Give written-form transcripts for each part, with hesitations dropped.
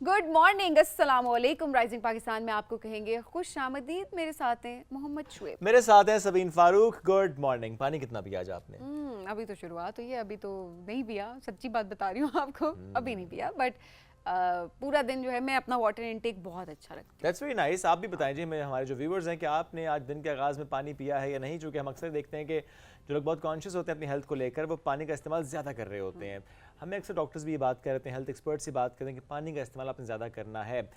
Good morning, अस्सलाम वालेकुम। Rising Pakistan में आपको कहेंगे खुश आमदीद। मेरे साथ हैं मोहम्मद शुएब, मेरे साथ हैं सबीन फारूक। Good morning. पानी कितना पिया आज आपने? अभी तो शुरुआत हुई है, अभी तो नहीं पिया, सच्ची बात बता रही हूँ आपको। अभी नहीं पिया, बट पूरा दिन जो है मैं अपना वाटर इनटेक बहुत अच्छा रखती हूँ। That's very nice. आप भी बताएं जी हमें, हमारे जो व्यूवर्स हैं, कि आपने आज दिन के आगाज़ में पानी पिया है या नहीं। चूँकि हम अक्सर देखते हैं कि जो लोग बहुत कॉन्शियस होते हैं अपनी हेल्थ को लेकर, वो पानी का इस्तेमाल ज़्यादा कर रहे होते हैं। हमें अक्सर डॉक्टर्स भी ये बात करते हैं, हेल्थ एक्सपर्ट्स से बात करते हैं कि पानी का इस्तेमाल आपने ज़्यादा करना है।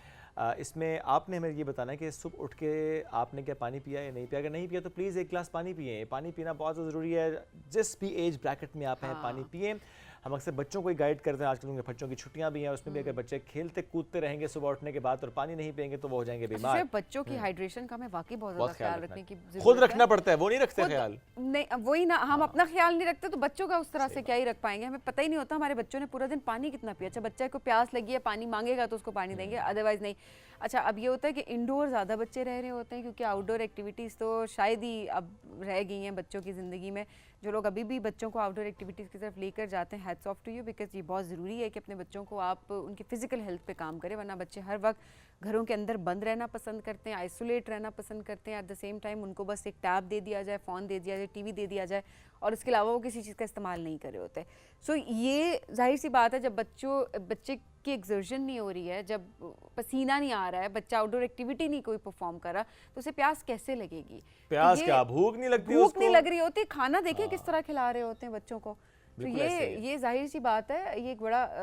इसमें आपने हमें ये बताना है कि सुबह उठ के आपने क्या पानी पिया या नहीं पिया। अगर नहीं पिया तो प्लीज़ एक गिलास पानी पिए। पानी पीना बहुत ज़रूरी है। जिस भी एज ब्रैकेट में आप हैं, पानी पिए। हम अक्सर बच्चों को ही गाइड करते हैं, आजकल उनके बच्चों की छुट्टियां भी हैं, उसमें भी अगर बच्चे खेलते कूदते रहेंगे सुबह उठने के बाद और पानी नहीं पिएंगे तो वो हो जाएंगे बीमार। सिर्फ बच्चों की हाइड्रेशन का हमें वाकई बहुत ज़्यादा ख्याल रखने की ज़रूरत है। खुद रखना पड़ता है, वो नहीं रखते ख्याल। नहीं, वही ना, हम अपना ख्याल नहीं रखते तो बच्चों का उस तरह से क्या ही रख पाएंगे। हमें पता ही नहीं होता हमारे बच्चों ने पूरा दिन पानी कितना पिया। अच्छा, बच्चे को प्यास लगी है, पानी मांगेगा तो उसको पानी देंगे, अदरवाइज नहीं। अच्छा, अब ये होता है कि इंडोर ज़्यादा बच्चे रह रहे होते हैं, क्योंकि आउटडोर एक्टिविटीज़ तो शायद ही अब रह गई हैं बच्चों की ज़िंदगी में। जो लोग अभी भी बच्चों को आउटडोर एक्टिविटीज़ की तरफ लेकर जाते हैं, hats off to you, because ये बहुत ज़रूरी है कि अपने बच्चों को आप उनकी फ़िज़िकल हेल्थ पे काम करें। वरना बच्चे हर वक्त घरों के अंदर बंद रहना पसंद करते हैं, आइसोलेट रहना पसंद करते हैं। एट द सेम टाइम उनको बस एक टैब दे दिया जाए, फ़ोन दे दिया जाए, टीवी दे दिया जाए, और इसके अलावा वो किसी चीज़ का इस्तेमाल नहीं कर रहे होते। सो ये जाहिर सी बात है, जब बच्चे की एक्सर्शन नहीं हो रही है, जब पसीना नहीं आ रहा है, बच्चा आउटडोर एक्टिविटी नहीं कोई परफॉर्म कर रहा, तो उसे प्यास कैसे लगेगी? प्यास क्या, भूख नहीं लगती? भूख नहीं लग रही होती। खाना देखिए किस तरह खिला रहे होते हैं बच्चों को। तो ये जाहिर सी बात है, ये एक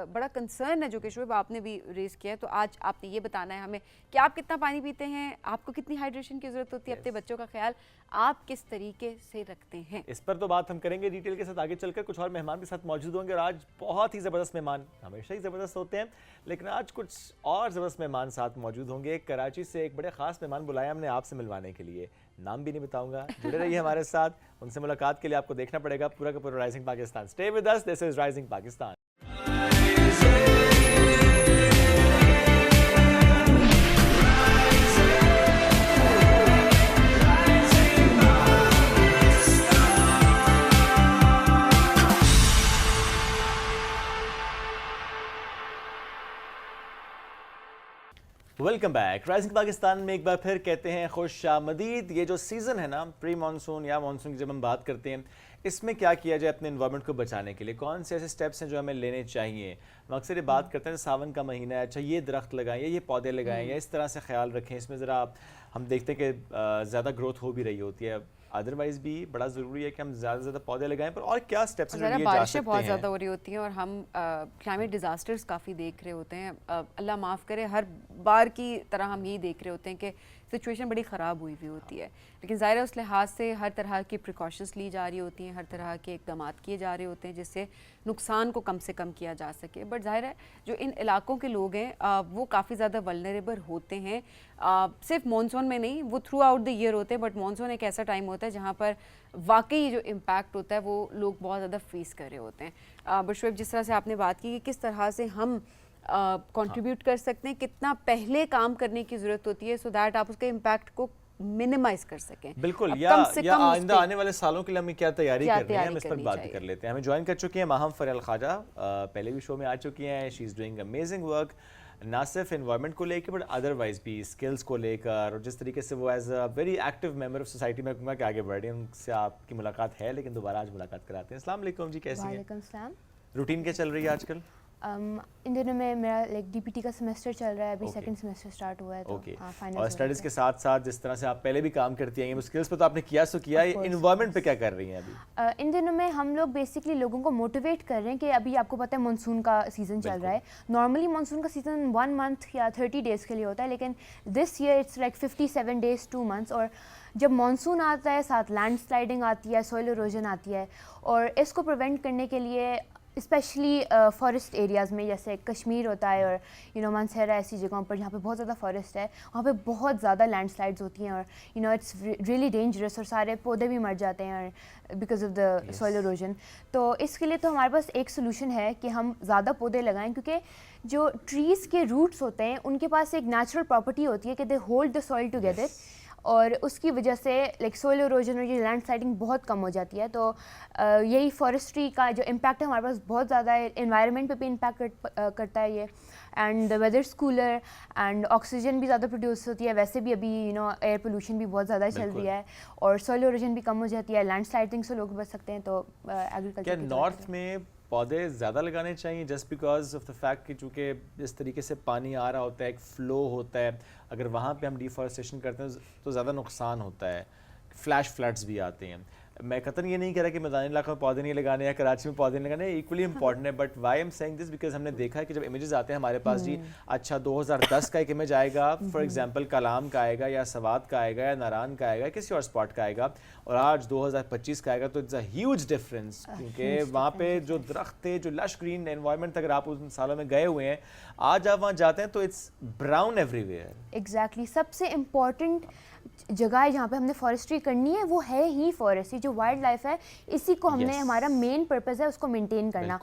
बड़ा कंसर्न है जो कि शुएब आपने भी रेज किया है। तो आज आपने ये बताना है हमें कि आप कितना पानी पीते हैं, आपको कितनी हाइड्रेशन की ज़रूरत होती है, अपने बच्चों का ख्याल आप किस तरीके से रखते हैं। इस पर तो बात हम करेंगे डिटेल के साथ आगे चलकर। कुछ और मेहमान भी साथ मौजूद होंगे, और आज बहुत ही ज़बरदस्त मेहमान, हमेशा ही ज़बरदस्त होते हैं, लेकिन आज कुछ और ज़बरदस्त मेहमान साथ मौजूद होंगे। कराची से एक बड़े ख़ास मेहमान बुलाया हमने आपसे मिलवाने के लिए, नाम भी नहीं बताऊंगा। जुड़े रहिए हमारे साथ, उनसे मुलाकात के लिए आपको देखना पड़ेगा पूरा का पूरा rising Pakistan. Stay with us, this is rising Pakistan. Welcome back. Rising Pakistan में एक बार फिर कहते हैं खुश आमदीद। ये जो सीज़न है ना, प्री मानसून या मानसून की जब हम बात करते हैं, इसमें क्या किया जाए अपने इन्वायरमेंट को बचाने के लिए, कौन से ऐसे स्टेप्स हैं जो हमें लेने चाहिए। हम अक्सर ये बात करते हैं सावन का महीना है, अच्छा ये दरख्त लगाएं या ये पौधे लगाएं या इस तरह से ख्याल रखें। इसमें ज़रा हम देखते हैं कि ज़्यादा ग्रोथ हो भी रही होती है। अदरवाइज भी बड़ा ज़रूरी है कि हम ज़्यादा से ज़्यादा पौधे लगाएं। पर और क्या स्टेप्स हैं जो लिए जा सकते बारिशें बहुत हैं? ज़्यादा हो रही होती हैं और हम क्लाइमेट डिज़ास्टर्स काफ़ी देख रहे होते हैं। अल्लाह माफ़ करे, हर बार की तरह हम यही देख रहे होते हैं कि सिचुएशन बड़ी ख़राब हुई हुई होती है। लेकिन ज़ाहिर है उस लिहाज से हर तरह की प्रिकॉशंस ली जा रही होती हैं, हर तरह के इक़दाम किए जा रहे होते हैं जिससे नुकसान को कम से कम किया जा सके। बट ज़ाहिर है जो इन इलाकों के लोग हैं वो काफ़ी ज़्यादा वल्नरेबल होते हैं। सिर्फ मानसून में नहीं, वो थ्रू आउट द ईयर होते हैं, बट मानसून एक ऐसा टाइम होता है जहाँ पर वाकई जो इम्पैक्ट होता है वो लोग बहुत ज़्यादा फेस कर रहे होते हैं। बट शुएब, जिस तरह से आपने बात की कि किस तरह से हम कंट्रीब्यूट कर सकते हैं, कितना पहले काम करने की ज़रूरत होती है सो दैट आप उसके इम्पैक्ट को मिनिमाइज कर सकें। बिल्कुल, या आइंदा आने वाले सालों के लिए हमें क्या तैयारी करनी है, हम इस पर बात भी कर लेते हैं। हमें ज्वाइन कर चुकी हैं माहम फरियाल ख्वाजा, पहले भी शो में आ चुकी हैं। She is doing amazing work, ना सिर्फ एनवायरनमेंट को लेकर बट अदरवाइज भी स्किल्स को लेकर, और जिस तरीके से वो as a very active member of society में कहूँगा कि आगे बढ़ रही हैं। उनसे आपकी मुलाकात है, लेकिन दोबारा आज मुलाकात कराते हैं। अस्सलाम वालेकुम जी, कैसी हैं? वालेकुम सलाम। रूटीन क्या चल रही है आजकल? इन दिनों में मेरा डीपीटी का सेमेस्टर चल रहा है, अभी सेकंड सेमेस्टर स्टार्ट हुआ है, तो फाइनल। और स्टडीज़ के साथ साथ जिस तरह से आप पहले भी काम करती आई हैं, वो स्किल्स पर तो आपने किया सो किया, इन्वायरमेंट पे क्या कर रही हैं अभी? इन दिनों में हम लोग बेसिकली लोगों को मोटिवेट कर रहे हैं कि अभी आपको पता है मानसून का सीज़न चल रहा है। नॉर्मली मानसून का सीज़न 1 मंथ या 30 डेज़ के लिए होता है, लेकिन this year it's like 57 days 2 months. और जब मानसून आता है साथ लैंड स्लाइडिंग आती है, सॉइल इरोजन आती है, और इसको प्रिवेंट करने के लिए स्पेशली फॉरेस्ट एरियाज़ में, जैसे कश्मीर होता है और मानसहरा ऐसी जगहों पर जहाँ पे बहुत ज़्यादा फॉरेस्ट है, वहाँ पे बहुत ज़्यादा लैंडस्लाइड्स होती हैं और इट्स रियली डेंजरस, और सारे पौधे भी मर जाते हैं और because of the soil erosion. तो इसके लिए तो हमारे पास एक सोल्यूशन है कि हम ज़्यादा पौधे लगाएं, क्योंकि जो ट्रीज़ के रूट्स होते हैं उनके पास एक नेचुरल प्रॉपर्टी होती है कि they hold the soil together. और उसकी वजह से लाइक सोइल इरोजन और ये लैंड स्लाइडिंग बहुत कम हो जाती है। तो यही फॉरेस्ट्री का जो इम्पैक्ट है हमारे पास बहुत ज़्यादा है, एनवायरनमेंट पे भी इम्पैक्ट करता है ये, and the weather cooler and oxygen भी ज़्यादा प्रोड्यूस होती है। वैसे भी अभी एयर पोल्यूशन भी बहुत ज़्यादा चल रही है और सोइल इरोजन भी कम हो जाती है, लैंड स्लाइडिंग से लोग बच सकते हैं। तो एग्रीकल्चर क्या नॉर्थ में पौधे ज़्यादा लगाने चाहिए just because of the fact कि चूँकि जिस तरीके से पानी आ रहा होता है, एक फ़्लो होता है, अगर वहाँ पे हम डिफॉरेस्टेशन करते हैं तो ज़्यादा नुकसान होता है, फ्लैश फ्लड्स भी आते हैं। मैं कतन ये नहीं कह रहा कि मैदानी इलाकों में पौधे नहीं लगाने या कराची में पौधे नहीं लगाने, इक्वली इंपॉर्टेंट है, but why am saying this because हमने देखा है कि जब इमेजेस आते हैं हमारे पास जी, अच्छा 2010 का एक इमेज आएगा, फॉर एग्जांपल कलाम का आएगा या सवात का आएगा या नारान का आएगा, किसी और स्पॉट का आएगा, और आज 2025 का आएगा, तो इट्स अ ह्यूज डिफरेंस, क्योंकि वहाँ पे जो दरख्त थे, जो लश ग्रीन एनवायरनमेंट था, अगर आप उन सालों में गए हुए हैं, आज आप वहाँ जाते हैं तो इट्स ब्राउन एवरीवेयर। एग्जैक्टली सबसे इम्पॉर्टेंट जगह है जहाँ पे हमने फॉरेस्ट्री करनी है वो है ही फॉरेस्ट। ये जो वाइल्ड लाइफ है इसी को हमने हमारा मेन पर्पस है उसको मेंटेन करना।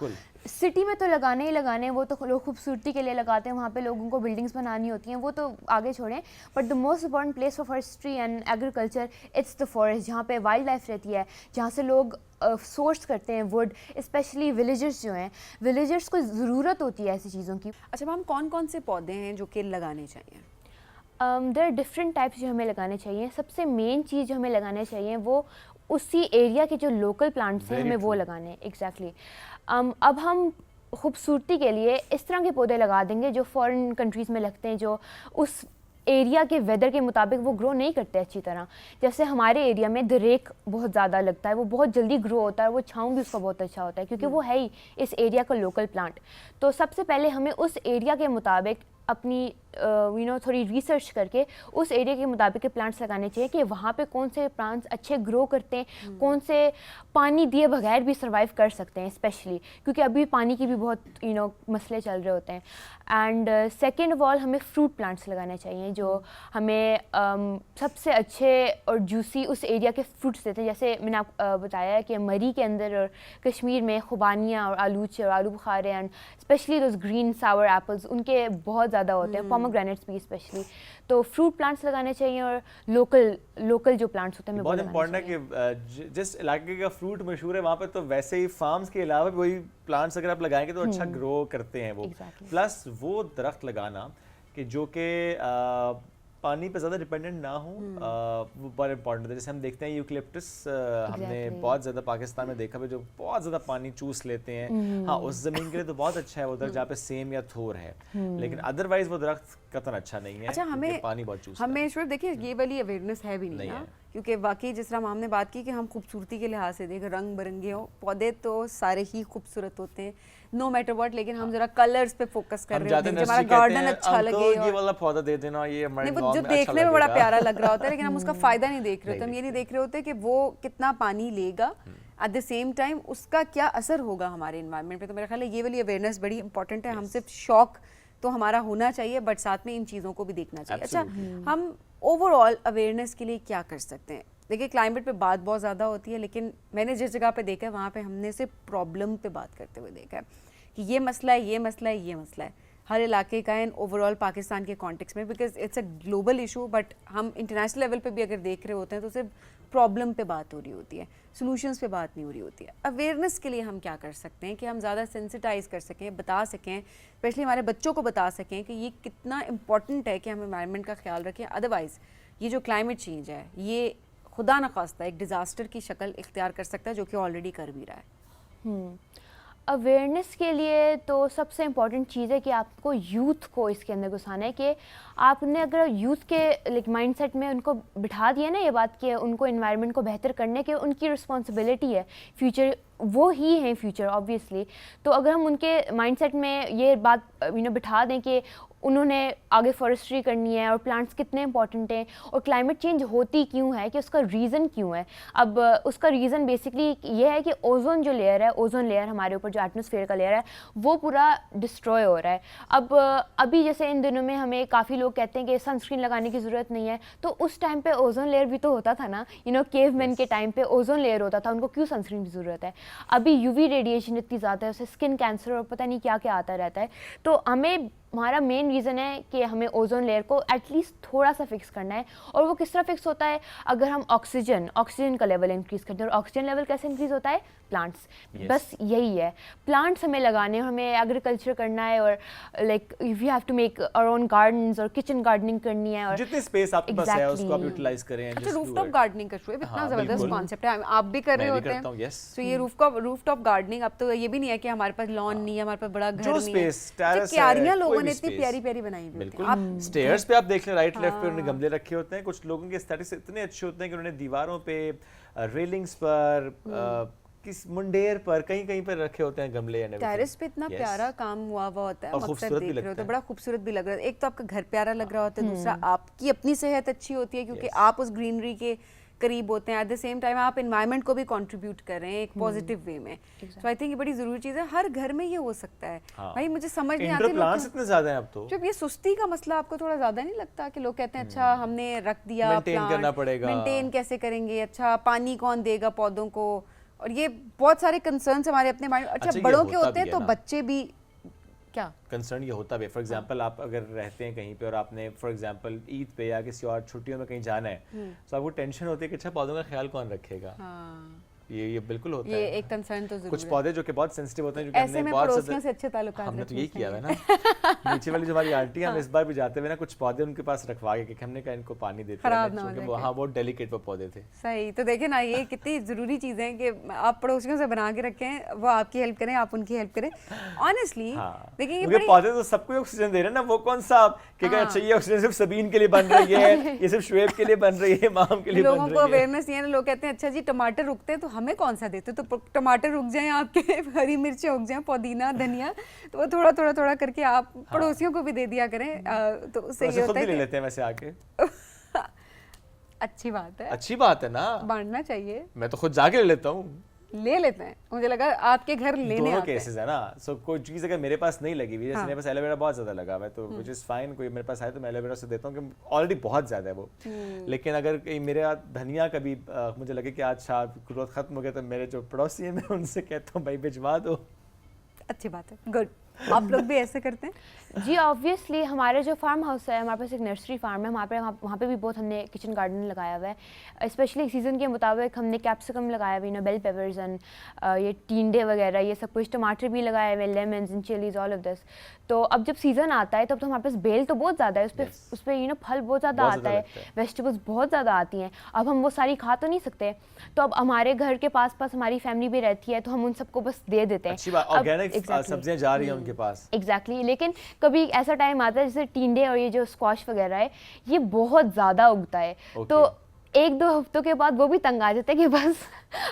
सिटी में तो लगाने ही लगाने, वो तो लोग खूबसूरती के लिए लगाते हैं, वहाँ पे लोगों को बिल्डिंग्स बनानी होती हैं, वो तो आगे छोड़ें, but the most important place for forestry and agriculture it's the forest, जहाँ पे वाइल्ड लाइफ रहती है, जहाँ से लोग सोर्स करते हैं वुड, स्पेशली विलेजर्स जो हैं, विलेजर्स को ज़रूरत होती है ऐसी चीज़ों की। अच्छा मैम, कौन कौन से पौधे हैं जो कि लगाने चाहिए? देयर डिफरेंट टाइप्स जो हमें लगाने चाहिए। सबसे मेन चीज़ जो हमें लगाने चाहिए वो उसी एरिया के जो लोकल प्लांट्स हैं हमें वो लगाने हैं। एग्जैक्टली अब हम खूबसूरती के लिए इस तरह के पौधे लगा देंगे जो फॉरेन कंट्रीज़ में लगते हैं, जो उस एरिया के वेदर के मुताबिक वो ग्रो नहीं करते अच्छी तरह। जैसे हमारे एरिया में दरेक बहुत ज़्यादा लगता है, वो बहुत जल्दी ग्रो होता है, वो छाँव भी उसका बहुत अच्छा होता है क्योंकि वो है ही इस एरिया का लोकल प्लांट। तो सबसे पहले हमें उस एरिया के मुताबिक अपनी थोड़ी रिसर्च करके उस एरिया के मुताबिक के प्लांट्स लगाने चाहिए कि वहाँ पे कौन से प्लांट्स अच्छे ग्रो करते हैं, कौन से पानी दिए बगैर भी सर्वाइव कर सकते हैं, स्पेशली क्योंकि अभी पानी की भी बहुत मसले चल रहे होते हैं। एंड सेकेंड ऑफ ऑल हमें फ्रूट प्लांट्स लगाने चाहिए जो हमें सबसे अच्छे और जूसी उस एरिया के फ्रूट्स देते हैं। जैसे मैंने आपको बताया कि मरी के अंदर और कश्मीर में खुबानियाँ और आलूचे और आलू बुखारे and specially those green sour apples उनके बहुत ज़्यादा होते हैं, पोमेग्रेनेट्स भी स्पेशली। तो फ्रूट प्लांट्स लगाने चाहिए और लोकल जो प्लांट्स होते हैं बहुत इंपॉर्टेंट है कि जिस इलाके का फ्रूट मशहूर है वहाँ पे तो वैसे ही फार्म्स के अलावा भी वही प्लांट्स अगर आप लगाएंगे तो अच्छा ग्रो करते हैं वो। प्लस वो दरख्त लगाना कि जो कि पानी पे ज़्यादा डिपेंडेंट ना हो, वो बहुत इंपॉर्टेंट है। जैसे हम देखते हैं यूकलिप्टस, हमने बहुत ज़्यादा पाकिस्तान में देखा है जो बहुत ज़्यादा पानी चूस लेते हैं। हाँ, उस ज़मीन के लिए तो बहुत अच्छा है वो दरख्त जहाँ पे सेम या थोर है, लेकिन अदरवाइज वो दरख्त कतन अच्छा नहीं है। अच्छा, हमें पानी बहुत चूसता है। हमें ईश्वर देखिए ये वाली अवेयरनेस है भी नहीं ना, क्योंकि वाकई जिस तरह हमने बात की कि हम खूबसूरती के लिहाज से देखें, रंग बिरंगे हो पौधे तो सारे ही खूबसूरत होते हैं नो मैटर व्हाट, लेकिन हम जरा कलर्स पे फोकस कर रहे होते हैं, हमारा गार्डन अच्छा लगे, ये वाला पौधा दे देना, ये हमारे जो देखने में बड़ा प्यारा लग रहा होता है, लेकिन हम उसका फायदा नहीं देख रहे होते। हम ये नहीं देख रहे होते कि वो कितना पानी लेगा, एट द सेम टाइम उसका क्या असर होगा हमारे एनवायरनमेंट पे। तो मेरा ख्याल है ये वाली अवेयरनेस बड़ी इंपॉर्टेंट है। हम सिर्फ शौक तो हमारा होना चाहिए, बट साथ में इन चीज़ों को भी देखना चाहिए। अच्छा, हम ओवरऑल अवेयरनेस के लिए क्या कर सकते हैं? देखिए क्लाइमेट पे बात बहुत ज़्यादा होती है, लेकिन मैंने जिस जगह पे देखा है वहाँ पे हमने सिर्फ प्रॉब्लम पे बात करते हुए देखा है कि ये मसला है, ये मसला है, ये मसला है, हर इलाके का है ओवरऑल पाकिस्तान के कॉन्टेक्स्ट में, because it's a global issue. But हम इंटरनेशनल लेवल पे भी अगर देख रहे होते हैं तो सिर्फ प्रॉब्लम पे बात हो रही होती है, सोल्यूशंस पे बात नहीं हो रही होती है। अवेयरनेस के लिए हम क्या कर सकते हैं कि हम ज़्यादा सेंसिटाइज कर सकें, बता सकें, स्पेशली हमारे बच्चों को बता सकें कि ये कितना इंपॉर्टेंट है कि हम एनवायरनमेंट का ख्याल रखें। अदरवाइज़ ये जो क्लाइमेट चेंज है ये खुदा न खास्ता एक डिज़ास्टर की शक्ल इख्तियार कर सकता है, जो कि ऑलरेडी कर भी रहा है। अवेयरनेस के लिए तो सबसे इम्पॉर्टेंट चीज़ है कि आपको यूथ को इसके अंदर घुसाना है कि आपने अगर यूथ के माइंडसेट में उनको बिठा दिया ना ये बात कि उनको एनवायरनमेंट को बेहतर करने के उनकी रिस्पॉन्सिबिलिटी है, फ्यूचर वो ही हैं फ्यूचर ऑब्वियसली। तो अगर हम उनके माइंडसेट में ये बात बिठा दें कि उन्होंने आगे फॉरेस्ट्री करनी है और प्लांट्स कितने इंपॉर्टेंट हैं और क्लाइमेट चेंज होती क्यों है, कि उसका रीज़न क्यों है। अब उसका रीज़न बेसिकली ये है कि ओजोन जो लेयर है, ओजोन लेयर हमारे ऊपर जो एटमॉस्फेयर का लेयर है वो पूरा डिस्ट्रॉय हो रहा है। अब अभी जैसे इन दिनों में हमें काफ़ी लोग कहते हैं कि सनस्क्रीन लगाने की ज़रूरत नहीं है, तो उस टाइम पे ओजोन लेयर भी तो होता था ना, केवमैन के टाइम पे ओजोन लेयर होता था, उनको क्यों सनस्क्रीन की ज़रूरत है। अभी यूवी रेडिएशन इतनी ज़्यादा है, उससे स्किन कैंसर और पता नहीं क्या क्या आता रहता है। तो हमें हमारा मेन रीज़न है कि हमें ओजोन लेयर को एटलीस्ट थोड़ा सा फिक्स करना है। और वो किस तरह फिक्स होता है, अगर हम ऑक्सीजन का लेवल इंक्रीज़ करते हैं। और ऑक्सीजन लेवल कैसे इंक्रीज़ होता है, प्लांट्स। बस यही है, प्लांट्स हमें लगाने हैं, हमें एग्रीकल्चर करना है, और like we have to make our own gardens और किचन गार्डनिंग करनी है। और जितनी स्पेस आपके पास है उसको आप यूटिलाइज करें। अच्छा, रूफटॉप गार्डनिंग का शुरू इतना जबरदस्त कॉन्सेप्ट है, आप भी कर रहे होते हैं। तो ये रूफटॉप गार्डनिंग, अब तो ये भी नहीं है कि हमारे पास लॉन नहीं है, हमारे पास बड़ा घर नहीं है, क्यारियां लोगों ने इतनी प्यारी प्यारी बनाई हुई होती हैं। आप स्टेयर्स पे आप देख लें, राइट लेफ्ट पे उन्होंने गमले रखे होते हैं। कुछ लोगों के एस्थेटिक्स इतने अच्छे होते हैं कि उन्होंने दीवारों पे, रेलिंग्स पर, किस मुंडेर पर, कहीं कहीं पर रखे होते हैं गमले। टेरेस पे इतना प्यारा काम हुआ होता है, अक्सर देख रहे हो तो बड़ा खूबसूरत भी लग रहा है। एक तो आपका घर प्यारा लग रहा होता है, दूसरा आपकी अपनी सेहत अच्छी होती है क्योंकि आप उस ग्रीनरी के करीब होते हैं। एट द सेम टाइम आप एनवायरनमेंट को भी कंट्रीब्यूट कर रहे हैं एक पॉजिटिव वे में। सो आई थिंक ये बड़ी जरूरी चीज़ है, हर घर में ये हो सकता है। भाई मुझे समझ नहीं आती, प्लांट्स इतने ज्यादा हैं अब तो। जब ये सुस्ती का मसला आपको थोड़ा ज्यादा नहीं लगता कि लोग कहते हैं अच्छा हमने रख दिया, मेंटेन करना पड़ेगा, मेंटेन कैसे करेंगे, अच्छा पानी कौन देगा पौधों को, और ये बहुत सारे कंसर्न्स हमारे अपने माइंड। अच्छा बड़ों के होते हैं तो बच्चे भी क्या कंसर्न ये होता भी। फॉर एग्जांपल आप अगर रहते हैं कहीं पे और आपने फॉर एग्जांपल ईद पे या किसी और छुट्टियों में कहीं जाना है, तो आपको टेंशन होती है कि अच्छा पौधों का ख्याल कौन रखेगा। ये बिल्कुल होता है, ये एक कंसर्न तो जरूर कुछ पौधे जो कि बहुत सेंसिटिव होते हैं, जो कि ऐसे में पड़ोसियों से अच्छे ताल्लुकात हमने तो यही किया है ना। नीचे वाली जो हमारी आंटी है, हम इस बार भी जाते हुए ना कुछ पौधे उनके पास रखवा के हमने कहा इनको पानी देते हैं, क्योंकि वहाँ बहुत डेलिकेट वो पौधे थे। सही, तो देखें ना ये कितनी जरूरी चीज़ है कि आप पड़ोसियों से बना के रखें, वो आपकी हेल्प करें, आप उनकी हेल्प करें। ऑनेस्टली देखिए ये पौधे तो सबको ऑक्सीजन दे रहे हैं ना, वो कौन सा कि अच्छा ये ऑक्सीजन सिर्फ सबीन के लिए बन रही है, ये सिर्फ शुएब के लिए बन रही है, माम के लिए बन रही है। लोगों को अवेयरनेस ये है ना, लोग कहते हैं अच्छा जी टमाटर उगते हैं तो हमें कौन सा देते, तो टमाटर रुक जाएं आपके, हरी मिर्चें उग जाएं, पुदीना धनिया, तो वो थोड़ा थोड़ा थोड़ा करके आप पड़ोसियों को भी दे दिया करें। तो उससे ये होता है ले लेते हैं वैसे आके। अच्छी बात है, अच्छी बात है ना, बांटना चाहिए। मैं तो खुद जाके ले लेता हूँ, ले लेते हैं, मुझे लगा आपके घर लेने दोनों आते केसेस है ना। सो कोई चीज़ अगर मेरे पास नहीं लगी हुई, जैसे मेरे पास एलोवेरा बहुत ज़्यादा लगा हुआ है तो विच इज़ फाइन, कोई मेरे पास आए तो मैं एलोवेरा से देता हूँ कि ऑलरेडी बहुत ज़्यादा है वो। लेकिन अगर मेरे धनिया कभी मुझे लगे कि आज ग्रोथ खत्म हो गया, तो मेरे जो पड़ोसी हैं मैं उनसे कहता हूँ भाई भिजवा दो। अच्छी बात है, गुड। आप लोग भी ऐसे करते हैं? जी ऑब्वियसली, हमारे जो फार्म हाउस है, हमारे पास एक नर्सरी फार्म है, वहाँ पे भी बहुत हमने किचन गार्डन लगाया हुआ है। स्पेशली सीज़न के मुताबिक हमने कैप्सिकम लगाया हुआ है, बेल पेपर्स एंड ये टींडे वगैरह, ये सब कुछ, टमाटर भी लगाए हुए, lemons and chillies, all of this. तो अब जब सीज़न आता है तब तो हमारे पास बेल तो बहुत ज़्यादा है, उस पर फल बहुत ज़्यादा आता है, वेजिटेबल्स बहुत ज़्यादा आती हैं। अब हम वो सारी खा तो नहीं सकते, तो अब हमारे घर के पास हमारी फैमिली भी रहती है, तो हम उन सबको बस दे देते हैं। ऑर्गेनिक सब्जियां जा रही हैं उनके पास। एग्जैक्टली, लेकिन कभी ऐसा टाइम आता है जैसे टींडे और ये जो स्क्वाश वगैरह है, ये बहुत ज़्यादा उगता है। तो एक दो हफ्तों के बाद वो भी तंग आ जाते हैं कि बस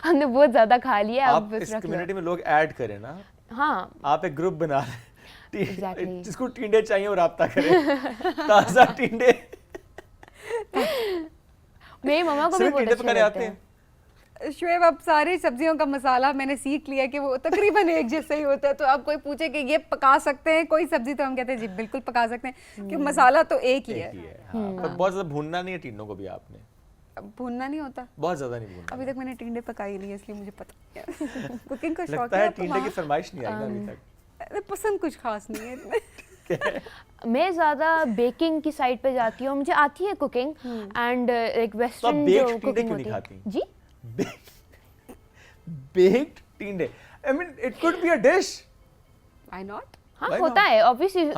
हमने बहुत ज़्यादा खा लिया। आप इस कम्युनिटी में लोग ऐड करें ना, हाँ, आप एक ग्रुप बना लें, जिसको टींडे चाहिए वो राब्ता करें, ताज़ा टींडे। मेरी मम्मा को भी बहुत अच्छे लगते हैं। शुएब, अब सारी सब्जियों का मसाला मैंने सीख लिया कि वो तकरीबन एक जैसा ही होता है। तो अब कोई पूछे कि ये पका सकते हैं कोई सब्जी, तो हम कहते हैं जी बिल्कुल पका सकते हैं, कि मसाला तो एक ही है। पर बहुत ज़्यादा भूनना नहीं है टींडों को भी आपने। भूनना नहीं होता, बहुत ज़्यादा नहीं भूनना। अभी तक मैंने टींडे पकाई नहीं है, इसलिए मुझे पता नहीं है। कुकिंग का शौक है, टींडे की फरमाइश नहीं आई ना अभी तक। पसंद कुछ खास नहीं है। मैं ज़्यादा बेकिंग की साइड पे जाती हूँ, मुझे आती है कुकिंग एंड एक वेस्टर्न जो कुकिंग होती है। जी baked टींडे, I mean it could be a dish. Why not? हाँ होता है ऑब्वियसली,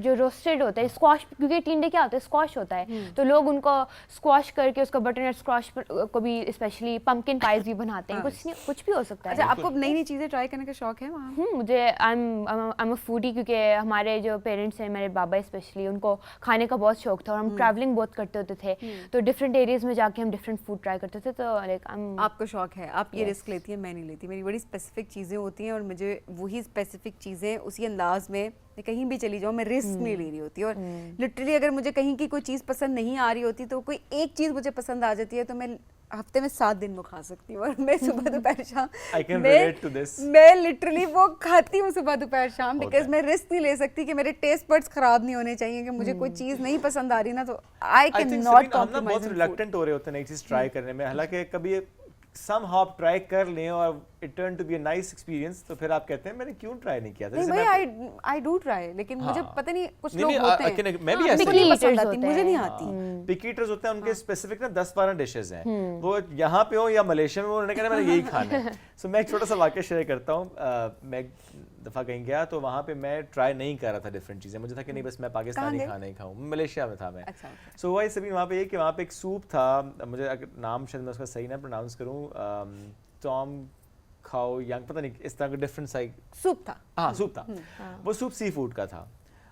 रोस्टेड होता है स्क्वाश, क्योंकि टिंडे क्या होता है, स्क्वाश होता है, तो लोग उनको स्क्वाश करके उसका बटरनट स्क्वाश को भी स्पेशली पंपकिन पाइज भी बनाते हैं, कुछ भी हो सकता है। अच्छा, आपको नई नई चीज़ें ट्राई करने का शौक है वहाँ? मुझे आई एम अ फूडी, क्योंकि हमारे जो पेरेंट्स हैं, मेरे बाबा स्पेशली, उनको खाने का बहुत शौक था और हम ट्रैवलिंग बहुत करते होते थे, तो डिफरेंट एरियाज में जाके हम डिफरेंट फूड ट्राई करते थे। तो लाइक आपको शौक है, आप ये रिस्क लेती हैं, मैं नहीं लेती। मेरी बड़ी स्पेसिफिक चीज़ें होती हैं और मुझे वही स्पेसिफिक चीज़ें उसी अंदाज में कहीं भी चली जाऊँ, मैं रिस्क नहीं ले रही होती। और लिटरली अगर मुझे कहीं की कोई चीज़ पसंद नहीं आ रही होती, तो कोई एक चीज़ मुझे पसंद आ जाती है, तो मैं हफ्ते में 7 दिन वो खा सकती हूँ। और मैं सुबह दोपहर शाम मैं लिटरली वो खाती हूँ सुबह दोपहर शाम, बिकॉज मैं रिस्क नहीं ले सकती कि मेरे टेस्ट बड्स खराब नहीं होने चाहिए, कि मुझे कोई चीज़ नहीं पसंद आ रही ना, तो आई कैन नॉट कॉम्प्रोमाइज। बहुत रिलक्टेंट हो रहे होते हैं नई चीज़ ट्राई करने में, हालांकि कभी समहाउ आप ट्राई कर लें और it turn to be a nice experience, तो फिर आप कहते हैं मैंने क्यों ट्राई नहीं किया था। नहीं जैसे भाई मैं- आई डू ट्राई, लेकिन मुझे हाँ। पता नहीं कुछ नहीं, लोग नहीं, होते हैं मैं भी हाँ, ऐसे मुझे ही नहीं हूँ। पसंद आती, होते मुझे नहीं हैं। आती। पिकी ईटर्स होते हैं, उनके स्पेसिफिक ना 10-12 डिशेस हैं, वो यहाँ पे हो या मलेशिया में, उन्होंने कहना मैंने यही खाना है। सो मैं एक छोटा सा वाक्य शेयर करता हूँ। मैं एक दफ़ा कहीं गया तो वहाँ पे मैं ट्राई नहीं कर रहा था डिफरेंट चीज़ें, मुझे था कि नहीं बस मैं पाकिस्तानी गए? खाना ही खाऊँ। मलेशिया में था मैं। अच्छा, okay. सो वही सभी वहाँ पे ये कि वहाँ पे एक सूप था, मुझे अगर नाम शायद मैं उसका सही ना प्रोनाउंस करूँ, टॉम खाओ यांग, पता नहीं इस तरह का डिफरेंट साइड सूप था। हाँ सूप था। वो सूप सी फूड का था।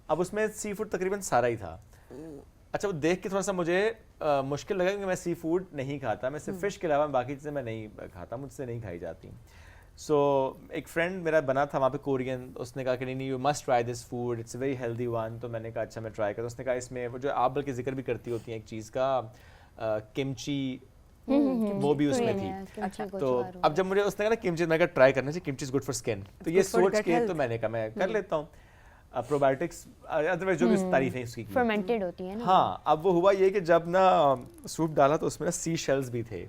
अब उसमें सी फूड तकरीबन सारा ही था। अच्छा, वो देख के थोड़ा सा मुझे मुश्किल लगा क्योंकि मैं सी फूड नहीं खाता, मैं सिर्फ फिश के अलावा बाकी चीज़ें मैं नहीं खाता, मुझसे नहीं खाई जाती। सो एक फ्रेंड मेरा बना था वहाँ पे कोरियन, उसने कहा कि नहीं you must try this food, it's a very healthy one. तो मैंने कहा अच्छा मैं ट्राई करता। उसने कहा इसमें वो जो आप बल्कि जिक्र भी करती होती हैं एक चीज़ का, किमची, वो भी उसमें थी। अच्छा तो अब जब मुझे उसने कहा ना किमची, मैं कहा ट्राई करना चाहिए, kimchi is good for skin, तो ये good for सोच gut के health. तो मैंने कहा मैं कर लेता हूँ। प्रोबायोटिक्स अदरवाइज जो भी तारीफ है उसकी की। फर्मेंटेड होती है ना। हाँ, अब वो हुआ ये कि जब ना सूप डाला तो उसमें ना सी शेल्स भी थे।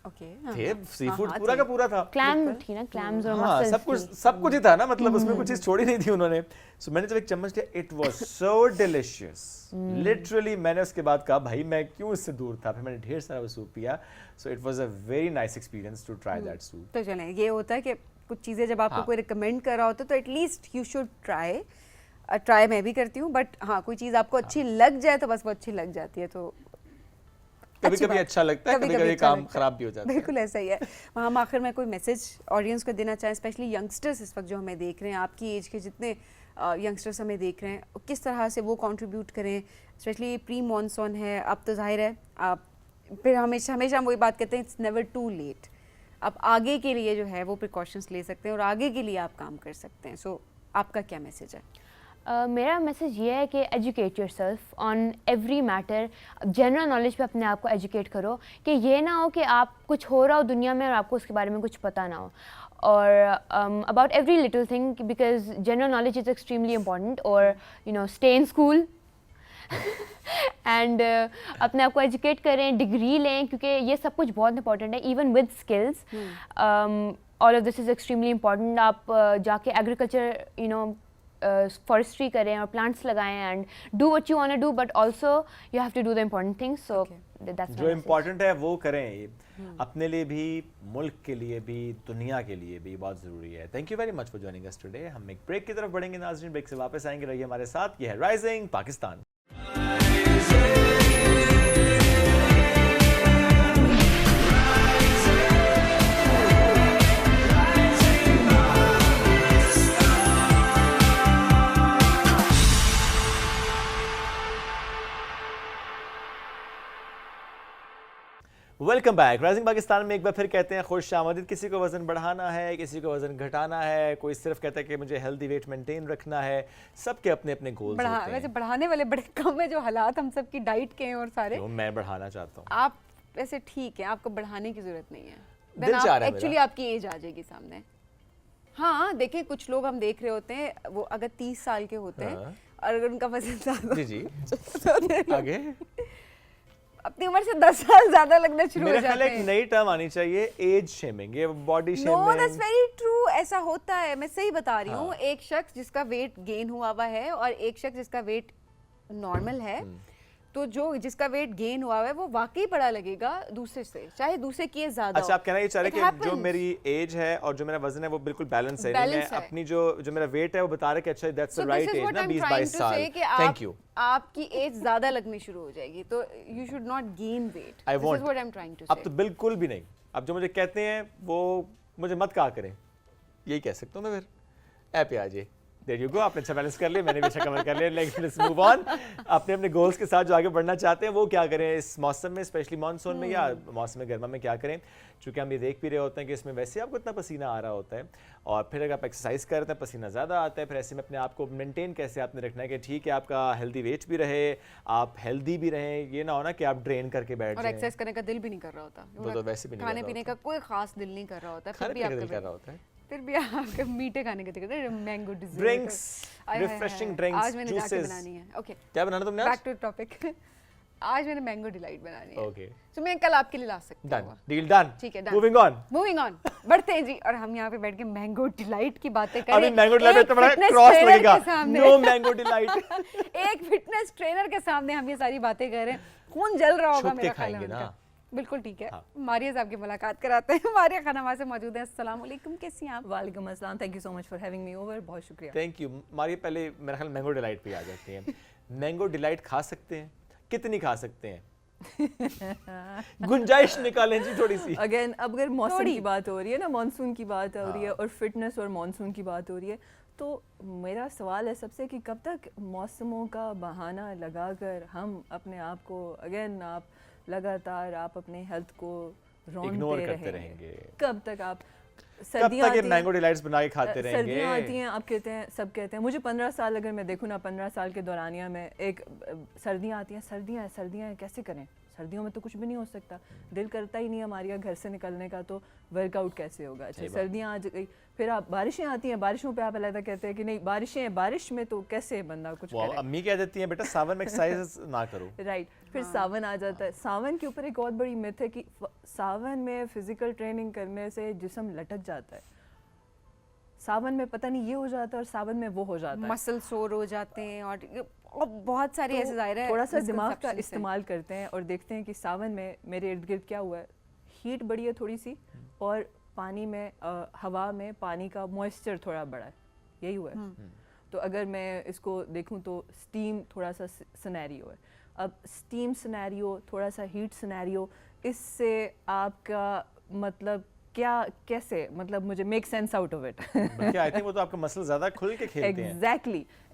ओके थे सी फूड पूरा का पूरा था। क्लैम थी ना, क्लैम्स और हाँ, मसल्स सब कुछ ही था ना, मतलब उसमें कुछ चीज छोड़ी नहीं थी उन्होंने। सो मैंने जब एक चम्मच लिया, it was so delicious, literally मैंने उसके बाद कहा भाई मैं क्यों इससे दूर था। फिर मैंने ढेर सारा वो सूप पिया। So it was a very nice experience to try that soup. तो चलें, ये होता है कि कुछ चीज़ें जब आपको हाँ। कोई रिकमेंड कर रहा होता है तो at least you should try. Try मैं भी करती हूँ, बट हाँ कोई चीज़ आपको अच्छी लग जाए तो बस वो अच्छी लग जाती है। तो कभी अच्छी कभी बात। अच्छा लगता है, कभी कभी अच्छा काम लगता है। खराब भी हो जाता है। बिल्कुल ऐसा ही है। हम आखिर में कोई मैसेज ऑडियंस को देना चाहें, स्पेशली यंगस्टर्स इस वक्त जो हमें देख रहे हैं, आपकी एज के जितने यंगस्टर्स हमें देख रहे हैं, किस तरह से वो कंट्रीब्यूट करें, स्पेशली प्री मॉनसून है। अब तो जाहिर है आप फिर हमेशा हमेशा हम वही बात कहते हैं, इट्स नेवर टू लेट। आप आगे के लिए जो है वो प्रिकॉशंस ले सकते हैं और आगे के लिए आप काम कर सकते हैं। सो आपका क्या मैसेज है? मेरा मैसेज ये है कि educate yourself on every matter. General knowledge पे अपने आप को एजुकेट करो, कि ये ना हो कि आप कुछ हो रहा हो दुनिया में और आपको उसके बारे में कुछ पता ना हो। और about every little thing, because general knowledge is extremely important. और you know, stay in school and अपने आप को एजुकेट करें, डिग्री लें, क्योंकि ये सब कुछ बहुत इंपॉर्टेंट है। Even with skills, all of this is extremely important. आप जाके एग्रीकल्चर, यू नो, फॉरेस्ट्री करें और प्लांट्स लगाएं and do what you want to do, but also you have to do the important things. So that's जो important है वो करें, अपने लिए भी, मुल्क के लिए भी, दुनिया के लिए भी बहुत ज़रूरी है। Thank you very much for joining us today. हम एक ब्रेक की तरफ बढ़ेंगे नाज़रीन, ब्रेक से वापस आएंगे, रहिए हमारे साथ। ये है rising Pakistan. Welcome back. Rising Pakistan में एक बार फिर कहते हैं खुश आमदीद। किसी को वज़न बढ़ाना है, किसी को वज़न घटाना है, कोई सिर्फ कहता है कि मुझे हेल्दी वेट मेंटेन रखना है। सबके अपने अपने गोल्स होते हैं। वैसे बढ़ाने वाले बड़े कम है, जो हालात हम सब की डाइट के हैं और सारे। क्यों? मैं बढ़ाना चाहता हूँ। आप वैसे ठीक है, आपको बढ़ाने की जरूरत नहीं है। दिल चाह रहा है एक्चुअली मेरा। आपकी एज आ जाएगी सामने। हाँ देखिए, कुछ लोग हम देख रहे होते हैं, वो अगर 30 साल के होते हैं हाँ। और अगर उनका वजन ज्यादा जी जी तो आगे अपनी उम्र से 10 साल ज्यादा लगना शुरू हो मेरा ख्याल जाते है एक हैं। नई टर्म आनी चाहिए, एज शेमिंग, ये body no, that's shaming. Very true. ऐसा होता है, मैं सही बता रही हूँ। एक शख्स जिसका वेट गेन हुआ है और एक शख्स जिसका वेट नॉर्मल है, तो जो जिसका वेट गेन हुआ है वो वाकई बड़ा लगेगा दूसरे से, चाहे दूसरे की ज्यादा अच्छा, आप कहना ये चाह रहे It हैं कि जो happens. मेरी एज है और जो मेरा वजन है वो बिल्कुल बैलेंस है। Balance मैं है। अपनी जो मेरा वेट है वो बता रहे कि अच्छा that's the So right this is age what ना, I'm 20-22 trying to साल। say कि थैंक यू। आपकी एज ज्यादा लगनी शुरू हो जाएगी, तो you should not gain weight. I this won't. Is what I am trying to अब तो बिल्कुल भी नहीं। अब जो मुझे कहते हैं वो मुझे मत कहा करें, यही कह सकता हूँ मैं। फिर ऐप पे आ जाइए। There you go. आपने अच्छा बैलेंस कर लिया, मैंने भी अच्छा कवर कर लिया। लेकिन लेट्स मूव ऑन। अपने अपने गोल्स के साथ जो आगे बढ़ना चाहते हैं वो क्या करें इस मौसम में, स्पेशली मानसून में या मौसम गर्मा में क्या करें। चूँकि हम ये देख भी रहे होते हैं कि इसमें वैसे आपको इतना पसीना आ रहा होता है, और फिर अगर आप एक्सरसाइज करते हैं पसीना ज़्यादा आता है। फिर ऐसे में अपने आप को मेंटेन कैसे आपने रखना है कि ठीक है आपका हेल्दी वेट भी रहे, आप हेल्दी भी रहें, ये ना हो ना कि आप ड्रेन करके बैठ और जाएं। एक्सरसाइज करने का दिल भी नहीं कर रहा होता, वो तो वैसे भी नहीं खाने कर रहा पीने का कोई खास दिल नहीं कर रहा होता, खाने फिर भी पीने का दिल आपका कर रहा होता है। फिर भी आपके मीठे खाने का दिल करता है। Mango dessert, drinks, refreshing drinks, आज मैंने जाके जूसेस। बनानी है। ओके, क्या बनाना तुमने आज? Back to topic. आज मैंने मैंगो डिलाइट बनानी है, ओके तो मैं कल आपके लिए ला सकती डन हूँ। डील डन ठीक है, done. Moving on moving on, बढ़ते हैं जी। और हम यहाँ पे बैठ के मैंगो डिलाइट की बातें करें। अभी मैंगो डिलाइट एक पे बड़ा fitness क्रॉस trainer लगेगा, के सामने। No mango delight. एक फिटनेस ट्रेनर के सामने हम ये सारी बातें कर रहे हैं, खून जल रहा होगा छुप के मेरा ख्याल है खाएंगे ना। उनका। बिल्कुल ठीक है। हाँ। मारिया साहब की मुलाकात कराते हैं। मारिया खान हमारे से मौजूद है। अस्सलाम वालेकुम, कैसी हैं आप? वालेकुम अस्सलाम, thank you so much for having me over, बहुत शुक्रिया। Thank you. मारिया पहले मेरा ख्याल मैंगो डिलाइट पे आ जाते हैं। मैंगो डिलाइट खा सकते हैं, कितनी खा सकते हैं? गुंजाइश निकालें जी थोड़ी सी। अगेन अब अगर मौसम थोड़ी। की बात हो रही है ना, मानसून की बात हो रही है हाँ। और फिटनेस और मानसून की बात हो रही है, तो मेरा सवाल है सबसे कि कब तक मौसमों का बहाना लगाकर हम अपने आप को अगेन आप लगातार आप अपने हेल्थ को इग्नोर रोंदते करते रहेंगे? रहेंगे। कब तक आप कब सर्दियाँ तक ये आती मैंगो हैं, डिलाइट्स बना के खाते रहेंगे? सर्दियाँ आती हैं, आप कहते हैं, सब कहते हैं, मुझे 15 साल अगर मैं देखूँ ना, 15 साल के दौरानिया में एक सर्दियाँ आती हैं, सर्दियाँ हैं, कैसे करें? सर्दियों में तो कुछ भी नहीं हो सकता, दिल करता ही नहीं हमारे यहाँ घर से निकलने का, तो वर्कआउट कैसे होगा? अच्छा, सही बात। सर्दियाँ आ गई, फिर आप बारिशें आती हैं, बारिशों पे आप अलग कहते हैं कि नहीं बारिशें, बारिश में तो कैसे बंदा कुछ वो करे? अम्मी कह देती हैं बेटा सावन में एक्सरसाइज ना करो। राइट, फिर सावन आ जाता है। सावन के ऊपर एक बहुत बड़ी मिथ है कि सावन में फिजिकल ट्रेनिंग करने से जिस्म लटक जाता है। सावन में पता नहीं ये हो जाता है और सावन में वो हो जाता है। मसल सोर हो जाते हैं और बहुत सारे ऐसे जाहिर है थोड़ा सा दिमाग का misconceptions हैं। इस्तेमाल करते हैं और देखते हैं कि सावन में मेरे इर्द गिर्द क्या हुआ है। हीट बढ़ी है थोड़ी सी और पानी में हवा में पानी का मॉइस्चर थोड़ा बढ़ा है, यही हुआ है। तो अगर मैं इसको देखूं तो स्टीम थोड़ा सा सिनेरियो है। अब स्टीम सिनेरियो, थोड़ा सा हीट सिनेरियो, इससे आपका मतलब क्या, कैसे, मतलब मुझे make sense out of it. बल्कि आई थिंक वो तो आपका मसल ज्यादा खुल के खेलते हैं।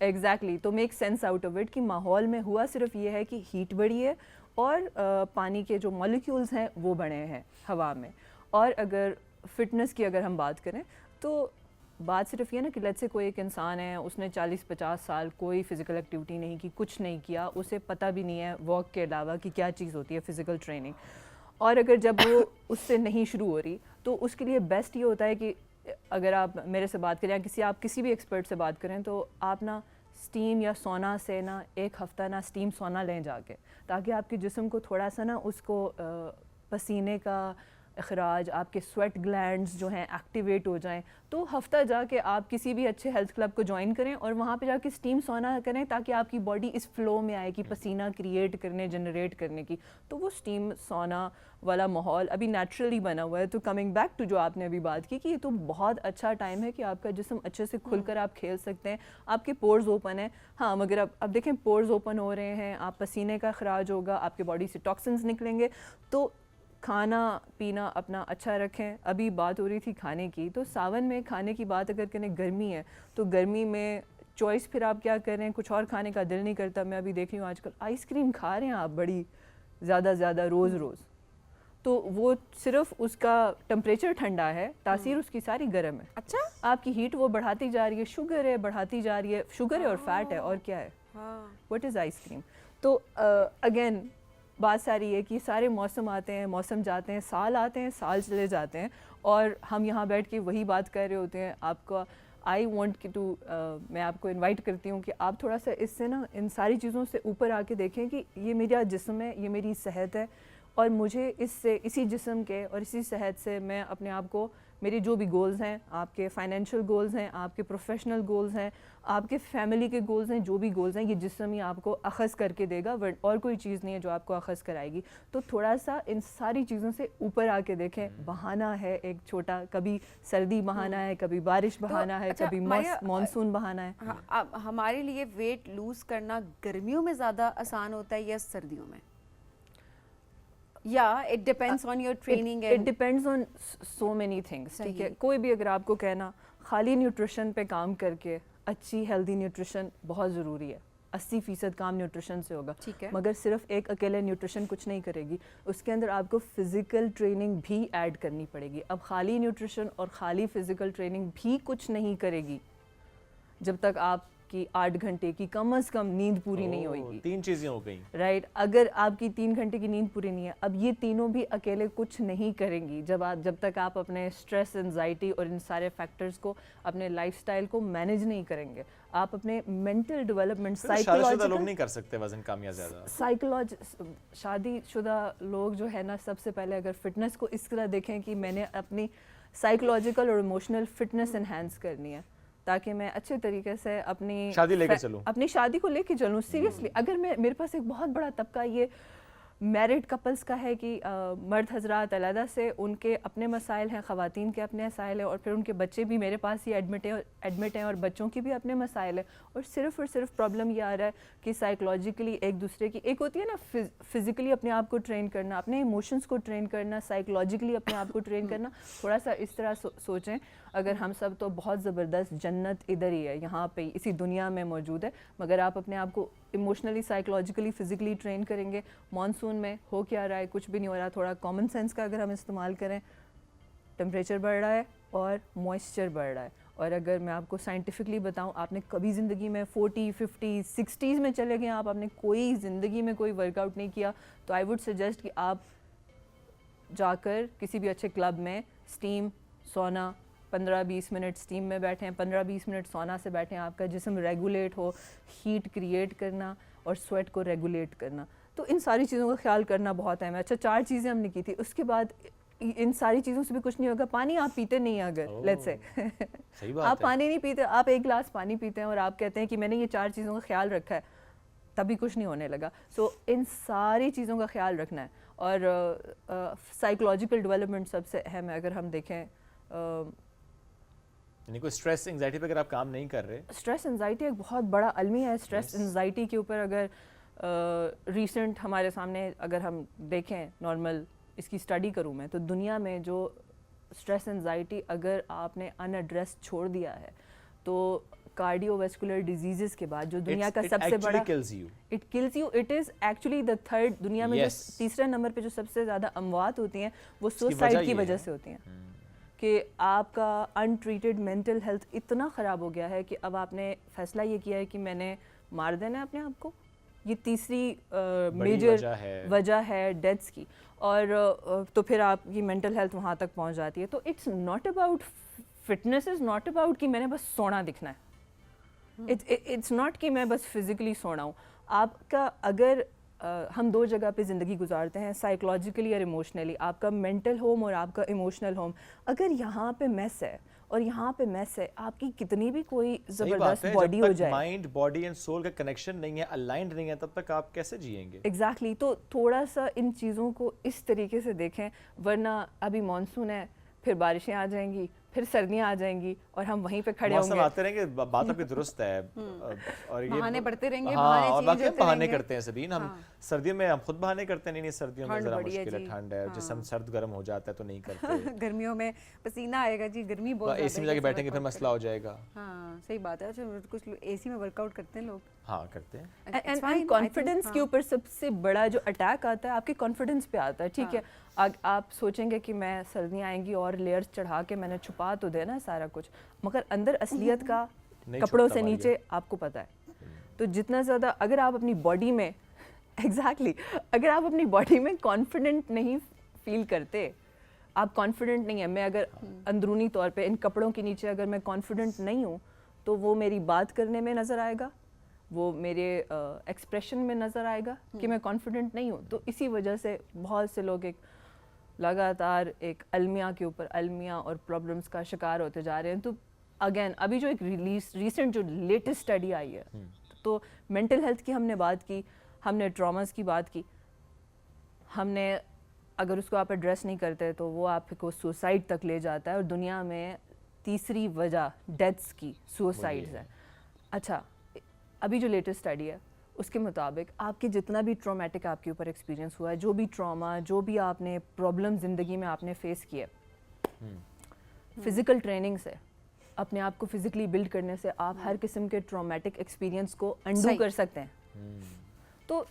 एग्जैक्टली तो make sense out of it कि माहौल में हुआ सिर्फ ये है कि हीट बढ़ी है और पानी के जो मॉलिक्यूल्स हैं वो बढ़े हैं हवा में। और अगर फिटनेस की अगर हम बात करें तो बात सिर्फ ये ना कि लेट्स से कोई एक इंसान है, उसने 40-50 साल कोई फिजिकल एक्टिविटी नहीं की, कुछ नहीं किया, उसे पता भी नहीं है वॉक के अलावा कि क्या चीज़ होती है फिजिकल ट्रेनिंग। और अगर जब वो उससे नहीं शुरू हो रही तो उसके लिए बेस्ट ये होता है कि अगर आप मेरे से बात करें या आप किसी भी एक्सपर्ट से बात करें तो आप ना स्टीम या सोना से ना एक हफ़्ता ना स्टीम सोना लें जाके, ताकि आपके जिस्म को थोड़ा सा ना उसको पसीने का अखराज, आपके स्वेट ग्लैंड्स जो हैं एक्टिवेट हो जाएं। तो हफ्ता जाके आप किसी भी अच्छे हेल्थ क्लब को ज्वाइन करें और वहाँ पे जाके स्टीम सोना करें ताकि आपकी बॉडी इस फ्लो में आए कि पसीना क्रिएट करने, जनरेट करने की। तो वो स्टीम सोना वाला माहौल अभी नेचुरली बना हुआ है। तो कमिंग बैक टू जो आपने अभी बात की कि ये तो बहुत अच्छा टाइम है कि आपका जिस्म अच्छे से खुलकर आप खेल सकते हैं, आपके पोर्स ओपन है। हाँ, मगर अब देखें पोर्स ओपन हो रहे हैं, आप पसीने का अखराज होगा, आपके बॉडी से टॉक्सिन्स निकलेंगे। तो खाना पीना अपना अच्छा रखें। अभी बात हो रही थी खाने की, तो सावन में खाने की बात अगर करें, गर्मी है तो गर्मी में चॉइस फिर आप क्या कर रहे हैं, कुछ और खाने का दिल नहीं करता। मैं अभी देख रही हूँ आजकल आइसक्रीम खा रहे हैं आप बड़ी ज़्यादा रोज़। तो वो सिर्फ उसका टेम्परेचर ठंडा है, तासीर उसकी सारी गर्म है। अच्छा, आपकी हीट वो बढ़ाती जा रही है, शुगर है बढ़ाती जा रही है, शुगर है और फैट है और क्या है, व्हाट इज़ आइसक्रीम। तो अगेन बात सारी है कि सारे मौसम आते हैं, मौसम जाते हैं, साल आते हैं, साल चले जाते हैं और हम यहाँ बैठ के वही बात कर रहे होते हैं। आपका आई वॉन्ट कि टू मैं आपको इनवाइट करती हूँ कि आप थोड़ा सा इससे ना इन सारी चीज़ों से ऊपर आके देखें कि ये मेरा जिस्म है, ये मेरी सेहत है और मुझे इससे, इसी जिस्म के और इसी सेहत से मैं अपने आप को, मेरे जो भी गोल्स हैं, आपके फाइनेंशियल गोल्स हैं, आपके प्रोफेशनल गोल्स हैं, आपके फैमिली के गोल्स हैं, जो भी गोल्स हैं, ये जिस्म ही आपको अखज़ करके देगा, और कोई चीज़ नहीं है जो आपको अखज़ कराएगी। तो थोड़ा सा इन सारी चीज़ों से ऊपर आके देखें। बहाना है एक छोटा, कभी सर्दी बहाना है, कभी बारिश बहाना है, अच्छा, कभी मानसून बहाना है। हाँ, अब हमारे लिए वेट लूज करना गर्मियों में ज़्यादा आसान होता है या सर्दियों में? या it depends on your training it depends on so many things. ठीक है, कोई भी अगर आपको कहना खाली न्यूट्रिशन पे काम करके, अच्छी हेल्दी न्यूट्रिशन बहुत ज़रूरी है, 80% काम न्यूट्रिशन से होगा, ठीक है, मगर सिर्फ एक अकेले न्यूट्रिशन कुछ नहीं करेगी, उसके अंदर आपको फिज़िकल ट्रेनिंग भी ऐड करनी पड़ेगी। अब खाली न्यूट्रिशन और खाली फिज़िकल ट्रेनिंग भी कुछ नहीं करेगी जब तक आप आपकी 8 घंटे की कम से कम नींद पूरी नहीं होगी। 3 चीज़ें हो गई। राइट, अगर आपकी 3 घंटे की नींद पूरी नहीं है, अब ये तीनों भी अकेले कुछ नहीं करेंगी जब तक आप अपने स्ट्रेस, एंजाइटी और इन सारे फैक्टर्स को, अपने लाइफस्टाइल को मैनेज नहीं करेंगे। आप अपने मेंटल डेवलपमेंट, शादीशुदा लोग साइकोलॉजिकल, नहीं कर सकते वजन कम या ज़्यादा। शादीशुदा लोग जो है ना, सबसे पहले अगर फिटनेस को इस तरह देखें कि मैंने अपनी साइकोलॉजिकल और इमोशनल फिटनेस एनहांस करनी है, ताकि मैं अच्छे तरीके से अपनी शादी लेके चलूं। अपनी शादी को लेके चलूं सीरियसली। अगर मेरे पास एक बहुत बड़ा तबका ये मैरिड कपल्स का है कि मर्द हजरात अलहदा से, उनके अपने मसाइल हैं, ख़वातीन के अपने मसाइल हैं, और फिर उनके बच्चे भी मेरे पास ही एडमिट हैं और बच्चों की भी अपने मसाइल हैं, और सिर्फ प्रॉब्लम ये आ रहा है कि साइकोलॉजिकली एक दूसरे की, एक होती है ना फिज़िकली अपने आप को ट्रेन करना, अपने इमोशंस को ट्रेन करना, साइकोलॉजिकली अपने आप को ट्रेन करना। थोड़ा सा इस तरह सोचें, अगर हम सब तो बहुत ज़बरदस्त जन्नत इधर ही है, यहाँ पे इसी दुनिया में मौजूद है, मगर आप अपने आप को इमोशनली, साइकोलॉजिकली, फिज़िकली ट्रेन करेंगे। मॉनसून में हो क्या रहा है, कुछ भी नहीं हो रहा। थोड़ा कॉमन सेंस का अगर हम इस्तेमाल करें, टेम्परेचर बढ़ रहा है और मॉइस्चर बढ़ रहा है। और अगर मैं आपको साइंटिफिकली बताऊं, आपने कभी ज़िंदगी में 40, 50, 60s में चले गए, आपने कोई ज़िंदगी में कोई वर्कआउट नहीं किया, तो आई वुड सजेस्ट कि आप जाकर किसी भी अच्छे क्लब में स्टीम, सोना, 15-20 मिनट स्टीम में बैठें, 15-20 मिनट सोना से बैठें, आपका जिस्म रेगुलेट हो, हीट क्रिएट करना और स्वेट को रेगुलेट करना। तो इन सारी चीज़ों का ख्याल करना बहुत अहम है। अच्छा, 4 चीज़ें हमने की थी, उसके बाद इन सारी चीज़ों से भी कुछ नहीं होगा। पानी आप पीते नहीं हैं, अगर लेट्स से सही बात आप है। पानी नहीं पीते, आप 1 गिलास पानी पीते हैं और आप कहते हैं कि मैंने ये 4 चीज़ों का ख्याल रखा है, तभी कुछ नहीं होने लगा। सो इन सारी चीज़ों का ख्याल रखना है। और साइकोलॉजिकल डेवलपमेंट सबसे अहम है। अगर हम देखें, यानी कोई स्ट्रेस, एंजाइटी पे अगर आप काम नहीं कर रहे, स्ट्रेस एंजाइटी एक बहुत बड़ा अलमी है। स्ट्रेस एंजाइटी के ऊपर अगर रीसेंट हमारे सामने अगर हम देखें, नॉर्मल इसकी स्टडी करूं मैं, तो दुनिया में जो स्ट्रेस एंजाइटी अगर आपने अनएड्रेस छोड़ दिया है, तो कार्डियोवैस्कुलर डिजीजेस के बाद जो दुनिया का सबसे बड़ा, it kills you, it is actually the third, दुनिया में जो तीसरे नंबर पे जो सबसे ज़्यादा अमवात होती हैं वो सुसाइड की वजह से होती हैं। कि आपका अनट्रीटेड मेंटल हेल्थ इतना ख़राब हो गया है कि अब आपने फ़ैसला ये किया है कि मैंने मार देना है अपने आप को। ये तीसरी मेजर वजह है डेथ्स की। और तो फिर आपकी मेंटल हेल्थ वहाँ तक पहुँच जाती है। तो it's not about, fitness is not about कि मैंने बस सोना दिखना है। इट्स नॉट कि मैं बस फिज़िकली सोना हूँ। आपका अगर हम 2 जगह पे ज़िंदगी गुजारते हैं, साइकोलॉजिकली और इमोशनली, आपका मेंटल होम और आपका इमोशनल होम। अगर यहाँ पे मेस है और यहाँ पे मेस है, आपकी कितनी भी कोई ज़बरदस्त बॉडी हो जाए, माइंड, बॉडी एंड सोल का कनेक्शन नहीं है, अलाइंड नहीं है, तब तक आप कैसे जिएंगे? एग्जैक्टली। तो थोड़ा सा इन चीज़ों को इस तरीके से देखें, वरना अभी मॉनसून है, फिर बारिशें आ जाएंगी, फिर सर्दियाँ आ जाएंगी और हम वहीं पे खड़े होंगे। आते रहेंगे, बात आपकी दुरुस्त है। और ये बहाने बढ़ते रहेंगे, हाँ, और बाकी बहाने करते हैं सबीन। हम सर्दियों में हम खुद बहाने करते हैं, नहीं सर्दियों में जरा मुश्किल है, ठंड है, जिसम सर्द गर्म हो जाता है तो नहीं करते। गर्मियों में पसीना आएगा जी, गर्मी बहुत ज़्यादा है, एसी में जाके बैठेंगे फिर मसला हो जाएगा। हाँ सही बात है। अच्छा, कुछ एसी में वर्कआउट करते हैं लोग? हाँ करते हैं। एंड कॉन्फिडेंस के ऊपर सबसे बड़ा जो अटैक आता है आपके कॉन्फिडेंस पे आता है। ठीक है, आप सोचेंगे कि मैं सर्दियाँ आएंगी और लेयर्स चढ़ा के मैंने छुपा तो देना सारा कुछ, मगर अंदर असलियत का कपड़ों से नीचे आपको पता है। तो जितना ज़्यादा अगर आप अपनी बॉडी में अगर आप अपनी बॉडी में कॉन्फिडेंट नहीं फील करते, आप कॉन्फिडेंट नहीं है, मैं अगर अंदरूनी तौर पे इन कपड़ों के नीचे अगर मैं कॉन्फिडेंट नहीं हूँ, तो वो मेरी बात करने में नज़र आएगा, वो मेरे एक्सप्रेशन में नज़र आएगा कि मैं कॉन्फिडेंट नहीं हूँ। तो इसी वजह से बहुत से लोग एक लगातार एक अलमिया के ऊपर अलमिया और प्रॉब्लम्स का शिकार होते जा रहे हैं। तो अगेन अभी जो एक रीसेंट जो लेटेस्ट स्टडी आई है, तो मेंटल हेल्थ की हमने बात की, हमने ट्रॉमास की बात की, हमने अगर उसको आप एड्रेस नहीं करते तो वो आपको सुसाइड तक ले जाता है। और दुनिया में तीसरी वजह डेथ्स की सुसाइड्स है। अच्छा, अभी जो लेटेस्ट स्टडी है उसके मुताबिक आपके जितना भी ट्रॉमेटिक आपके ऊपर एक्सपीरियंस हुआ है, जो भी ट्रॉमा, जो भी आपने प्रॉब्लम ज़िंदगी में आपने फेस किए, फिज़िकल ट्रेनिंग से, अपने आप को फिज़िकली बिल्ड करने से आप हर किस्म के ट्रॉमेटिक एक्सपीरियंस को अंडू कर सकते हैं। तो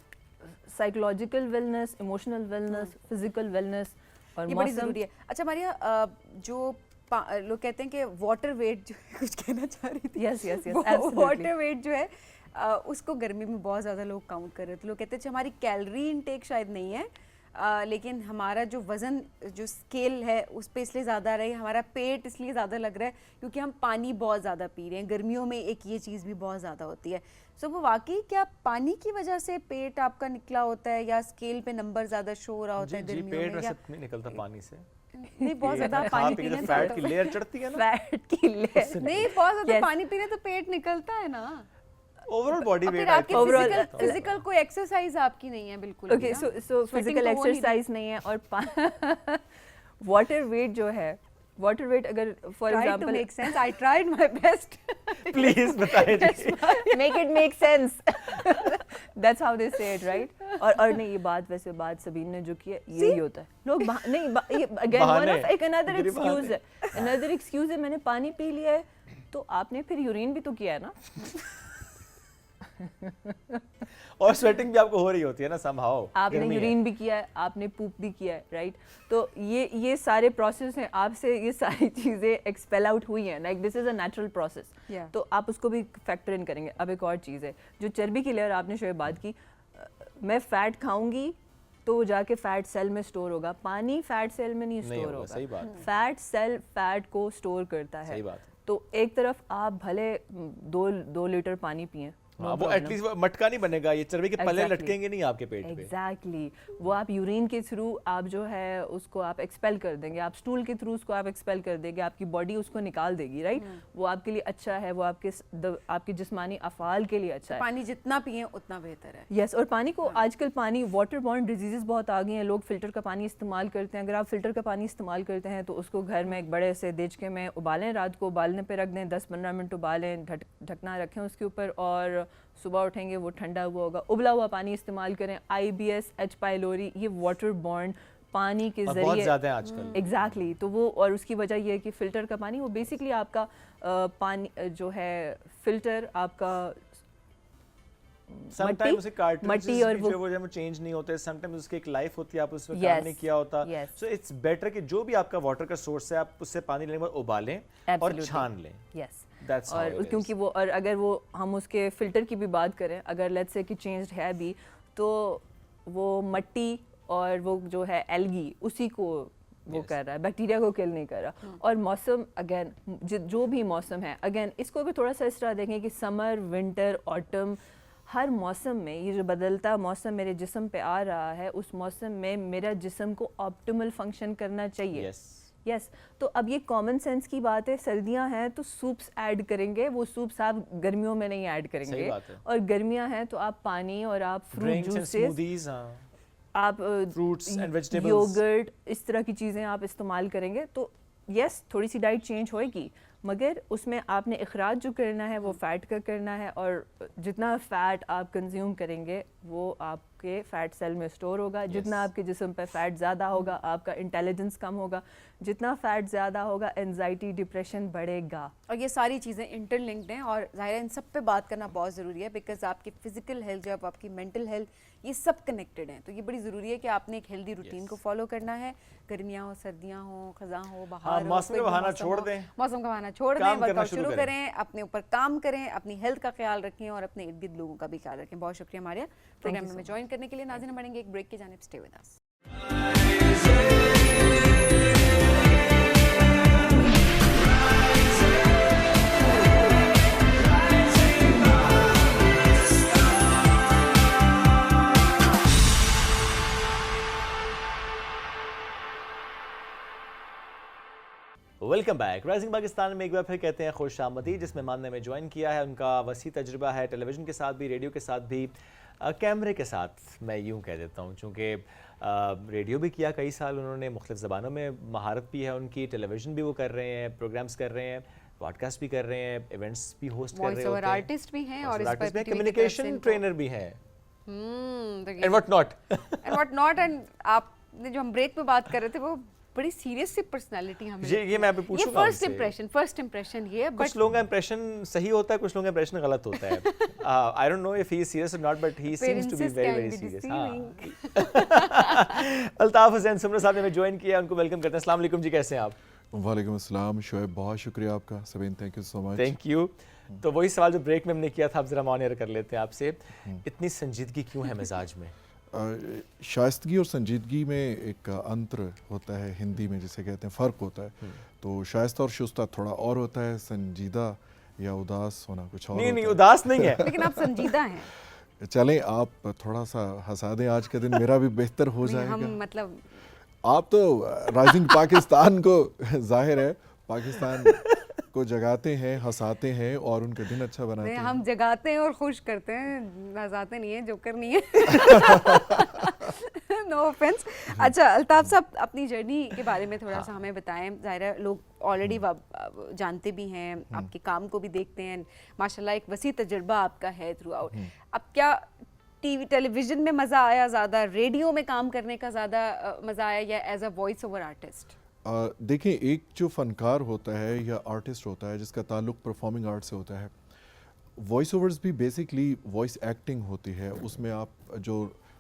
psychological wellness, emotional wellness, physical wellness और ये बड़ी ज़रूरी है। अच्छा मारिया, जो लोग कहते हैं कि वाटर वेट जो है, कुछ कहना चाह रही थी। Yes, yes, yes, absolutely. Water weight जो है उसको गर्मी में बहुत ज़्यादा लोग काउंट कर रहे थे। लोग कहते हैं हमारी कैलोरी इनटेक शायद नहीं है, लेकिन हमारा जो वज़न जो स्केल है उस पे इसलिए ज़्यादा रहे, हमारा पेट इसलिए ज़्यादा लग रहा है क्योंकि हम पानी बहुत ज़्यादा पी रहे हैं। गर्मियों में एक ये चीज़ भी बहुत ज़्यादा होती है। सो वो वाकई क्या पानी की वजह से पेट आपका निकला होता है या स्केल पे नंबर ज़्यादा शो हो रहा होता है जी गर्मियों पेट में? या वैसे नहीं निकलता पानी से, नहीं, बहुत ज़्यादा पानी खा पी के पीने जो से फैट होता की है। लेयर चढ़ती है ना, फैट की लेयर। नहीं, बहुत ज़्यादा Yes. पानी पीने तो पेट निकलता है ना। ओवरऑल बॉडी और वेट फिर आपकी overall- फिजिकल कोई एक्सरसाइज आपकी नहीं है बिल्कुल भी ओके, ना। सो Sweating फिजिकल तो हो नहीं एक्सरसाइज नहीं है और वाटर वेट जो है, वाटर वेट अगर for Try to example make sense. I tried my best. Please बताइए। make it make sense. That's how they say it, right? और नहीं, ये बात सबीन ने जो की है यही होता है। लोग ये again one बहाने। of एक another मेरी excuse है, another excuse है, मैंने पानी पी लिया है तो आपने फिर यूरिन भी तो किया है ना। और स्वेटिंग भी आपको हो रही होती है ना समहाउ, आपने यूरिन भी किया है, आपने पूप भी किया है, राइट? तो ये सारे प्रोसेस हैं, आपसे ये सारी चीज़ें एक्सपेल आउट हुई हैं, like this is a natural process. Yeah. तो आप उसको भी फैक्टर इन करेंगे। अब एक और चीज़ है, जो चर्बी की लेयर आपने शोएब बात की, मैं फ़ैट खाऊंगी तो वो जाके फैट सेल में स्टोर होगा। पानी फैट सेल में नहीं स्टोर होगा, सही बात है। फैट सेल फैट को स्टोर करता है। सही बात है। तो एक तरफ आप भले 2 लीटर पानी पिएं, हाँ, वो एटलीस्ट मटका नहीं बनेगा, ये चर्बी के पल्ले Exactly. लटकेंगे नहीं आपके पेट पे। एग्जैक्टली वो आप यूरिन के थ्रू आप जो है उसको आप एक्सपेल कर देंगे, आप स्टूल के थ्रू उसको आप एक्सपेल कर देंगे, आपकी बॉडी उसको निकाल देगी, राइट? वो आपके लिए अच्छा है, वो आपके जिस्मानी अफ़ाल के लिए अच्छा है। पानी जितना पिए उतना बेहतर है। यस, और पानी को आजकल पानी वाटर बॉर्न डिजीजेस बहुत आ गई हैं, लोग फ़िल्टर का पानी इस्तेमाल करते हैं। अगर आप फ़िल्टर का पानी इस्तेमाल करते हैं तो उसको घर में एक बड़े से देचके में उबालें, रात को उबालने पे रख दें, 10-15 मिनट उबालें, ढकना रखें उसके ऊपर, और सुबह उठेंगे वो ठंडा हुआ होगा। उबला हुआ पानी इस्तेमाल करें। IBS, H. pylori ये वाटर बॉर्न पानी के और जरिए बहुत ज्यादा है आजकल। एग्जैक्टली तो वो, और उसकी वजह ये है कि फ़िल्टर का पानी वो बेसिकली आपका पानी जो है फ़िल्टर आपका समटाइम उसे मट्टी और वो चेंज नहीं होते, समटाइम उसकी एक लाइफ होती है, आप उसमें Yes, काम नहीं किया होता। yes. सो इट्स बेटर कि जो भी आपका वाटर का सोर्स है आप उससे पानी लेने के बाद उबालें और Absolutely. छान लें। यस That's how और it is. क्योंकि वो, और अगर वो हम उसके फ़िल्टर की भी बात करें, अगर लेट्स से कि चेंज्ड है भी, तो वो मट्टी और वो जो है एल्गी उसी को वो कर रहा है, बैक्टीरिया को किल नहीं कर रहा। और मौसम अगेन जो भी मौसम है, अगेन इसको अगर थोड़ा सा इस तरह देखें कि समर, विंटर, ऑटम, हर मौसम में ये जो बदलता मौसम मेरे जिस्म पे आ रहा है, उस मौसम में मेरा जिस्म को ऑप्टिमल फंक्शन करना चाहिए। यस तो अब ये कॉमन सेंस की बात है, सर्दियां हैं तो सूप्स ऐड करेंगे, वो सूप्स आप गर्मियों में नहीं ऐड करेंगे। और गर्मियां हैं तो आप पानी और आप फ्रूट जूसेस, आप फ्रूट्स एंड वेजिटेबल्स, योगर्ट, इस तरह की चीज़ें आप इस्तेमाल करेंगे। तो यस थोड़ी सी डाइट चेंज होएगी, मगर उसमें आपने इखराज जो करना है वो फ़ैट का करना है, और जितना फ़ैट आप कंज्यूम करेंगे वो आपके फ़ैट सेल में स्टोर होगा। जितना आपके जिस्म पे फ़ैट ज़्यादा होगा आपका इंटेलिजेंस कम होगा, जितना फ़ैट ज़्यादा होगा एंजाइटी डिप्रेशन बढ़ेगा। और ये सारी चीज़ें इंटरलिंक्ड हैं, और ज़ाहिर है इन सब पे बात करना बहुत ज़रूरी है, बिकॉज आपकी फ़िज़िकल हेल्थ जो आपकी मेंटल हेल्थ, ये सब कनेक्टेड हैं। तो ये बड़ी ज़रूरी है कि आपने एक हेल्दी रूटीन को फॉलो करना है, गर्मियाँ हो, सर्दियाँ हो, खज़ां हो, बाहर हो, मौसम का बहाना छोड़ दें, मौसम का बहाना छोड़ दें, वर्कआउट शुरू करें, अपने ऊपर काम करें, अपनी हेल्थ का ख्याल रखें और अपने इर्द गिर्द लोगों का भी ख्याल रखें। बहुत शुक्रिया मारिया प्रोग्राम में ज्वाइन करने के लिए। नाज़रीन बढ़ेंगे एक ब्रेक की जानिब, stay with us. Welcome back. Rising Pakistan में एक बार फिर कहते हैं खुश आमदीद। जिस मेहमान ने हमें ज्वाइन किया है उनका वसी तजुर्बा है, टेलीविज़न के साथ भी, रेडियो के साथ भी, कैमरे के साथ मैं यूँ कह देता हूँ, चूँकि रेडियो भी किया कई साल उन्होंने, मुख्तलिफ ज़बानों में महारत भी है उनकी, टेलीविज़न भी वो कर रहे हैं, प्रोग्राम्स कर रहे हैं, पॉडकास्ट भी कर रहे हैं, इवेंट्स भी होस्ट कर रहे होते हैं, आर्टिस्ट भी हैं और कम्युनिकेशन ट्रेनर भी हैं, एंड व्हाट नॉट। एंड आपने जो हम ब्रेक में बात कर रहे थे वो बड़ी सीरियस सी पर्सनालिटी हमें, ये मैं अभी पूछूंगा। फर्स्ट इंप्रेशन ये है, कुछ लोगों का इंप्रेशन सही होता है, कुछ लोगों का इंप्रेशन गलत होता है। I don't know if he is serious or not, but he seems to be very very serious. Altaf Hussain Soomro साहब ने हमें ज्वाइन किया, उनको वेलकम करते हैं। अस्सलाम वालेकुम जी, कैसे हैं आप? वालेकुम अस्सलाम शोएब, बहुत शुक्रिया आपका। Sabeen, thank you so much. Thank you. तो वही सवाल जो ब्रेक में हमने किया था, अब ज़रा ऑन एयर कर लेते हैं आपसे, इतनी संजीदगी क्यों है मिजाज में? शाइस्तगी और संजीदगी में एक अंतर होता है, हिंदी में जिसे कहते हैं फ़र्क होता है। तो शाइस्ता और शुस्ता थोड़ा और होता है, संजीदा या उदास होना कुछ और नहीं नहीं, होता उदास नहीं है। लेकिन आप संजीदा हैं। है। चलें, आप थोड़ा सा हंसा दें, आज के दिन मेरा भी बेहतर हो नहीं, जाएगा। हम मतलब आप तो राइजिंग पाकिस्तान को जाहिर है पाकिस्तान को जगाते हैं, हंसाते हैं और उनका दिन अच्छा बनाते नहीं, हैं। हम जगाते हैं और खुश करते हैं, नजाते नहीं है, जोकर नहीं है। No offence. अच्छा अल्ताफ साहब, अपनी जर्नी के बारे में थोड़ा सा हमें बताएं। ज़ाहिर है लोग ऑलरेडी जानते भी हैं, आपके काम को भी देखते हैं, माशाल्लाह एक वसी तजुर्बा आपका है थ्रू आउट। अब क्या टीवी टेलीविज़न में मज़ा आया ज़्यादा, रेडियो में काम करने का ज़्यादा मज़ा आया, या as a voice over artist? देखिए, एक जो फ़नकार होता है या आर्टिस्ट होता है जिसका ताल्लुक़ परफॉर्मिंग आर्ट से होता है, वॉइस ओवर्स भी बेसिकली वॉइस एक्टिंग होती है। उसमें आप जो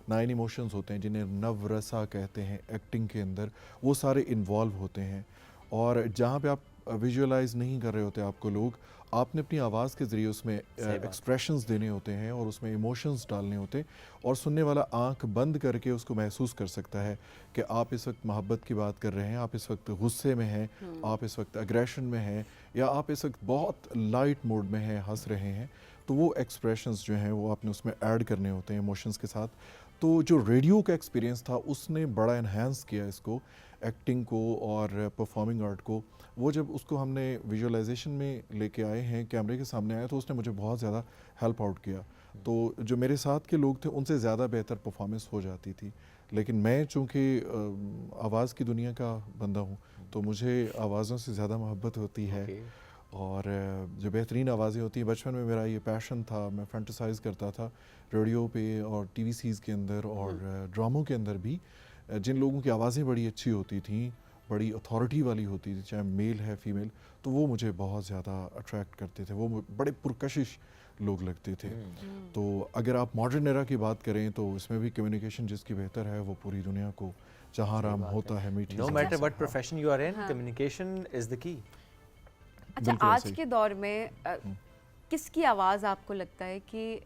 9 इमोशंस होते हैं जिन्हें नवरसा कहते हैं एक्टिंग के अंदर, वो सारे इन्वॉल्व होते हैं। और जहाँ पे आप विजुअलाइज नहीं कर रहे होते आपको लोग, आपने अपनी आवाज़ के ज़रिए उसमें एक्सप्रेशंस देने होते हैं और उसमें इमोशंस डालने होते हैं, और सुनने वाला आंख बंद करके उसको महसूस कर सकता है कि आप इस वक्त मोहब्बत की बात कर रहे हैं, आप इस वक्त गुस्से में हैं, आप इस वक्त अग्रेशन में हैं, या आप इस वक्त बहुत लाइट मोड में हैं, हंस रहे हैं। तो वो एक्सप्रेशंस जो हैं वो आपने उसमें ऐड करने होते हैं इमोशंस के साथ। तो जो रेडियो का एक्सपीरियंस था उसने बड़ा इन्हांस किया इसको, एक्टिंग को और परफॉर्मिंग आर्ट को। वो जब उसको हमने विजुअलाइजेशन में लेके आए हैं, कैमरे के सामने आया, तो उसने मुझे बहुत ज़्यादा हेल्प आउट किया। तो जो मेरे साथ के लोग थे उनसे ज़्यादा बेहतर परफॉर्मेंस हो जाती थी। लेकिन मैं चूँकि आवाज़ की दुनिया का बंदा हूँ, तो मुझे आवाज़ों से ज़्यादा मोहब्बत होती है। और जो बेहतरीन आवाज़ें होती हैं, बचपन में मेरा ये पैशन था, मैं फैंटेसाइज़ करता था रेडियो पे और टीवी सीरीज़ के अंदर और ड्रामों के अंदर भी, जिन लोगों की आवाज़ें बड़ी अच्छी होती थी, बड़ी अथॉरिटी वाली होती थी, चाहे मेल है फीमेल, तो वो मुझे बहुत ज़्यादा अट्रैक्ट करते थे। वो बड़े पुरकशिश लोग लगते थे। तो अगर आप मॉडर्न एरा की बात करें तो इसमें भी कम्युनिकेशन जिसकी बेहतर है वो पूरी दुनिया को जहाँ राम होता है मीठी। No matter what profession you are in, communication is the key. अच्छा, आज के दौर में किसकी आवाज़ आपको लगता है कि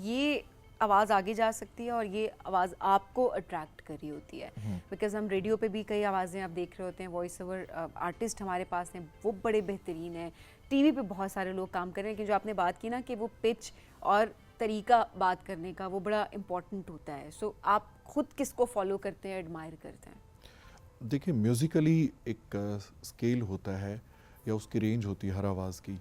ये आवाज़ आगे जा सकती है और ये आवाज़ आपको अट्रैक्ट कर रही होती है? बिकॉज हम रेडियो पे भी कई आवाज़ें आप देख रहे होते हैं, वॉइस ओवर आर्टिस्ट हमारे पास हैं, वो बड़े बेहतरीन हैं। टीवी पे बहुत सारे लोग काम कर रहे हैं, कि जो आपने बात की ना कि वो पिच और तरीका बात करने का वो बड़ा इम्पॉर्टेंट होता है। सो आप खुद किसको फॉलो करते हैं, एडमायर करते हैं? देखिए, म्यूज़िकली एक स्केल होता है या उसकी रेंज होती है हर आवाज़ की।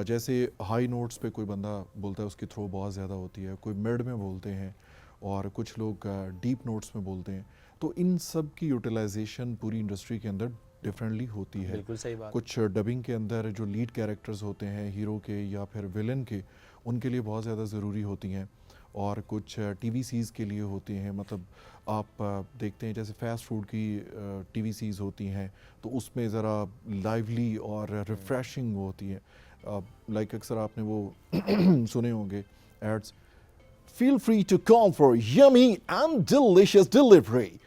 जैसे हाई नोट्स पे कोई बंदा बोलता है उसकी थ्रो बहुत ज़्यादा होती है, कोई मिड में बोलते हैं और कुछ लोग डीप नोट्स में बोलते हैं। तो इन सब की यूटिलाइजेशन पूरी इंडस्ट्री के अंदर डिफरेंटली होती है। बिल्कुल सही बात। कुछ डबिंग के अंदर जो लीड कैरेक्टर्स होते हैं हीरो के या फिर विलन के, उनके लिए बहुत ज़्यादा ज़रूरी होती हैं, और कुछ टीवी सीरीज़ के लिए होती हैं। मतलब आप देखते हैं जैसे फ़ास्ट फूड की टीवी सीरीज़ होती हैं, तो उसमें ज़रा लाइवली और रिफ़्रेशिंग होती है। लाइक अक्सर आपने वो सुने होंगे ads, feel free to call for yummy and delicious delivery.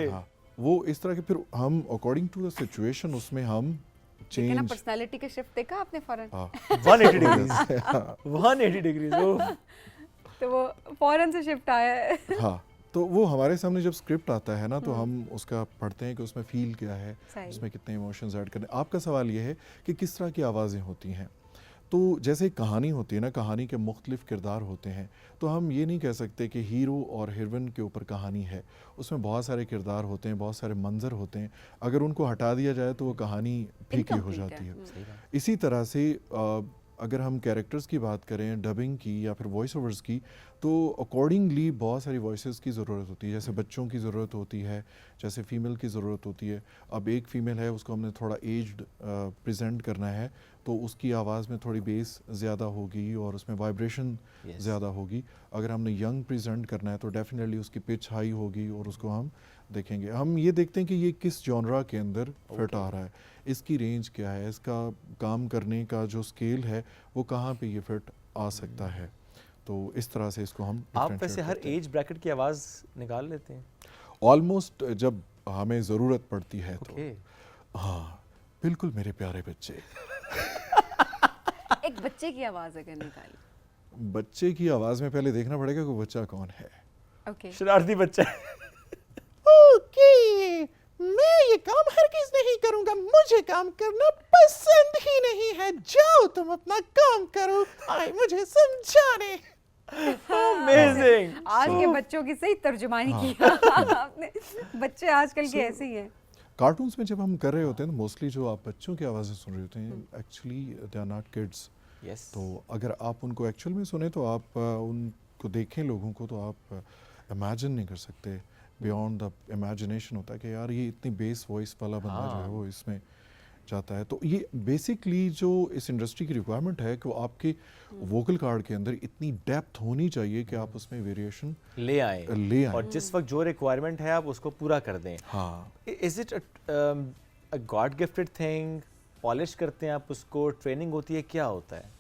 हाँ, वो इस तरह के, फिर हम अकॉर्डिंग टू द सिचुएशन उसमें हम लेकिन चेंज। पर्सनालिटी का शिफ्ट देखा आपने फौरन? 180 डिग्रीज 180 डिग्रीज तो वो फौरन से शिफ्ट आया है। हाँ, तो वो हमारे सामने जब स्क्रिप्ट आता है ना, तो हम उसका पढ़ते हैं कि उसमें फील क्या है, सही। उसमें कितने इमोशंस ऐड करने। आपका सवाल ये है कि किस तरह की आवाज़ें होती हैं। तो जैसे एक कहानी होती है ना, कहानी के मुख्तलिफ किरदार होते हैं, तो हम ये नहीं कह सकते कि हीरो और हीरोइन के ऊपर कहानी है। उसमें बहुत सारे किरदार होते हैं, बहुत सारे मंजर होते हैं। अगर उनको हटा दिया जाए तो वो कहानी फीकी हो Incomplete जाती है। है। इसी तरह से अगर हम कैरेक्टर्स की बात करें, डबिंग की या फिर वॉइस ओवर्स की, तो अकॉर्डिंगली बहुत सारी वॉइसेस की ज़रूरत होती है। जैसे बच्चों की ज़रूरत होती है, जैसे फ़ीमेल की ज़रूरत होती है। अब एक फ़ीमेल है, उसको हमने थोड़ा एज्ड प्रेजेंट करना है, तो उसकी आवाज़ में थोड़ी बेस ज़्यादा होगी और उसमें वाइब्रेशन ज़्यादा होगी। अगर हमने यंग प्रेजेंट करना है तो डेफिनेटली उसकी पिच हाई होगी और उसको हम देखेंगे। हम ये देखते हैं कि ये किस जॉनरा के अंदर फिट आ रहा है, इसकी रेंज क्या है, इसका काम करने का जो स्केल है वो कहाँ पे ये फिट आ सकता है। तो इस तरह से इसको हम आप वैसे हर एज ब्रैकेट की आवाज़ निकाल लेते हैं? ऑलमोस्ट जब हमें ज़रूरत पड़ती है तो ओके हाँ बिल्कुल मेरे प्यारे बच्चे। एक बच्चे की आवाज़ अगर निकाली। बच्चे की आवाज़ में पहले देखना पड़ेगा कि वो बच्चा कौन है। ओके शरारती बच्चा ओके मैं ये काम हरगिज़ नहीं करूंगा, मुझे काम करना पसंद ही नहीं है, जाओ तुम अपना काम करो, आए मुझे समझाने। अमेजिंग आज के बच्चों की सही तर्जुमानी किया आपने। बच्चे आजकल के ऐसे ही हैं। कार्टून्स में जब हम कर रहे होते हैं तो मोस्टली जो आप बच्चों की आवाज़ें सुन रहे होते हैं actually they are not kids. Yes तो अगर आप उनको एक्चुअल में सुने तो आप उनको देखें लोगों को तो आप इमेजिन नहीं कर सकते, बियॉन्ड द इमेजिनेशन होता है कि यार ये इतनी बेस वॉइस वाला बंदा जो है वो इसमें जाता है। तो ये बेसिकली जो इस इंडस्ट्री की रिक्वायरमेंट है कि वो आपके वोकल कार्ड के अंदर इतनी डेप्थ होनी चाहिए कि आप उसमें वेरिएशन ले आए और जिस वक्त जो रिक्वायरमेंट है आप उसको पूरा कर दें। हाँ is it a God gifted thing, polish करते हैं आप उसको, ट्रेनिंग होती है, क्या होता है?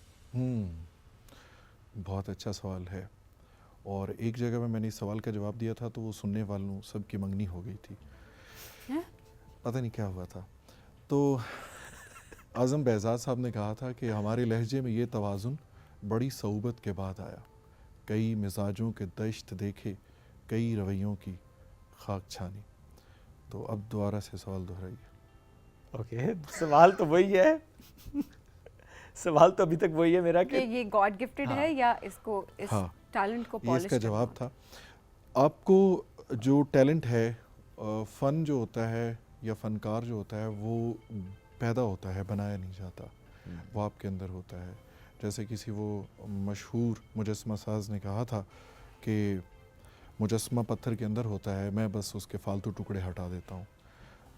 बहुत अच्छा सवाल है और एक जगह में मैंने इस सवाल का जवाब दिया था तो वो सुनने वालों सबकी मंगनी हो गई थी। पता नहीं क्या हुआ था। तो आज़म बेहज़ाद साहब ने कहा था कि हमारे लहजे में ये तवाज़ुन बड़ी सऊबत के बाद आया, कई मिजाजों के दश्त देखे, कई रवैयों की खाक छानी। तो अब दोबारा से सवाल दोहराइए। ओके सवाल तो वही है सवाल तो अभी तक वही है मेरा कि ये गॉड गिफ्टेड है या इसको इस हाँ, टैलेंट को ये पॉलिश इसका जवाब था। आपको जो टैलेंट है, फ़न जो होता है या फ़नकार जो होता है वो पैदा होता है, बनाया नहीं जाता, वो आपके अंदर होता है। जैसे किसी वो मशहूर मुजस्समा साज ने कहा था कि मुजस्समा पत्थर के अंदर होता है, मैं बस उसके फालतू टुकड़े हटा देता हूँ।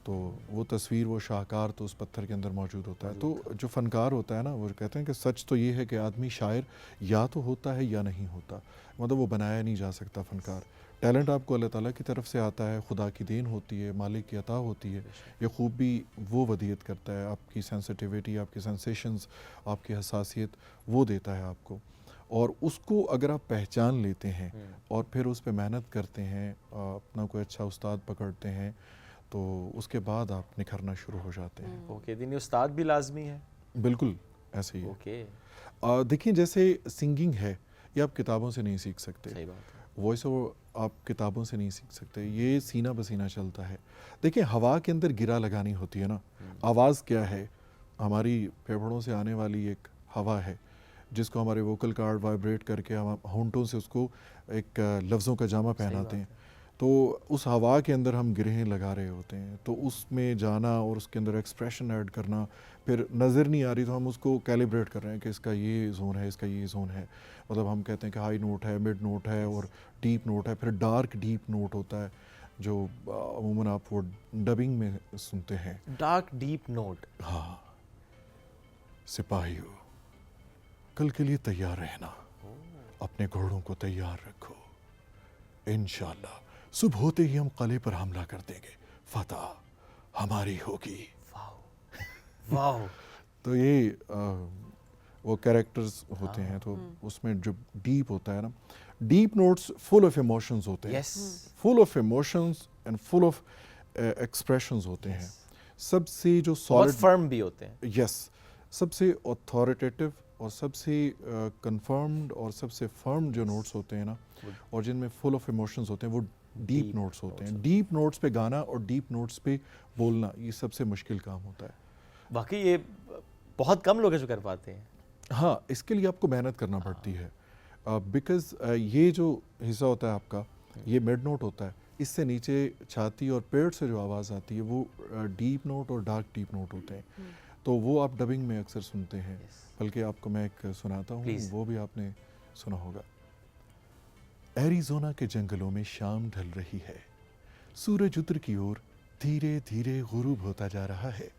तो वो तस्वीर, वो शाहकार तो उस पत्थर के अंदर मौजूद होता है। तो जो फ़नकार होता है ना, वो कहते हैं कि सच तो ये है कि आदमी शायर या तो होता है या नहीं होता, मतलब वो बनाया नहीं जा सकता फ़नकार। टैलेंट आपको अल्लाह ताला की तरफ से आता है, खुदा की देन होती है, मालिक की अता होती है। ये खूबी वो वदियत करता है, आपकी सेंसिटिविटी, आपकी सेंसेशंस, आपकी हसासियत वो देता है आपको। और उसको अगर आप पहचान लेते हैं और फिर उस पर मेहनत करते हैं, अपना कोई अच्छा उस्ताद पकड़ते हैं, तो उसके बाद आप निखरना शुरू हो जाते हैं। ओके दिन उस्ताद भी लाजमी है। बिल्कुल ऐसे ही है। ओके देखिए जैसे सिंगिंग है, ये आप किताबों से नहीं सीख सकते, सही बात है। वॉइस ओवर आप किताबों से नहीं सीख सकते, ये सीना बसीना चलता है। देखिए हवा के अंदर गिरा लगानी होती है ना। आवाज़ क्या है? हमारी फेफड़ों से आने वाली एक हवा है जिसको हमारे वोकल कार्ड वाइब्रेट करके हम होंठों से उसको एक लफ्ज़ों का जामा पहनाते हैं। तो उस हवा के अंदर हम गिरहें लगा रहे होते हैं, तो उसमें जाना और उसके अंदर एक्सप्रेशन ऐड करना, फिर नज़र नहीं आ रही तो हम उसको कैलिब्रेट कर रहे हैं कि इसका ये जोन है, इसका ये जोन है। मतलब हम कहते हैं कि हाई नोट है, मिड नोट है और डीप नोट है, फिर डार्क डीप नोट होता है जो अमूमन आप वो डबिंग में सुनते हैं। Dark deep note. हाँ, सिपाहियों कल के लिए तैयार रहना, अपने घोड़ों को तैयार रखो, इंशाल्लाह सुबह होते ही हम किले पर हमला कर देंगे, फतह हमारी होगी। वाह तो ये वो कैरेक्टर्स होते हैं, तो उसमें जो डीप होता है ना, deep notes full of emotions होते हैं, yes full of emotions and full of expressions होते हैं। सबसे जो बहुत सॉलिड, फर्म भी होते हैं। यस, सबसे अथॉरिटेटिव और सबसे कंफर्म्ड और सबसे फर्म जो नोट्स होते हैं ना, और जिनमें फुल ऑफ इमोशंस होते हैं, वो डीप नोट्स होते हैं। डीप नोट्स पे गाना और डीप नोट्स पे बोलना, ये सबसे मुश्किल काम होता है। बाकी ये बहुत कम लोग हैं जो कर पाते हैं। हाँ, इसके लिए आपको मेहनत करना पड़ती है, बिकॉज़ ये जो हिस्सा होता है आपका, ये मिड नोट होता है, इससे नीचे छाती और पेट से जो आवाज़ आती है वो डीप नोट और डार्क डीप नोट होते हैं। तो वो आप डबिंग में अक्सर सुनते हैं। बल्कि आपको मैं एक सुनाता हूँ, वो भी आपने सुना होगा। एरिज़ोना के जंगलों में शाम ढल रही है, सूरज उत्तर की ओर धीरे धीरे गुरूब होता जा रहा है।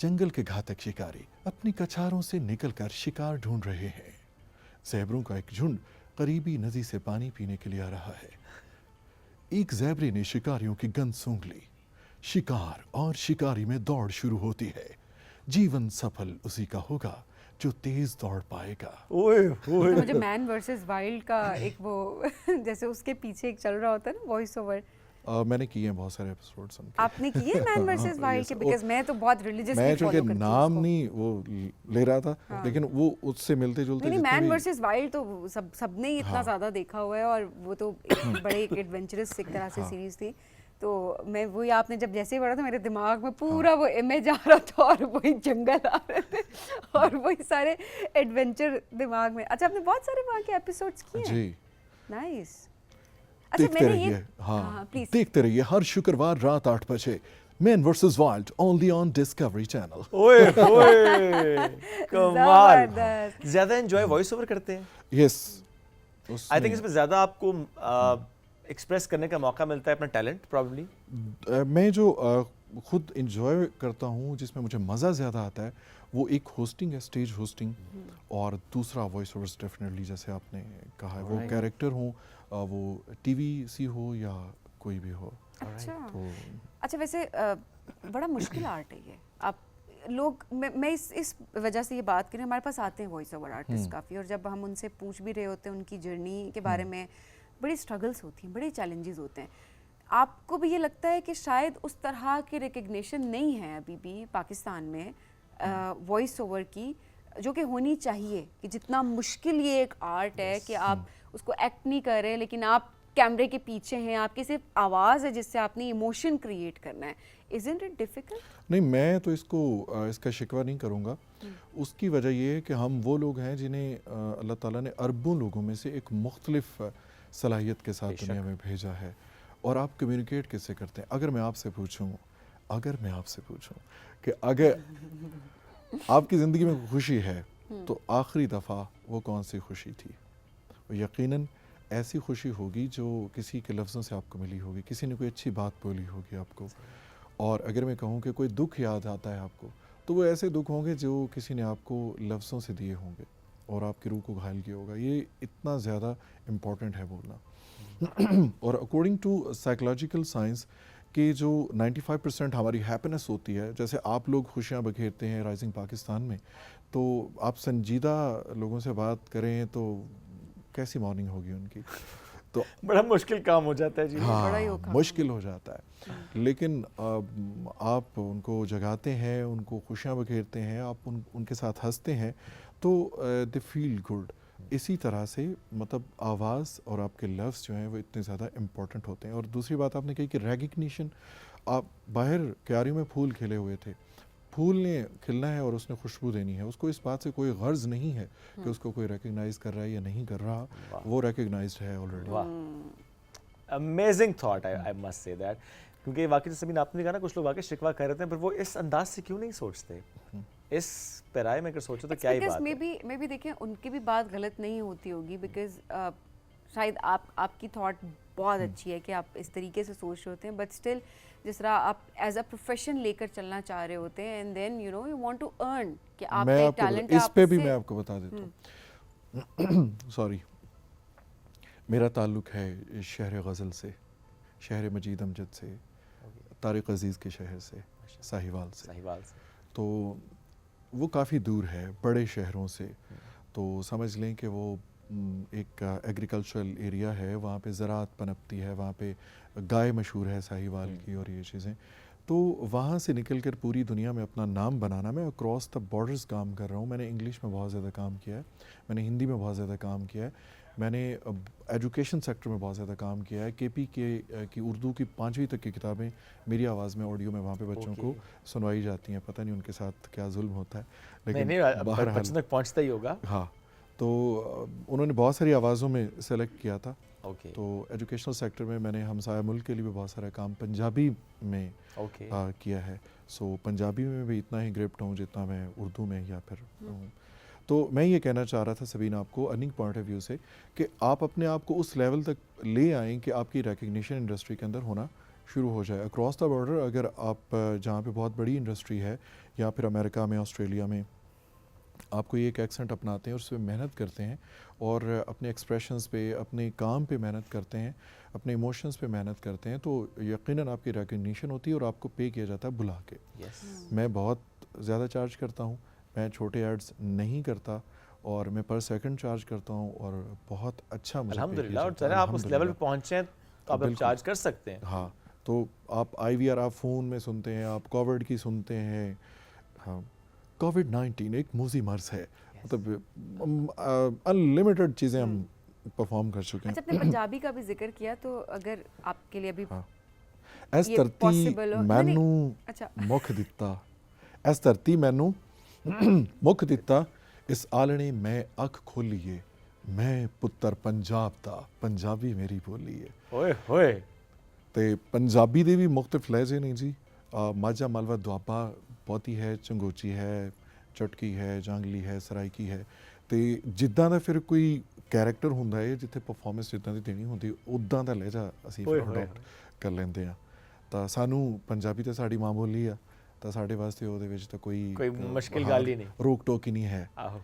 जंगल के घातक शिकारी अपनी कछारों से निकलकर शिकार ढूंढ रहे हैं। ज़ेबरों का एक झुंड करीबी नदी से पानी पीने के लिए आ रहा है। एक ज़ेबरे ने शिकारियों की गंध सूंघ ली। शिकार और शिकारी में दौड़ शुरू होती है। जीवन सफल उसी का होगा जो तेज दौड़ पाएगा। ओए ओए तो मुझे मैन वर्सेस वाइल्ड का एक वो जैसे उसके पीछे एक चल रहा होता है ना वॉइस ओवर, मैंने किए हैं बहुत सारे एपिसोड्स उनके। आपने किए मैन वर्सेस वाइल्ड के? Yes, बिकॉज मैं तो बहुत रिलीजियसली मैं फॉलो चूंकि करती हूँ नाम उसको। नहीं वो ले रहा था, लेकिन वो उससे मिलते जुलते नहीं जितने मैन भी- वर्सेस वाइल्ड तो सबने ही इतना ज़्यादा देखा हुआ है, और वो तो एक बड़े एक एडवेंचरस एक तरह से सीरीज थी। तो मैं वही, आपने जब जैसे ही पढ़ा था मेरे दिमाग में पूरा वो इमेज आ रहा था, और वही जंगल आ रहे थे और वही सारे एडवेंचर दिमाग में। अच्छा, आपने बहुत सारे वहाँ के एपिसोड्स किए हैं? जी नाइस। अच्छा देखते मैंने ये रहिए। हाँ प्लीज देखते रहिए हर शुक्रवार रात 8 बजे man versus wild only on discovery channel. ओए ओए कमाल। जबरदस्त। ज्यादा एंजॉय वॉइस ओवर करते हैं? यस, आई थिंक इसमें ज्यादा आपको एक्सप्रेस करने का मौका मिलता है अपना टैलेंट प्रॉब्ली। मैं जो खुद इंजॉय करता हूँ, जिसमें मुझे मज़ा ज़्यादा आता है, वो एक होस्टिंग है, स्टेज होस्टिंग, और दूसरा वॉइस ओवर्स डेफिनेटली, जैसे आपने कहा है, वो Alright. कैरेक्टर हो, वो टीवी सी हो या कोई भी हो। अच्छा तो अच्छा, वैसे बड़ा मुश्किल आर्ट है ये। आप लोग, मैं इस वजह से ये बात करें, हमारे पास आते हैं वॉइस ओवर आर्टिस्ट काफ़ी, और जब हम उनसे पूछ भी रहे होते हैं उनकी जर्नी के बारे में, बड़ी स्ट्रगल्स होती हैं, बड़े चैलेंजेस होते हैं। आपको भी ये लगता है कि शायद उस तरह की रिकग्निशन नहीं है अभी भी पाकिस्तान में वॉइस ओवर की, जो कि होनी चाहिए, कि जितना मुश्किल ये एक आर्ट है कि आप उसको एक्ट नहीं कर रहे, लेकिन आप कैमरे के पीछे हैं, आपकी सिर्फ आवाज़ है जिससे आपने इमोशन क्रिएट करना है। Isn't it difficult? नहीं, मैं तो इसका शिकवा नहीं करूँगा। उसकी वजह ये है कि हम वो लोग हैं जिन्हें अल्लाह ताला ने अरबों लोगों में से एक मुख्तलिफ सलाहियत के साथ दुनिया में भेजा है। और आप कम्युनिकेट कैसे करते हैं? अगर मैं आपसे पूछूं कि अगर आपकी ज़िंदगी में खुशी है, तो आखिरी दफ़ा वो कौन सी खुशी थी? यकीनन ऐसी खुशी होगी जो किसी के लफ्ज़ों से आपको मिली होगी, किसी ने कोई अच्छी बात बोली होगी आपको। और अगर मैं कहूँ कि कोई दुख याद आता है आपको, तो वो ऐसे दुख होंगे जो किसी ने आपको लफ्ज़ों से दिए होंगे और आपकी रूह को घायल किया होगा। ये इतना ज़्यादा इम्पॉर्टेंट है बोलना। और अकॉर्डिंग टू साइकोलॉजिकल साइंस कि जो 95% हमारी हैप्पीनेस होती है, जैसे आप लोग खुशियाँ बखेरते हैं राइजिंग पाकिस्तान में, तो आप संजीदा लोगों से बात करें तो कैसी मॉर्निंग होगी उनकी? तो बड़ा मुश्किल काम हो जाता है जी। बड़ा ही हाँ, औखा मुश्किल हो जाता है। लेकिन आप उनको जगाते हैं, उनको खुशियाँ बखेरते हैं, आप उनके साथ हंसते हैं, तो दे फील गुड। इसी तरह से मतलब आवाज़ और आपके लफ्ज़ जो हैं वो इतने ज़्यादा इम्पॉर्टेंट होते हैं। और दूसरी बात आपने कही कि रिकग्निशन, आप बाहर क्यारियों में फूल खिले हुए थे, फूल ने खिलना है और उसने खुशबू देनी है, उसको इस बात से कोई गर्ज नहीं है कि उसको कोई रिकग्नाइज कर रहा है या नहीं कर रहा, वो रिकग्नाइज्ड है ऑलरेडी। वाह, amazing thought, I must say that. क्योंकि वाकई जैसे आपने कहा ना, कुछ लोग वाकई शिकवा कर रहे हैं, पर वो इस अंदाज से क्यों नहीं सोचते? इस पैराए में अगर सोचो तो क्या ही बात है। मे बी देखिए, उनकी भी बात गलत नहीं होती होगी, बिकॉज शायद आपकी थॉट बहुत अच्छी है कि आप इस तरीके से सोच रहे होते हैं, बट स्टिल जिस तरह आप एज अ प्रोफेशन लेकर चलना चाह रहे होते हैं, and then you want to earn कि आपका एक टैलेंट है। इस पे भी मैं आपको बता देता हूँ। सॉरी, मेरा ताल्लुक है शहर गज़ल से, शहर मजीद अमजद से, तारिक अजीज़ के शहर से, साहिवाल से। तो वो काफ़ी दूर है बड़े शहरों से। तो समझ लें कि वो एक एग्रीकल्चरल एरिया है, वहाँ पे ज़राअत पनपती है, वहाँ पे गाय मशहूर है साहिवाल की और ये चीज़ें। तो वहाँ से निकल कर पूरी दुनिया में अपना नाम बनाना, मैं अक्रॉस द बॉर्डर्स काम कर रहा हूँ। मैंने इंग्लिश में बहुत ज़्यादा काम किया है, मैंने हिंदी में बहुत ज़्यादा काम किया है, मैंने एजुकेशन सेक्टर में बहुत ज़्यादा काम किया है। KP की उर्दू की 5वीं तक की किताबें मेरी आवाज़ में ऑडियो में वहाँ पे बच्चों को सुनवाई जाती हैं। पता नहीं उनके साथ क्या जुल्म होता है, लेकिन बहरहाल बच्चों तक पहुँचता ही होगा। हाँ, तो उन्होंने बहुत सारी आवाज़ों में सेलेक्ट किया था। तो एजुकेशनल सेक्टर में मैंने हमसाया मुल्क के लिए भी बहुत सारा काम पंजाबी में किया है। सो पंजाबी में भी इतना ही ग्रिप्ट हूँ जितना मैं उर्दू में या फिर हूँ। तो मैं ये कहना चाह रहा था सबीना आपको अर्निंग पॉइंट ऑफ व्यू से कि आप अपने आप को उस लेवल तक ले आएँ कि आपकी रिकग्निशन इंडस्ट्री के अंदर होना शुरू हो जाए अक्रॉस द बॉर्डर। अगर आप जहाँ पे बहुत बड़ी इंडस्ट्री है या फिर अमेरिका में, ऑस्ट्रेलिया में, आप कोई एक एक्सेंट अपनाते हैं और उस पर मेहनत करते हैं और अपने एक्सप्रेशंस पे, अपने काम पे मेहनत करते हैं, अपने इमोशंस पे मेहनत करते हैं, तो यकीनन आपकी रिकग्निशन होती है और आपको पे किया जाता है बुला के। मैं बहुत ज़्यादा चार्ज करता हूँ, मैं छोटे एड्स नहीं करता और मैं पर सेकंड चार्ज करता हूँ और बहुत अच्छा मुझे pay अल्हम्दुलिल्लाह। किया और जाता है, सर आप उस लेवल पे अल्हम्दुलिल्लाह। पहुंचे हैं तो आप बिल्कुल। चार्ज कर सकते हैं। हाँ, तो आप IVR आप फ़ोन में सुनते हैं, आप कोविड की सुनते हैं। हाँ, कोविड-19 एक मूजी मर्ज़ है, मतलब अनलिमिटेड चीज़ें हम परफॉर्म कर चुके अच्छा, हैं। आपने पंजाबी का भी जिक्र किया, तो अगर आपके लिए अभी हाँ, एस ये धरती possible हो- नहीं, मैनू अच्छा मुख दिता, एस धरती मैनू मुख दिता, इस आलने मैं अख खोलीए, मैं पुੱਤਰ पंजाब दा, पंजाबी मेरी बोली है। ओए होए। ਤੇ ਪੰਜਾਬੀ ਦੇ ਵੀ ਮੁxਤਲਿਫ ਲਹਿਜੇ ਨੇ ਜੀ। ਮਾਝਾ ਮਾਲਵਾ ਦੁਆਬਾ ਬਹੁਤੀ ਹੈ, ਚੰਗੋਚੀ ਹੈ, ਚਟਕੀ ਹੈ, ਜਾਂਗਲੀ ਹੈ, ਸਰਾਈਕੀ ਹੈ। ਤੇ ਜਿੱਦਾਂ ਦਾ ਫਿਰ ਕੋਈ ਕੈਰੈਕਟਰ ਹੁੰਦਾ ਹੈ ਜਿੱਥੇ ਪਰਫਾਰਮੈਂਸ ਜਿੱਦਾਂ ਦੀ ਦੇਣੀ ਹੁੰਦੀ ਉੱਦਾਂ ਦਾ ਲਹਿਜਾ ਅਸੀਂ ਓਏ ਫਿਰ ਹੋਏ ਅਡਾਪਟ ਕਰ ਲੈਂਦੇ ਆ। ਤਾਂ ਸਾਨੂੰ ਪੰਜਾਬੀ ਤਾਂ ਸਾਡੀ ਮਾਂ ਬੋਲੀ ਆ, ਤਾਂ ਸਾਡੇ ਵਾਸਤੇ ਉਹਦੇ ਵਿੱਚ ਤਾਂ ਕੋਈ ਮੁਸ਼ਕਿਲ ਹਾਂ, ਗੱਲ ਹੀ ਨਹੀਂ। ਰੋਕ ਟੋਕ ਹੀ ਨਹੀਂ ਹੈ। ਆਹੋ।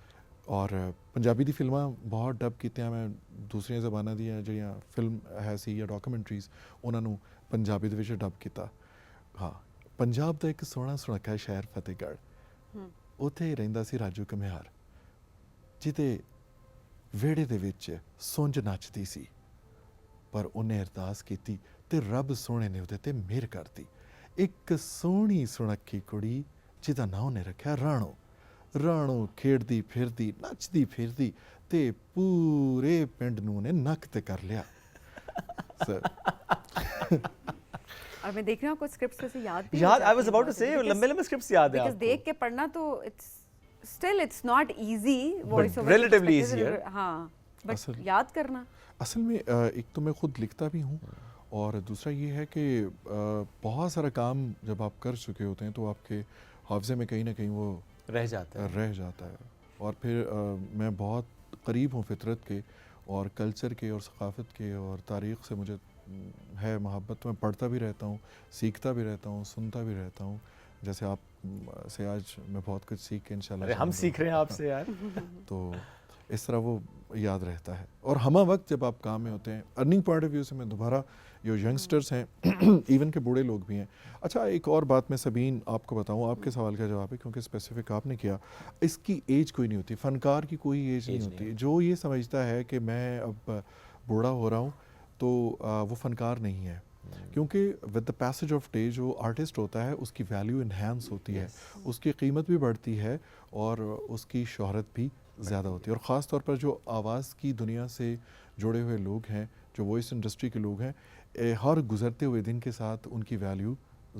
ਔਰ ਪੰਜਾਬੀ ਦੀ ਫਿਲਮਾਂ ਬਹੁਤ ਡਬ ਕੀਤੀਆਂ ਮੈਂ ਦੂਸਰੀਆਂ ਜ਼ਬਾਨਾਂ ਦੀਆਂ ਜਿਹੜੀਆਂ ਫਿਲਮ ਹੈ ਸੀ ਜਾਂ ਡਾਕੂਮੈਂਟਰੀਜ਼ ਉਹਨਾਂ ਨੂੰ ਪੰਜਾਬੀ ਦੇ ਵਿੱਚ ਡਬ ਕੀਤਾ। ਹਾਂ, ਪੰਜਾਬ ਦਾ ਇੱਕ ਸੋਹਣਾ ਸੁਣੱਖਾ ਸ਼ਹਿਰ ਫਤਿਹਗੜ੍ਹ, ਉੱਥੇ ਰਹਿੰਦਾ ਸੀ ਰਾਜੂ ਘੁਮਿਆਰ, ਜਿਹਦੇ ਵਿਹੜੇ ਦੇ ਵਿੱਚ ਸੁੰਝ ਨੱਚਦੀ ਸੀ, ਪਰ ਉਹਨੇ ਅਰਦਾਸ ਕੀਤੀ ਤੇ ਰੱਬ ਸੋਹਣੇ ਨੇ ਉਹਦੇ ਤੇ ਮਿਹਰ ਕਰਤੀ। ਇੱਕ ਸੋਹਣੀ ਸੁਣੱਖੀ ਕੁੜੀ ਜਿਹਦਾ ਨਾਂ ਉਹਨੇ ਰੱਖਿਆ ਰਾਣੋ। ਰਾਣੋ ਖੇਡਦੀ ਫਿਰਦੀ ਨੱਚਦੀ ਫਿਰਦੀ ਤੇ ਪੂਰੇ ਪਿੰਡ ਨੂੰ ਉਹਨੇ ਨੱਕ ਤੇ ਕਰ ਲਿਆ। ਸਰ और मैं देख रही हूँ आपको स्क्रिप्ट्स वैसे याद भी याद, आई वाज अबाउट टू से लंबे स्क्रिप्ट्स याद है बिकॉज आपको। देख के पढ़ना तो it's not easy voice over relatively easier। हाँ, बट असल- याद करना असल में एक तो मैं खुद लिखता भी हूँ और दूसरा ये है कि बहुत सारा काम जब आप कर चुके होते हैं तो आपके हाफजे में कहीं ना कहीं वो रह जाता है। रह जाता है। और फिर मैं बहुत करीब हूँ फितरत के और कल्चर के और सकाफ़त के और तारीख़ से मुझे है मोहब्बत। तो मैं पढ़ता भी रहता हूँ, सीखता भी रहता हूँ, सुनता भी रहता हूँ। जैसे आप से आज मैं बहुत कुछ सीख के इंशाल्लाह अरे हम जाऊँगा। सीख रहे हैं आपसे यार। तो इस तरह वो याद रहता है। और हमा वक्त जब आप काम में होते हैं, अर्निंग पॉइंट ऑफ व्यू से मैं दोबारा जो यंगस्टर्स हैं इवन के बूढ़े लोग भी हैं। अच्छा, एक और बात मैं सबीन आपको बताऊं, आपके सवाल का जवाब है क्योंकि स्पेसिफिक आपने किया, इसकी एज कोई नहीं होती, फ़नकार की कोई एज नहीं होती। जो ये समझता है कि मैं अब बूढ़ा हो रहा हूँ तो वो फ़नकार नहीं है, क्योंकि with the passage of day जो आर्टिस्ट होता है उसकी वैल्यू इन्हांस होती है, उसकी कीमत भी बढ़ती है और उसकी शोहरत भी ज़्यादा होती है। और ख़ास तौर पर जो आवाज़ की दुनिया से जुड़े हुए लोग हैं, जो वॉइस इंडस्ट्री के लोग हैं, हर गुज़रते हुए दिन के साथ उनकी वैल्यू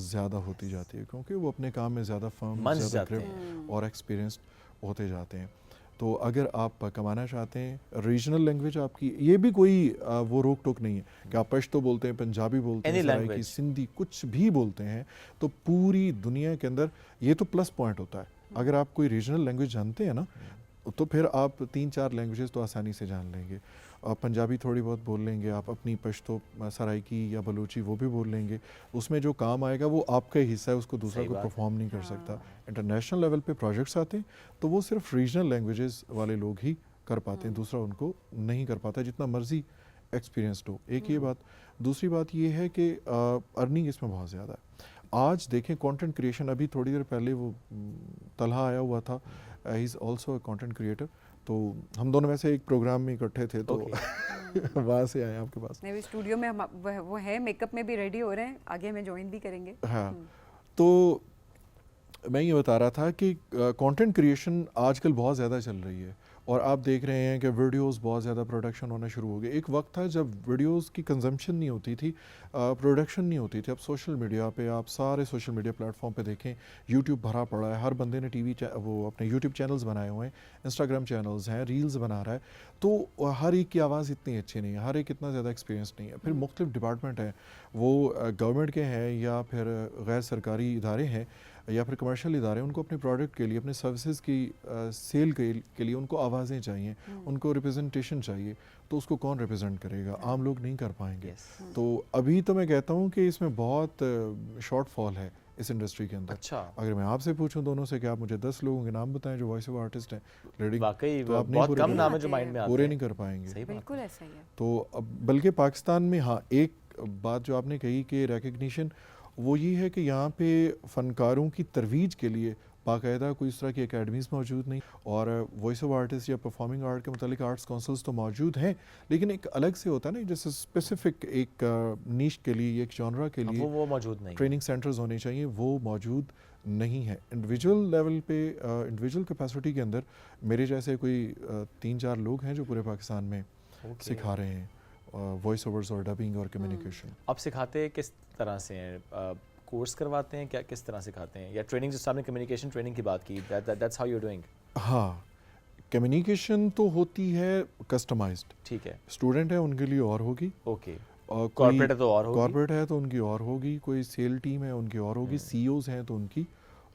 ज़्यादा होती जाती है, क्योंकि वो अपने काम में ज़्यादा फर्म, मंच ज़्यादा जाते ग्रिप और एक्सपीरियंस्ड होते जाते हैं। तो अगर आप कमाना चाहते हैं, रीजनल लैंग्वेज आपकी, ये भी कोई वो रोक टोक नहीं है कि आप पश्तो बोलते हैं, पंजाबी बोलते हैं, सराइकी, सिंधी, कुछ भी बोलते हैं, तो पूरी दुनिया के अंदर ये तो प्लस पॉइंट होता है। अगर आप कोई रीजनल लैंग्वेज जानते हैं ना, तो फिर आप 3-4 लैंग्वेजेस तो आसानी से जान लेंगे। पंजाबी थोड़ी बहुत बोल लेंगे आप, अपनी पश्तो, सराइकी या बलूची वो भी बोल लेंगे। उसमें जो काम आएगा वो आपका ही हिस्सा है, उसको दूसरा कोई परफॉर्म नहीं कर सकता। इंटरनेशनल लेवल पे प्रोजेक्ट्स आते हैं तो वो सिर्फ रीजनल लैंग्वेजेस वाले लोग ही कर पाते हैं, दूसरा उनको नहीं कर पाता, जितना मर्जी एक्सपीरियंसड हो। एक ये बात। दूसरी बात ये है कि अर्निंग इसमें बहुत ज़्यादा है। आज देखें कंटेंट क्रिएशन, अभी थोड़ी देर पहले वो तलहा आया हुआ था, he is also a content creator, तो हम दोनों में से एक प्रोग्राम में इकट्ठे थे, तो वहाँ से आए आपके पास। नहीं, स्टूडियो में वो है, मेकअप में भी रेडी हो रहे हैं, आगे हमें ज्वाइन भी करेंगे। हाँ, तो मैं ये बता रहा था कि कंटेंट क्रिएशन आजकल बहुत ज़्यादा चल रही है और आप देख रहे हैं कि वीडियोस बहुत ज़्यादा प्रोडक्शन होना शुरू हो गए। एक वक्त था जब वीडियोस की कंजम्पशन नहीं होती थी, प्रोडक्शन नहीं होती थी। अब सोशल मीडिया पे, आप सारे सोशल मीडिया प्लेटफॉर्म पे देखें, यूट्यूब भरा पड़ा है, हर बंदे ने वो अपने यूट्यूब चैनल्स बनाए हुए हैं, इंस्टाग्राम चैनल्स हैं, रील्स बना रहा है। तो हर एक की आवाज़ इतनी अच्छी नहीं है, हर एक इतना ज़्यादा एक्सपीरियंस नहीं है। फिर मुख्तलिफ डिपार्टमेंट हैं, वो गवर्नमेंट के हैं या फिर गैर सरकारी इदारे हैं या फिर कमर्शियल इदारे, उनको अपने प्रोडक्ट के लिए, अपने सर्विसेज की सेल के लिए उनको आवाज़ें चाहिए, उनको रिप्रेजेंटेशन चाहिए। तो उसको कौन रिप्रेजेंट करेगा? आम लोग नहीं कर पाएंगे। तो अभी तो मैं कहता हूँ कि इसमें बहुत शॉर्टफॉल है इस इंडस्ट्री के अंदर। अच्छा, अगर मैं आपसे पूछूं दोनों से कि आप मुझे 10 लोगों के नाम बताएं जो वॉइस ओवर आर्टिस्ट हैं रीडिंग, वाकई तो आप बहुत कम नाम है जो माइंड में आते पूरे हैं। नहीं कर पाएंगे। सही बात। बिल्कुल ऐसा ही है। तो अब बल्कि पाकिस्तान में, हाँ, एक बात जो आपने कही कि रिकग्निशन, वो ये है कि यहाँ पे फ़नकारों की तरवीज के लिए बाकायदा कोई इस तरह की एकेडमीज़ मौजूद नहीं, और वॉइस ऑफ आर्टिस्ट या परफॉर्मिंग आर्ट के मतलब आर्ट्स काउंसिल्स तो मौजूद हैं, लेकिन एक अलग से होता है ना, जैसे स्पेसिफिक एक नीश के लिए, एक जॉनरा के लिए वो मौजूद नहीं। ट्रेनिंग सेंटर्स होने चाहिए, वो मौजूद नहीं है। इंडिविजुअल लेवल पे, इंडिविजुअल कैपेसिटी के अंदर मेरे जैसे कोई 3-4 लोग हैं जो पूरे पाकिस्तान में सिखा रहे हैं वॉइस ओवर्स और डबिंग और कम्युनिकेशन। आप सिखाते किस तरह से हैं? कोर्स करवाते हैं क्या, किस तरह सिखाते हैं, या ट्रेनिंग? जो सामने कम्युनिकेशन ट्रेनिंग की बात की, that's how you are doing? हाँ, कम्युनिकेशन तो होती है कस्टमाइज्ड, ठीक है, स्टूडेंट है उनके लिए और होगी, ओके। और कॉर्पोरेट है तो और होगी। कॉर्पोरेट है तो उनकी और होगी, कोई सेल टीम है उनकी और होगी, सीईओज हैं तो उनकी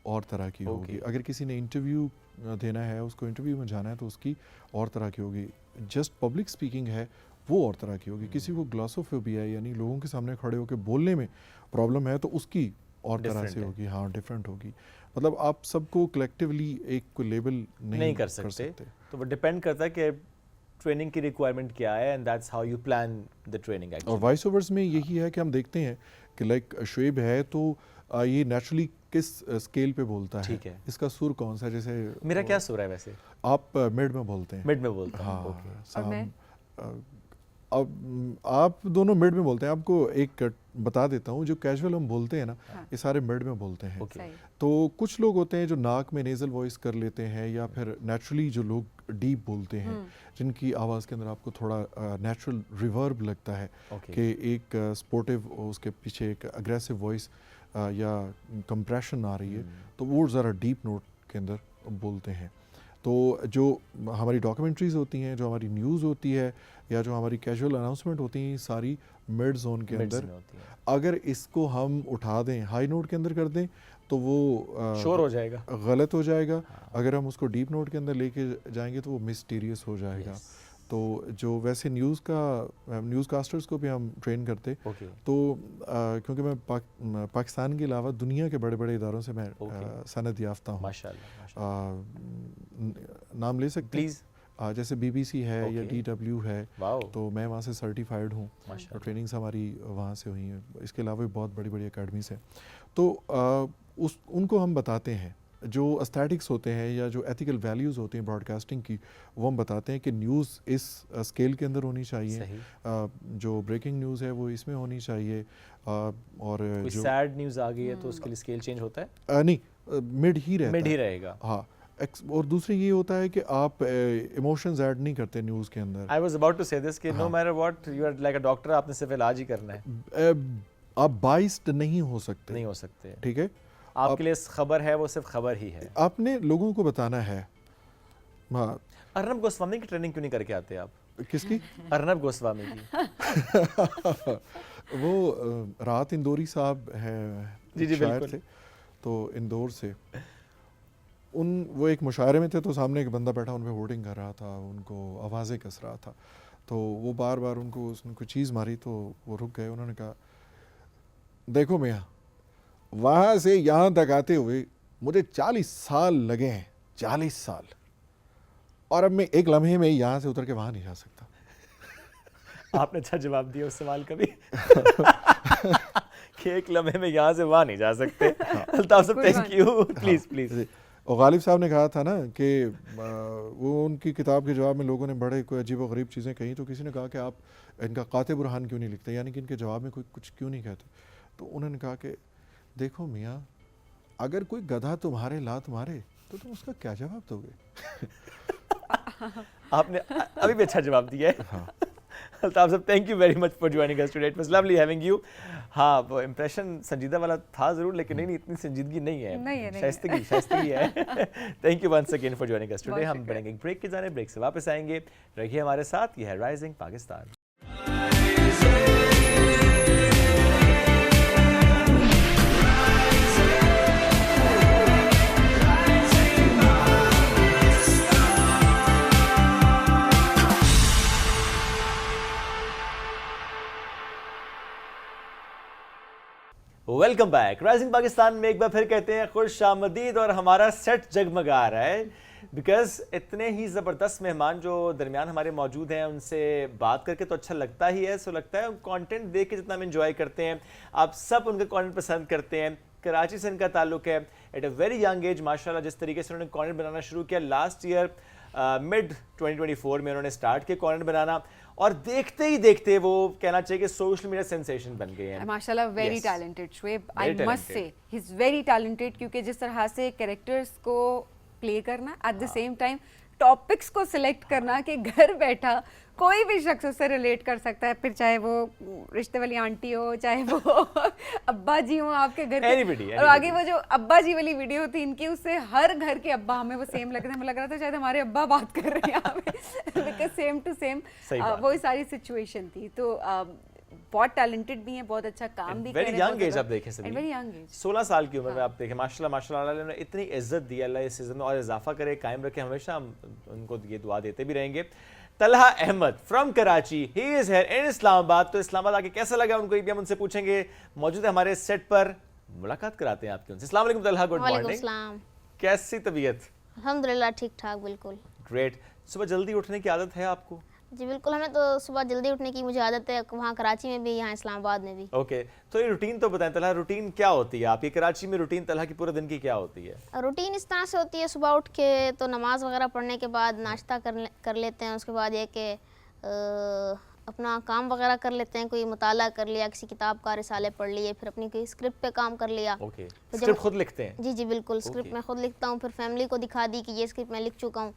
और तरह की होगी, अगर किसी ने इंटरव्यू देना है, उसको इंटरव्यू में जाना है तो उसकी और तरह की होगी, जस्ट पब्लिक स्पीकिंग है वो और तरह की होगी, किसी को ग्लॉसोफोबिया यानी लोगों के सामने खड़े होकर बोलने में प्रॉब्लम है तो उसकी और तरह से होगी, हाँ डिफरेंट होगी। मतलब आप सबको कलेक्टिवली एक को लेबल नहीं कर सकते। तो वो डिपेंड करता है कि ट्रेनिंग की रिक्वायरमेंट क्या है, and that's how you plan the training. और वॉइस ओवर्स में यही है कि हम देखते हैं कि लाइक शुएब है तो ये नेचुरली किस स्केल पे बोलता है, ठीक है, इसका सुर कौन सा, जैसे मेरा क्या सुर है वैसे? आप मिड में बोलते हैं। मिड में बोलता हूं, हाँ, ओके। और मैं? अब आप दोनों मिड में बोलते हैं। आपको एक बता देता हूँ, जो कैजुअल हम बोलते हैं ना, ये सारे मिड में बोलते हैं। ओके। तो कुछ लोग होते हैं जो नाक में नेजल वॉइस कर लेते हैं, या फिर नेचुरली जो लोग डीप बोलते हैं, जिनकी आवाज़ के अंदर आपको थोड़ा नेचुरल रिवर्ब लगता है कि एक स्पोर्टिव, उसके पीछे एक अग्रेसिव वॉइस या कंप्रेशन आ रही है, तो वो ज़रा डीप नोट के अंदर बोलते हैं। तो जो हमारी डॉक्यूमेंट्रीज़ होती हैं, जो हमारी न्यूज़ होती है, या जो हमारी कैजुअल अनाउंसमेंट होती हैं, सारी मिड जोन के अंदर। अगर इसको हम उठा दें, हाई नोट के अंदर कर दें, तो वो शोर हो जाएगा, गलत हो जाएगा। अगर हम उसको डीप नोट के अंदर लेके जाएंगे तो वो मिस्टीरियस हो जाएगा। तो जो वैसे न्यूज़ कास्टर्स को भी हम ट्रेन करते, तो क्योंकि मैं पाकिस्तान के अलावा दुनिया के बड़े बड़े इदारों से मैं सनद याफ्ता हूँ। माशाल्लाह, नाम ले सकते प्लीज़? जैसे BBC है या DW है, तो मैं वहाँ से सर्टिफाइड हूँ, माशाल्लाह, और ट्रेनिंग्स हमारी वहाँ से हुई हैं। इसके अलावा भी बहुत बड़ी बड़ी अकेडमीज़ हैं। तो उनको हम बताते हैं जो एस्थेटिक्स होते हैं या जो एथिकल वैल्यूज़ होते हैं ब्रॉडकास्टिंग की, वो हम बताते हैं कि न्यूज़ इस स्केल के अंदर होनी चाहिए, जो ब्रेकिंग न्यूज़ है वो इसमें होनी चाहिए, और जो सैड न्यूज़ आ गई है तो उसके लिए स्केल चेंज होता है? नहीं, मिड ही रहेगा। हाँ, और दूसरी ये होता है कि आप इमोशंस ऐड नहीं करते न्यूज़ के अंदर। I was about to say this कि no matter what you are like a doctor, आपने सिर्फ इलाज ही करना है, आप बाइस्ड नहीं हो सकते, ठीक है? आपके लिए खबर है वो सिर्फ खबर ही है, आपने लोगों को बताना है। हाँ, अर्नब गोस्वामी की ट्रेनिंग क्यों नहीं करके आते आप? किसकी? अर्नब गोस्वामी की। वो राहत इंदौरी साहब हैं, जी शायर थे, तो इंदौर से वो एक मुशायरे में थे, तो सामने एक बंदा बैठा उन पे होर्डिंग कर रहा था, उनको आवाज़ें कस रहा था, तो वो बार बार उनको उसने कोई चीज़ मारी तो वो रुक गए। उन्होंने कहा, देखो मियाँ, वहाँ से यहाँ तक आते हुए मुझे 40 साल लगे हैं, 40 साल, और अब मैं एक लम्हे में यहाँ से उतर के वहाँ नहीं जा सकता। आपने अच्छा जवाब दिया उस सवाल का भी कि एक लम्हे में यहाँ से वहाँ नहीं जा सकते। अल्ताफ साहब, थैंक यू, प्लीज़। और गालिब साहब ने कहा था ना कि वो उनकी किताब के जवाब में लोगों ने बड़े कोई अजीब व गरीब चीज़ें कही, तो किसी ने कहा कि आप इनका काते बुरहान क्यों नहीं लिखते, यानी कि इनके जवाब में कोई कुछ क्यों नहीं कहते। तो उन्होंने कहा कि देखो मियाँ, अगर कोई गधा तुम्हारे लात मारे तो तुम उसका क्या जवाब दोगे? आपने अभी भी अच्छा जवाब दिया है। हाँ। अल्ताफ साहब, thank you very much for joining us today, it was lovely having you. हाँ, वो इंप्रेशन संजीदा वाला था ज़रूर, लेकिन नहीं इतनी संजीदगी नहीं है, शाइस्तगी है। Thank you once again for joining us today. हम बढ़ेंगे ब्रेक के जाने, ब्रेक से वापस आएंगे, रहिए हमारे साथ। ये है rising Pakistan. Welcome back. Rising Pakistan में एक बार फिर कहते हैं खुश आमदीद, और हमारा सेट जगमगा रहा है बिकॉज इतने ही ज़बरदस्त मेहमान जो दरमियान हमारे मौजूद हैं, उनसे बात करके तो अच्छा लगता ही है। सो लगता है कंटेंट देख के जितना हम एंजॉय करते हैं, आप सब उनका कंटेंट पसंद करते हैं, कराची से इनका ताल्लुक है। Eight a very young as माशाल्लाह जिस तरीके से उन्होंने कंटेंट बनाना शुरू किया, लास्ट ईयर मिड 2024 में उन्होंने स्टार्ट किया कंटेंट बनाना, और देखते ही देखते वो कहना चाहिए कि सोशल मीडिया सेंसेशन बन गए हैं। माशाल्लाह very Yes. Talented Shoaib, I Very must say talented. He is very talented, क्योंकि जिस तरह से कैरेक्टर्स को प्ले करना, at the same time topics को सिलेक्ट करना कि घर बैठा कोई भी शख्स उससे रिलेट कर सकता है, फिर चाहे वो रिश्ते वाली आंटी हो, चाहे वो अब्बा जी हो आपके घर के। Anybody, और आगे anybody. वो जो अब्बा जी वाली वीडियो थी इनकी, उससे हर घर के अब्बा हमें वो सेम लग रहे थे, हमें लग रहा था शायद हमारे अब्बा बात कर रहे हैं यहाँ पे बिकॉज सेम टू सेम सही बात वही सारी सिचुएशन थी। तो बहुत टैलेंटेड भी हैं, बहुत अच्छा काम भी कर वेरी रहे हैं, यंग एज आप देखें सभी, वेरी यंग एज। 16 साल की उम्र में आप देखें माशाल्लाह माशाल्लाह, अल्लाह ने इतनी इज्जत दी, अल्लाह इस सीजन में और इजाफा करे, कायम रखे, हमेशा हम उनको ये दुआ देते भी रहेंगे। Talha Ahmed from Karachi, he is here in Islamabad. तो इस्लामाबाद आके कैसा लगा उनको, ये भी हम उनसे पूछेंगे। मौजूद है हमारे सेट पर, मुलाकात कराते हैं आपकी उनसे। अस्सलाम वालेकुम तलहा, गुड वालेकुम मॉर्निंग, सलाम। कैसी तबीयत? अल्हम्दुलिल्लाह ठीक ठाक बिल्कुल। ग्रेट। सुबह जल्दी उठने की आदत है आपको? जी बिल्कुल, हमें तो सुबह जल्दी उठने की मुझे आदत है, वहाँ कराची में भी, यहाँ इस्लामाबाद में भी। ओके तो ये रूटीन तो बताएं तलहा, रूटीन क्या होती है आपकी कराची में? रूटीन तलहा की पूरे दिन की क्या होती है? रूटीन इस तरह से होती है, सुबह उठ के तो नमाज़ वगैरह पढ़ने के बाद नाश्ता कर लेते हैं, उसके बाद ये कि अपना काम वगैरह कर लेते हैं, कोई मुताला कर लिया, किसी किताब का रिसाले पढ़ लिए, फिर अपनी कोई स्क्रिप्ट पे काम कर लिया। ओके तो जब- स्क्रिप्ट खुद लिखते हैं? जी जी बिल्कुल, स्क्रिप्ट मैं खुद लिखता हूँ, फिर फैमिली को दिखा दी कि ये स्क्रिप्ट मैं लिख चुका हूँ,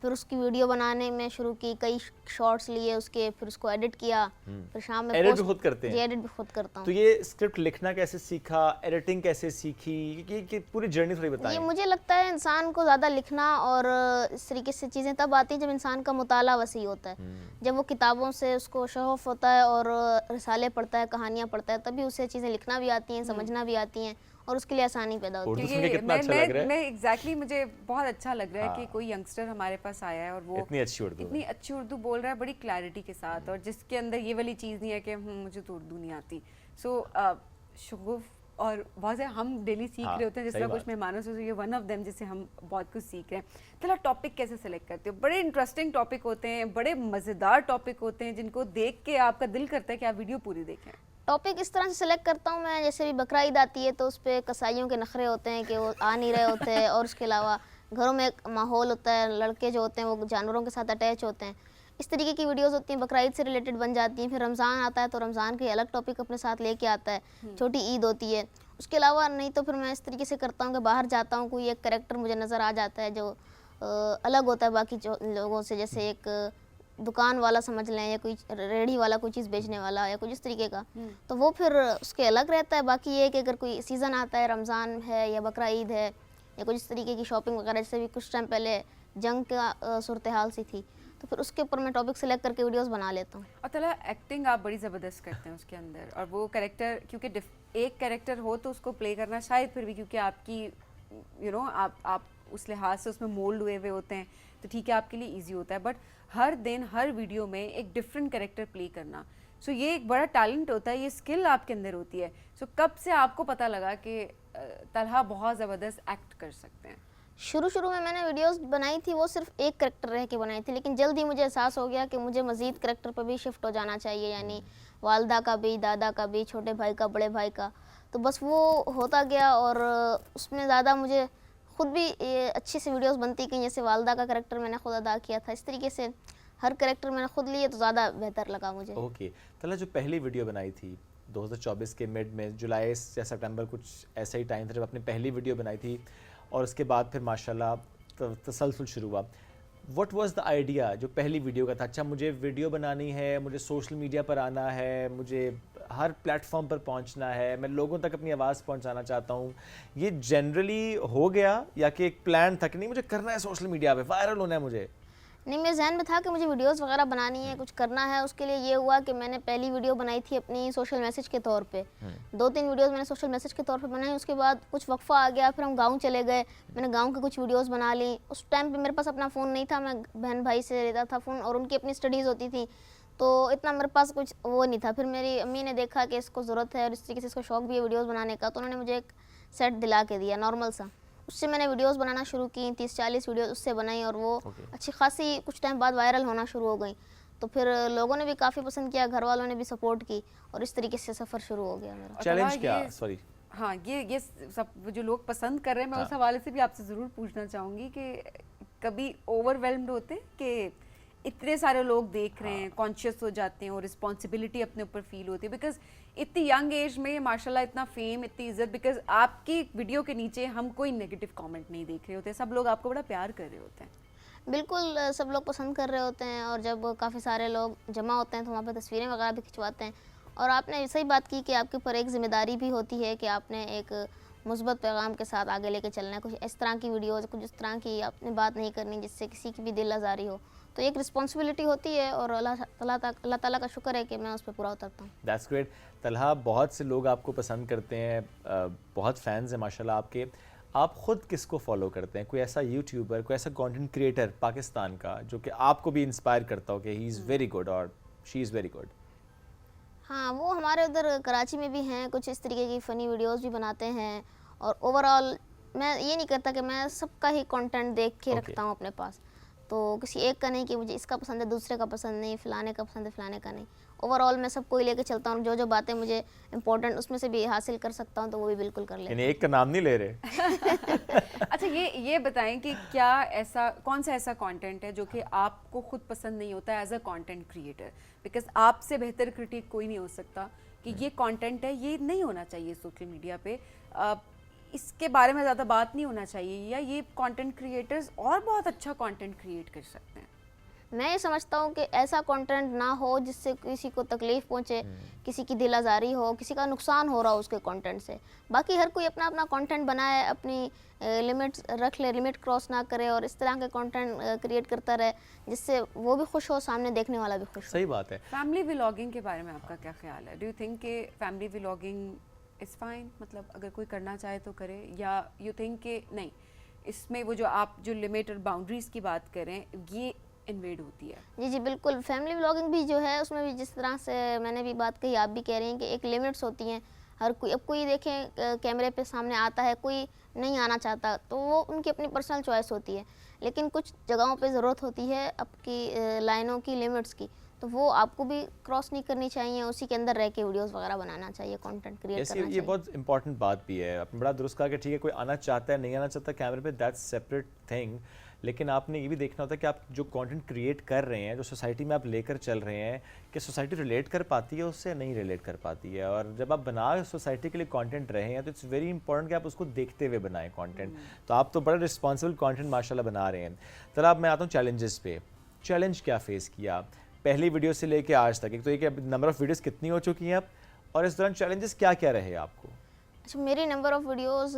फिर उसकी वीडियो बनाने में शुरू की, कई शॉर्ट्स लिए उसके, फिर उसको एडिट किया, फिर शाम में एडिट भी post- खुद करते जी हैं? एडिट भी खुद करता हूँ। तो ये स्क्रिप्ट लिखना कैसे सीखा, एडिटिंग कैसे सीखी, ये पूरी जर्नी थोड़ी बताएं। ये मुझे लगता है इंसान को ज़्यादा लिखना और इस तरीके से चीज़ें तब आती हैं जब इंसान का मुताला वसी होता है, जब वो किताबों से उसको शौक़ होता है और रिसाले पढ़ता है, कहानियाँ पढ़ता है, तभी उसे चीज़ें लिखना भी आती हैं, समझना भी आती हैं और उसके लिए आसानी पैदा होती है। उर्दू सुन के कितना अच्छा लग रहा है। मैं एग्जैक्टली मुझे बहुत अच्छा लग रहा है हाँ। कि कोई यंगस्टर हमारे पास आया है और वो इतनी अच्छी उर्दू इतनी अच्छी उर्दू बोल रहा है, बड़ी क्लैरिटी के साथ, और जिसके अंदर ये वाली चीज़ नहीं है कि मुझे तो उर्दू नहीं आती। सो शगुफ और बहुत से हम डेली सीख हाँ, रहे होते हैं, जिस सही तरह कुछ बात। मेहमानों से, ये वन ऑफ देम जिससे हम बहुत कुछ सीख रहे हैं। चलो टॉपिक कैसे सेलेक्ट करते हो? बड़े इंटरेस्टिंग टॉपिक होते हैं, बड़े मज़ेदार टॉपिक होते हैं, जिनको देख के आपका दिल करता है कि आप वीडियो पूरी देखें। टॉपिक इस तरह से सेलेक्ट करता हूँ मैं, जैसे भी बकरा ईद आती है तो उस पर कसाईयों के नखरे होते हैं कि वो आ नहीं रहे होते हैं, और उसके अलावा घरों में एक माहौल होता है, लड़के जो होते हैं वो जानवरों के साथ अटैच होते हैं, इस तरीके की वीडियोस होती हैं, बकरा ईद से रिलेटेड बन जाती हैं। फिर रमज़ान आता है तो रमज़ान के अलग टॉपिक अपने साथ लेके आता है, छोटी ईद होती है। उसके अलावा नहीं तो फिर मैं इस तरीके से करता हूँ कि बाहर जाता हूँ, कोई एक कैरेक्टर मुझे नज़र आ जाता है जो अलग होता है बाकी लोगों से, जैसे एक दुकान वाला समझ लें, या कोई रेडी वाला, कोई चीज़ बेचने वाला, या कुछ इस तरीके का, तो वो फिर उसके अलग रहता है। बाकी ये है कि अगर कोई सीज़न आता है, रमज़ान है या बकरा ईद है या कुछ इस तरीके की शॉपिंग वगैरह, जैसे भी कुछ टाइम पहले जंग का सूरत हाल सी थी, तो फिर उसके ऊपर मैं टॉपिक सेलेक्ट करके वीडियोस बना लेता हूँ। और तला एक्टिंग आप बड़ी ज़बरदस्त करते हैं उसके अंदर, और वो कैरेक्टर क्योंकि एक कैरेक्टर हो तो उसको प्ले करना शायद फिर भी, क्योंकि आपकी आप उस लिहाज से उसमें मोल्ड हुए होते हैं, तो ठीक है आपके लिए इजी होता है, बट हर दिन हर वीडियो में एक डिफरेंट कैरेक्टर प्ले करना, सो ये एक बड़ा टैलेंट होता है, ये स्किल आपके अंदर होती है। सो कब से आपको पता लगा कि तलहा बहुत ज़बरदस्त एक्ट कर सकते हैं? शुरू में मैंने वीडियोस बनाई थी, वो सिर्फ एक करेक्टर रह के बनाई थी, लेकिन जल्द ही मुझे एहसास हो गया कि मुझे मज़ीद करेक्टर पर भी शिफ्ट हो जाना चाहिए, यानी वालदा का भी, दादा का भी, छोटे भाई का, बड़े भाई का। तो बस वो होता गया और उसमें ज़्यादा मुझे खुद भी अच्छी सी वीडियोस बनती गई। जैसे वालदा का करेक्टर मैंने खुद अदा किया था, इस तरीके से हर करेक्टर मैंने खुद लिए तो ज़्यादा बेहतर लगा मुझे। ओके तलहा, जो पहली वीडियो बनाई थी 2024 के मिड में, जुलाई या सितंबर कुछ ऐसा ही टाइम था जब आपने पहली वीडियो बनाई थी, और उसके बाद फिर माशाल्लाह तसलसल शुरू हुआ। व्हाट वाज द आइडिया जो पहली वीडियो का था? अच्छा मुझे वीडियो बनानी है, मुझे सोशल मीडिया पर आना है, मुझे हर प्लेटफॉर्म पर पहुंचना है, मैं लोगों तक अपनी आवाज़ पहुंचाना चाहता हूं, ये जनरली हो गया या कि एक प्लान था कि नहीं मुझे करना है सोशल मीडिया पे, वायरल होना है मुझे? नहीं, मेरे जहन में था कि मुझे वीडियोस वगैरह बनानी है, कुछ करना है। उसके लिए ये हुआ कि मैंने पहली वीडियो बनाई थी अपनी सोशल मैसेज के तौर पे, 2-3 वीडियोस मैंने सोशल मैसेज के तौर पे बनाई। उसके बाद कुछ वक्फा आ गया, फिर हम गांव चले गए, मैंने गांव के कुछ वीडियोस बना ली। उस टाइम पे मेरे पास अपना फ़ोन नहीं था, मैं बहन भाई से लेता था फ़ोन, और उनकी अपनी स्टडीज़ होती थी, तो इतना मेरे पास कुछ वो नहीं था। फिर मेरी अम्मी ने देखा कि इसको ज़रूरत है और इस तरीके से इसको शौक़ भी है वीडियोज़ बनाने का, तो उन्होंने मुझे एक सेट दिला के दिया नॉर्मल सा। उससे मैंने वीडियोस बनाना शुरू की, 30-40 वीडियोस उससे बनाई, और वो अच्छी खासी कुछ टाइम बाद वायरल होना शुरू हो गई। तो फिर लोगों ने भी काफ़ी पसंद किया, घर वालों ने भी सपोर्ट की, और इस तरीके से सफ़र शुरू हो गया मेरा। चैलेंज तलहा, क्या? ये सॉरी हाँ, ये सब जो लोग पसंद कर रहे हैं, मैं उस हवाले से भी आपसे ज़रूर पूछना चाहूँगी कि कभी ओवरवेल्म्ड होते हैं कि इतने सारे लोग देख रहे हैं, कॉन्शियस हो जाते हैं और रिस्पॉन्सिबिलिटी अपने ऊपर फील होती है, बिकॉज इतनी यंग एज में माशाल्लाह इतना फेम, इतनी इज्जत, बिकॉज आपकी वीडियो के नीचे हम कोई नेगेटिव कमेंट नहीं देख रहे होते, सब लोग आपको बड़ा प्यार कर रहे होते हैं। बिल्कुल सब लोग पसंद कर रहे होते हैं, और जब काफ़ी सारे लोग जमा होते हैं तो वहाँ पे तस्वीरें वगैरह भी खिंचवाते हैं। और आपने सही बात की कि आपके ऊपर एक जिम्मेदारी भी होती है कि आपने एक मुस्बत पैगाम के साथ आगे लेके चलना है। कुछ इस तरह की वीडियोज़, कुछ इस तरह की आपने बात नहीं करनी जिससे किसी की भी दिल आज़ारी हो, तो एक रिस्पॉन्सिबिलिटी होती है, और अल्लाह ताला का शुक्र है कि मैं उस पर पूरा उतरता हूँ। That's great. तलहा, बहुत से लोग आपको पसंद करते हैं, बहुत फैंस हैं माशाल्लाह आपके। आप ख़ुद किसको फॉलो करते हैं? कोई ऐसा यूट्यूबर, कोई ऐसा कंटेंट क्रिएटर पाकिस्तान का जो कि आपको भी इंस्पायर करता हो कि ही इज़ वेरी गुड और शी इज़ वेरी गुड? हाँ, वो हमारे उधर कराची में भी हैं, कुछ इस तरीके की फ़नी वीडियोज़ भी बनाते हैं। और ओवरऑल मैं ये नहीं करता कि मैं सबका ही कंटेंट देख के रखता हूँ अपने पास, तो किसी एक का नहीं कि मुझे इसका पसंद है, दूसरे का पसंद नहीं, फ़लाने का पसंद है, फ़लाने का नहीं। ओवरऑल मैं सबको ही लेके चलता हूँ, जो बातें मुझे इंपॉर्टेंट उसमें से भी हासिल कर सकता हूँ तो वो भी बिल्कुल कर लेता हूँ। यानी एक का नाम नहीं ले रहे? अच्छा, ये बताएं कि क्या ऐसा, कौन सा ऐसा कंटेंट है जो कि आपको खुद पसंद नहीं होता as a content creator? Because आपसे बेहतर क्रिटिक कोई नहीं हो सकता कि ये कंटेंट है, ये नहीं होना चाहिए सोशल मीडिया पे, इसके बारे में ज़्यादा बात नहीं होना चाहिए, या ये कंटेंट क्रिएटर्स और बहुत अच्छा कंटेंट क्रिएट कर सकते हैं? मैं ये समझता हूँ कि ऐसा कंटेंट ना हो जिससे किसी को तकलीफ़ पहुँचे, किसी की दिल आज़ारी हो, किसी का नुकसान हो रहा हो उसके कंटेंट से। बाकी हर कोई अपना अपना कंटेंट बनाए, अपनी लिमिट्स रख ले, लिमिट क्रॉस ना करे, और इस तरह के कंटेंट क्रिएट करता रहे जिससे वो भी खुश हो, सामने देखने वाला भी खुश हो। सही बात है। फैमिली व्लॉगिंग के बारे में आपका क्या ख्याल है? डू यू थिंक कि फैमिली व्लॉगिंग इज़ फाइन, मतलब अगर कोई करना चाहे तो करे, या यू थिंक कि नहीं, इसमें वो जो आप जो लिमिट और बाउंड्रीज़ की बात करें ये इन्वेड होती है? जी जी बिल्कुल, फैमिली व्लॉगिंग भी जो है उसमें भी जिस तरह से मैंने भी बात कही, आप भी कह रही हैं कि एक लिमिट्स होती हैं। हर कोई, अब कोई देखें कैमरे पे सामने आता है, कोई नहीं आना चाहता, तो वो उनकी अपनी पर्सनल चॉइस होती है। लेकिन कुछ जगहों पे ज़रूरत होती है आपकी लाइनों की, लिमिट्स की, तो वो आपको भी क्रॉस नहीं करनी चाहिए, उसी के अंदर रह के वीडियोस वगैरह बनाना चाहिए, कंटेंट क्रिएट करना चाहिए। ये बहुत इंपॉर्टेंट बात भी है, आपने बड़ा दुरुस्त कहा कि ठीक है कोई आना चाहता है, नहीं आना चाहता कैमरे पे, दैट्स सेपरेट थिंग। लेकिन आपने ये भी देखना होता है कि आप जो कंटेंट क्रिएट कर रहे हैं, जो सोसाइटी में आप लेकर चल रहे हैं, कि सोसाइटी रिलेट कर पाती है उससे, नहीं रिलेट कर पाती है। और जब आप बना सोसाइटी के लिए कंटेंट रहे हैं तो इट्स वेरी इंपॉर्टेंट कि आप उसको देखते हुए बनाएं कंटेंट। तो आप तो बड़ा रिस्पॉन्सिबल कंटेंट माशाल्लाह बना रहे हैं। चलो अब मैं आता हूँ चैलेंजेस पे। चैलेंज क्या फेस किया पहली वीडियो से लेके आज तक? एक तो एक नंबर ऑफ वीडियोस कितनी हो चुकी हैं अब, और इस दौरान चैलेंजेस क्या क्या रहे आपको? अच्छा, मेरी नंबर ऑफ़ वीडियोस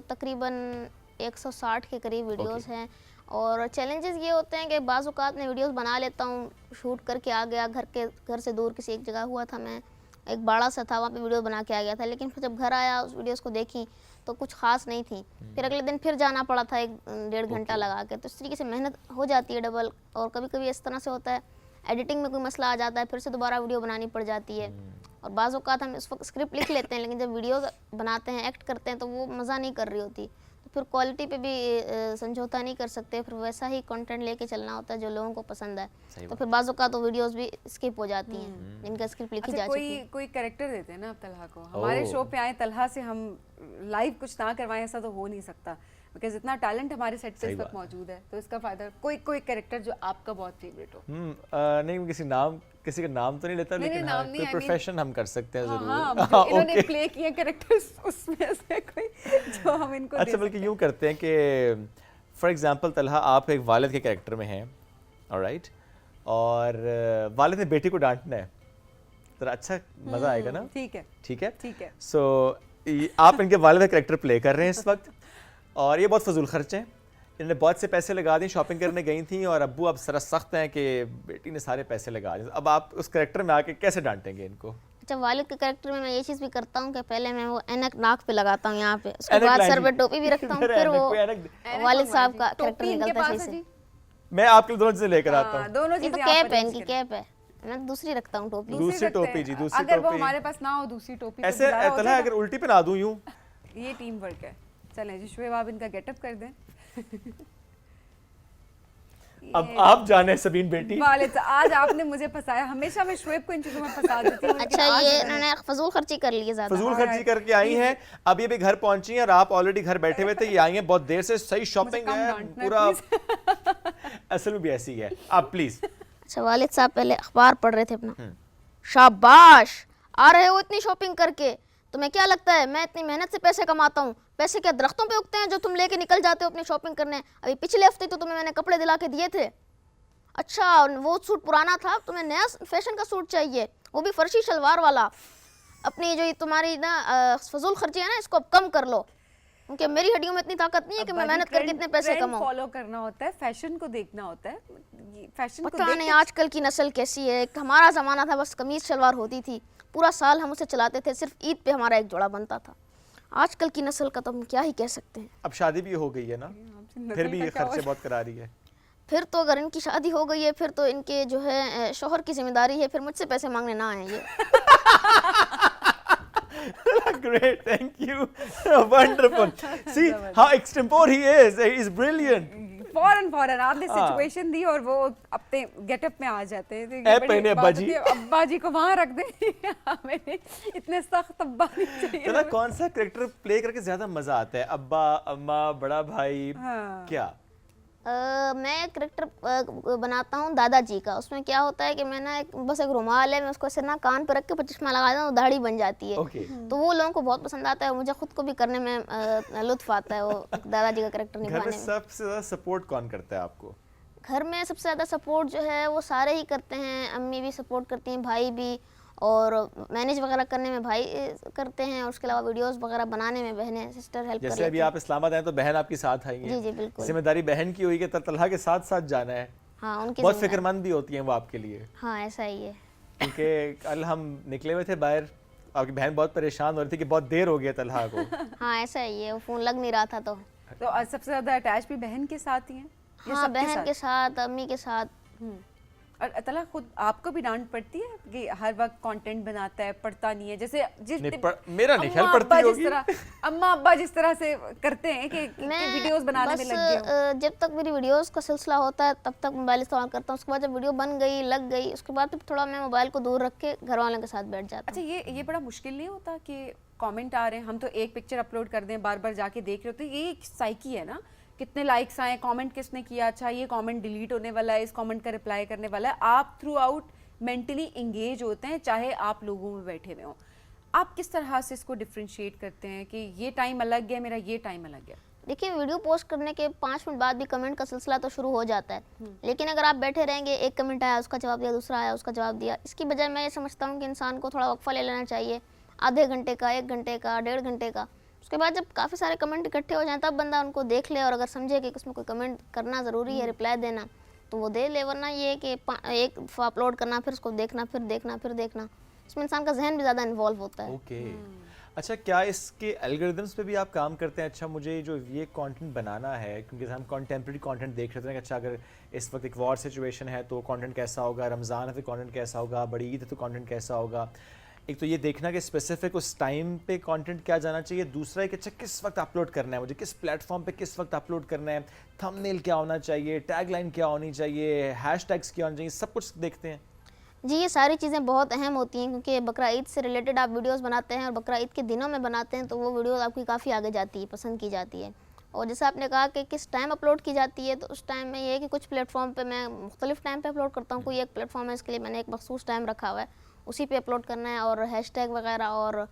तकरीबन 160 के करीब वीडियोस हैं। और चैलेंजेस ये होते हैं कि बाज़ औक़ात मैं वीडियोस बना लेता हूँ, शूट करके आ गया, घर से दूर किसी एक जगह हुआ था, मैं एक बाड़ा सा था, वहाँ पे वीडियो बना के आ गया था, लेकिन फिर जब घर आया उस वीडियोस को देखी तो कुछ ख़ास नहीं थी। फिर अगले दिन फिर जाना पड़ा था 1-1.5 घंटा लगा के, तो इस तरीके से मेहनत हो जाती है डबल। और कभी कभी इस तरह से होता है एडिटिंग में कोई मसला आ जाता है, फिर से दोबारा वीडियो बनानी पड़ जाती है। और बाज़ औक़ात हम इस वक्त स्क्रिप्ट लिख लेते हैं, लेकिन जब वीडियो बनाते हैं, एक्ट करते हैं, तो वो मज़ा नहीं कर रही होती, तो फिर क्वालिटी पे भी समझौता नहीं कर सकते, फिर वैसा ही कंटेंट लेके चलना होता है जो लोगों को पसंद है। तो फिर बाज़ औक़ात तो वीडियोस भी स्किप हो जाती हैं जिनका स्क्रिप्ट लिखी जा चुकी है। कोई कैरेक्टर देते हैं ना आप तलहा को, हमारे शो पे आए, तलहा से हम लाइव कुछ ना करवाएं, ऐसा तो हो नहीं सकता, बिकॉज इतना टैलेंट हमारे सेट पे इस वक्त मौजूद है, तो इसका फायदा कोई कैरेक्टर जो आपका बहुत फेवरेट हो। नहीं, किसी का नाम तो नहीं लेता, लेकिन हाँ, कोई प्रोफेशन हम कर सकते हैं ज़रूर। इन्होंने प्ले किए कैरेक्टर्स उसमें से कोई जो हम इनको अच्छा, बल्कि यूँ करते हैं कि फॉर एग्जांपल तलहा आप एक वालिद के कैरेक्टर में हैं, ऑलराइट, और वालिद ने बेटी को डांटना है, तो अच्छा मज़ा आएगा ना? ठीक है। सो आप इनके वालिद का कैरेक्टर प्ले कर रहे हैं इस वक्त, और ये बहुत फजूल खर्च हैं, इन्होंने बहुत से पैसे लगा दिए, शॉपिंग करने गई थी, और अब्बू अब सरा सख्त हैं कि बेटी ने सारे पैसे लगा दिए। अब आप उस कैरेक्टर में आके कैसे डांटेंगे इनको? अच्छा, वालिद के कैरेक्टर में मैं ये चीज़ भी करता हूँ कि पहले मैं वो ऐनक नाक पे लगाता हूँ यहाँ पे, उसके बाद सर पे टोपी भी रखता हूँ, फिर वो वालिद साहब का कैरेक्टर निकलता है सही से। मैं आपके लिए दोनों चीज़ें लेकर आता हूँ। दोनों ये तो कैप है, इनकी कैप है, मैं दूसरी रखता हूँ टोपी। दूसरी टोपी जी, दूसरी अगर वो टोपी। हमारे पास ना हो दूसरी टोपी, ऐसे तलहा अगर उल्टी पे ना दूं यूं, ये टीम वर्क है। चलें जी, शुएब आप इनका गेटअप कर दें। अब आप जाने सबीन बेटी। वालिद आज आपने मुझे फंसाया, हमेशा मैं शुएब को इन चीजों में फंसा देती हूँ। लेकिन अच्छा आज ये मैंने- इन्होंने फजूल खर्ची कर ली है ज़्यादा। फजूल खर्ची करके आई हैं, अब ये भी घर पहुंची हैं और आप ऑलरेडी घर बैठे हुए थे, ये आई हैं बहुत देर से, सही शॉपिंग कम है डांटना पूरा। असल में भी ऐसी है। आप प्लीज अच्छा वालिद साहब पहले अखबार पढ़ रहे थे अपना। शाबाश, आ रहे हो इतनी शॉपिंग करके। तुम्हें क्या लगता है मैं इतनी मेहनत से पैसे कमाता हूँ? पैसे क्या दरख्तों पे उगते हैं जो तुम लेके निकल जाते हो अपनी शॉपिंग करने? अभी पिछले हफ्ते तो तुम्हें मैंने कपड़े दिला के दिए थे। अच्छा वो सूट पुराना था, तुम्हें नया फैशन का सूट चाहिए, वो भी फर्शी शलवार वाला। अपनी जो ये तुम्हारी ना फजूल खर्ची है ना, इसको अब कम कर लो, क्योंकि मेरी हड्डियों में इतनी ताकत नहीं है कि मैं मेहनत करके इतने पैसे कमाऊं। फॉलो करना होता है, फैशन को देखना होता है, फैशन को पता देख नहीं के- आजकल की नस्ल कैसी है। एक हमारा ज़माना था बस कमीज़ शलवार होती थी, पूरा साल हम उसे चलाते थे, सिर्फ ईद पे हमारा एक जोड़ा बनता था। आजकल की नस्ल का तो हम क्या ही कह सकते हैं। अब शादी भी हो गई है ना, फिर भी ये खर्चे बहुत करा रही है। फिर तो अगर इनकी शादी हो गई है फिर तो इनके जो है शोहर की जिम्मेदारी है, फिर मुझसे पैसे मांगने ना आए ये। Great, thank you. Wonderful. See how extempore he is. He is brilliant. फौरन आपने हाँ। सिचुएशन दी और वो अपने गेटअप में आ जाते हैं। तो ये ऐ बड़ी पहने बात अब्बा जी। होती है, अब्बा जी को वहाँ रख दें। हमें इतने सख्त अब्बा नहीं चाहिए। तो ना कौन सा कैरेक्टर प्ले करके ज्यादा मजा आता है? अब्बा, अम्मा, बड़ा भाई, हाँ। क्या? मैं एक करेक्टर बनाता हूँ दादाजी का। उसमें क्या होता है कि मैं ना बस एक रुमाल है, मैं उसको ऐसे ना कान पे रख के चश्मा लगा देता हूँ, दाढ़ी बन जाती है। Okay. तो वो लोगों को बहुत पसंद आता है, मुझे खुद को भी करने में लुत्फ आता है वो दादाजी का करेक्टर घर में निभाने में। सबसे ज्यादा सपोर्ट कौन करता है आपको? घर में सबसे ज़्यादा सपोर्ट जो है वो सारे ही करते हैं। अम्मी भी सपोर्ट करती हैं, भाई भी, और मैनेज वगैरह करने में भाई करते हैं, और उसके अलावा वीडियोस वगैरह बनाने में बहनें सिस्टर हेल्प कर जैसे लेती अभी हैं। आप इस्लामाबाद आए तो बहन आपकी साथ आई है। जी जी बिल्कुल। जिम्मेदारी बहन की हुई कि तलहा के साथ साथ जाना है। हाँ उनकी बहुत जिम्मेदारी- फिक्रमंद भी होती हैं वो आपके लिए, हाँ ऐसा ही है। क्योंकि कल हम निकले हुए थे बाहर, आपकी बहन बहुत परेशान हो रही थी कि बहुत देर हो गया तलहा को। हाँ ऐसा ही है, वो फ़ोन लग नहीं रहा था तो। सबसे ज्यादा अटैच भी बहन के साथ ही हैं या हाँ सबके बहन के साथ, अम्मी के साथ। और अतला खुद आपको भी डांट पड़ती है कि हर वक्त कंटेंट बनाता है, पढ़ता नहीं है? जैसे जिस नहीं, मेरा नहीं ख्याल अम्मा पढ़ती अब्बा जिस होगी। तरह अम्मा अब्बा जिस तरह से करते हैं कि वीडियोस बनाने में बस, लग गए हो। जब तक मेरी वीडियोस का सिलसिला होता है तब तक मोबाइल इस्तेमाल करता हूँ। उसके बाद जब वीडियो बन गई, लग गई, उसके बाद फिर थोड़ा मैं मोबाइल को दूर रख के घर वालों के साथ बैठ जाता अच्छा ये बड़ा मुश्किल नहीं होता कि कमेंट आ रहे हैं, हम तो एक पिक्चर अपलोड कर दें, बार बार जाके देख रहे होते हैं, ये एक साइकी है ना, कितने लाइक्स आए, कमेंट किसने किया, अच्छा ये कमेंट डिलीट होने वाला है, इस कमेंट का रिप्लाई करने वाला है। आप थ्रू आउट मेंटली इंगेज होते हैं चाहे आप लोगों में बैठे हुए हों। आप किस तरह से इसको डिफ्रेंशिएट करते हैं कि ये टाइम अलग है, मेरा ये टाइम अलग है? देखिए वीडियो पोस्ट करने के 5 मिनट बाद भी कमेंट का सिलसिला तो शुरू हो जाता है, लेकिन अगर आप बैठे रहेंगे, एक कमेंट आया उसका जवाब दिया, दूसरा आया उसका जवाब दिया, इसकी बजाय मैं ये समझता हूँ कि इंसान को थोड़ा वक्फा ले लेना चाहिए, आधे घंटे का, 1 घंटे का, 1.5 घंटे का। उसके बाद जब काफ़ी सारे कमेंट इकट्ठे हो जाएं तब बंदा उनको देख ले, और अगर समझे कि उसमें कोई कमेंट करना ज़रूरी है, रिप्लाई देना, तो वो दे ले। वरना ये कि एक अपलोड करना, फिर उसको देखना, फिर देखना, फिर देखना, इसमें इंसान का जहन भी ज़्यादा इन्वॉल्व होता है। ओके। अच्छा, क्या इसके एल्गोरिदम्स पे भी आप काम करते हैं? अच्छा, मुझे जो ये कंटेंट बनाना है, क्योंकि हम कंटेम्प्रेरी कंटेंट देख रहे थे कि अच्छा अगर इस वक्त एक वॉर सिचुएशन है तो कंटेंट कैसा होगा, रमज़ान है तो कंटेंट कैसा होगा, बड़ी ईद है तो कंटेंट कैसा होगा। एक तो ये देखना कि स्पेसिफिक उस टाइम पे कंटेंट क्या जाना चाहिए, दूसरा है कि अच्छा किस वक्त अपलोड करना है, मुझे किस प्लेटफॉर्म पे किस वक्त अपलोड करना है, थंबनेल क्या होना चाहिए, टैगलाइन क्या होनी चाहिए, हैशटैग्स क्या होने चाहिए, सब कुछ देखते हैं। जी ये सारी चीज़ें बहुत अहम होती हैं, क्योंकि बकरा ईद से रिलेटेड आप वीडियोस बनाते हैं और बकरा ईद के दिनों में बनाते हैं, तो वो वीडियोस आपकी काफ़ी आगे जाती है, पसंद की जाती है। और जैसे आपने कहा कि किस टाइम अपलोड की जाती है, तो उस टाइम में ये है कि कुछ प्लेटफॉर्म पे मैं मुख्तलिफ टाइम पे अपलोड करता हूँ। कोई एक प्लेटफॉर्म है, इसके लिए मैंने एक मखसूस टाइम रखा हुआ है, उसी पे अपलोड करना है, और हैशटैग वगैरह और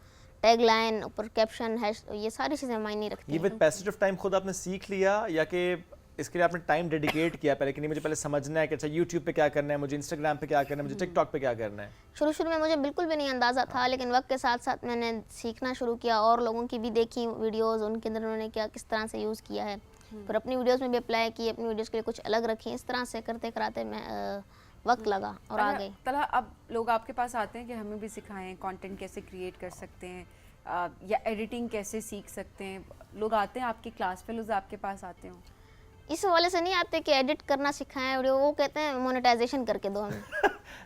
टैगलाइन, ऊपर कैप्शन, ये सारी चीज़ें मायने रखती ये हैं। विद पैसेज ऑफ टाइम खुद आपने सीख लिया या कि इसके लिए आपने टाइम डेडिकेट किया पहले कि नहीं मुझे पहले समझना है कि अच्छा यूट्यूब पे क्या करना है, मुझे इंस्टाग्राम पे क्या करना है, मुझे टिकटॉक पे क्या करना है? शुरू में मुझे बिल्कुल भी नहीं अंदाज़ा था, लेकिन वक्त के साथ साथ मैंने सीखना शुरू किया, और लोगों की भी देखी वीडियोस, उनके अंदर उन्होंने क्या किस तरह से यूज़ किया है, फिर अपनी वीडियोस में भी अप्लाई की, अपनी वीडियोस के लिए कुछ अलग रखी। इस तरह से करते कराते मैं वक्त लगा और आ गई। तलहा अब लोग आपके पास आते हैं कि हमें भी सिखाएं, कंटेंट कैसे क्रिएट कर सकते हैं, या एडिटिंग कैसे सीख सकते हैं। लोग आते हैं, आपकी क्लास फेलोज आपके पास आते हो? इस हवाले से नहीं आते कि एडिट करना सिखाएं वीडियो, वो कहते हैं मोनेटाइजेशन करके दो हमें।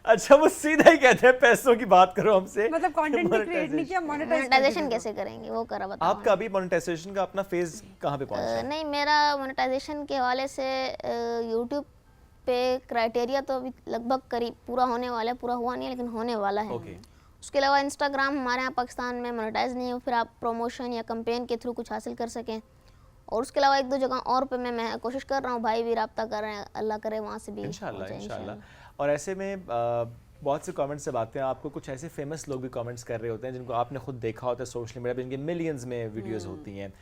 अच्छा, वो सीधा ही कहते हैं पैसों की बात करो हमसे। मतलब कंटेंट भी क्रिएट नहीं किया, मोनेटाइजेशन कैसे करेंगे वो करा बताओ। आपका अभी मोनेटाइजेशन का अपना फेज कहाँ पे पहुंचा है? नहीं, मेरा मोनेटाइजेशन के हवाले से यूट्यूब पे क्राइटेरिया तो अभी लगभग करीब पूरा होने वाला है, पूरा हुआ नहीं है लेकिन होने वाला है। ओके। उसके अलावा इंस्टाग्राम हमारे यहाँ पाकिस्तान में मोनेटाइज नहीं है, फिर आप प्रमोशन या कैंपेन के थ्रू कुछ हासिल कर सकें। और उसके अलावा 1-2 जगह और पे मैं कोशिश कर रहा हूँ, भाई भी रब्ता कर रहे हैं, अल्लाह करे वहाँ से भी इंशाल्लाह हो जाए इंशाल्लाह। और ऐसे में बहुत से कमेंट्स से बातें हैं, आपको कुछ ऐसे फेमस लोग भी कमेंट्स कर रहे होते हैं जिनको आपने खुद देखा होता है सोशल मीडिया पे, जिनके मिलियंस में वीडियोस होती हैं,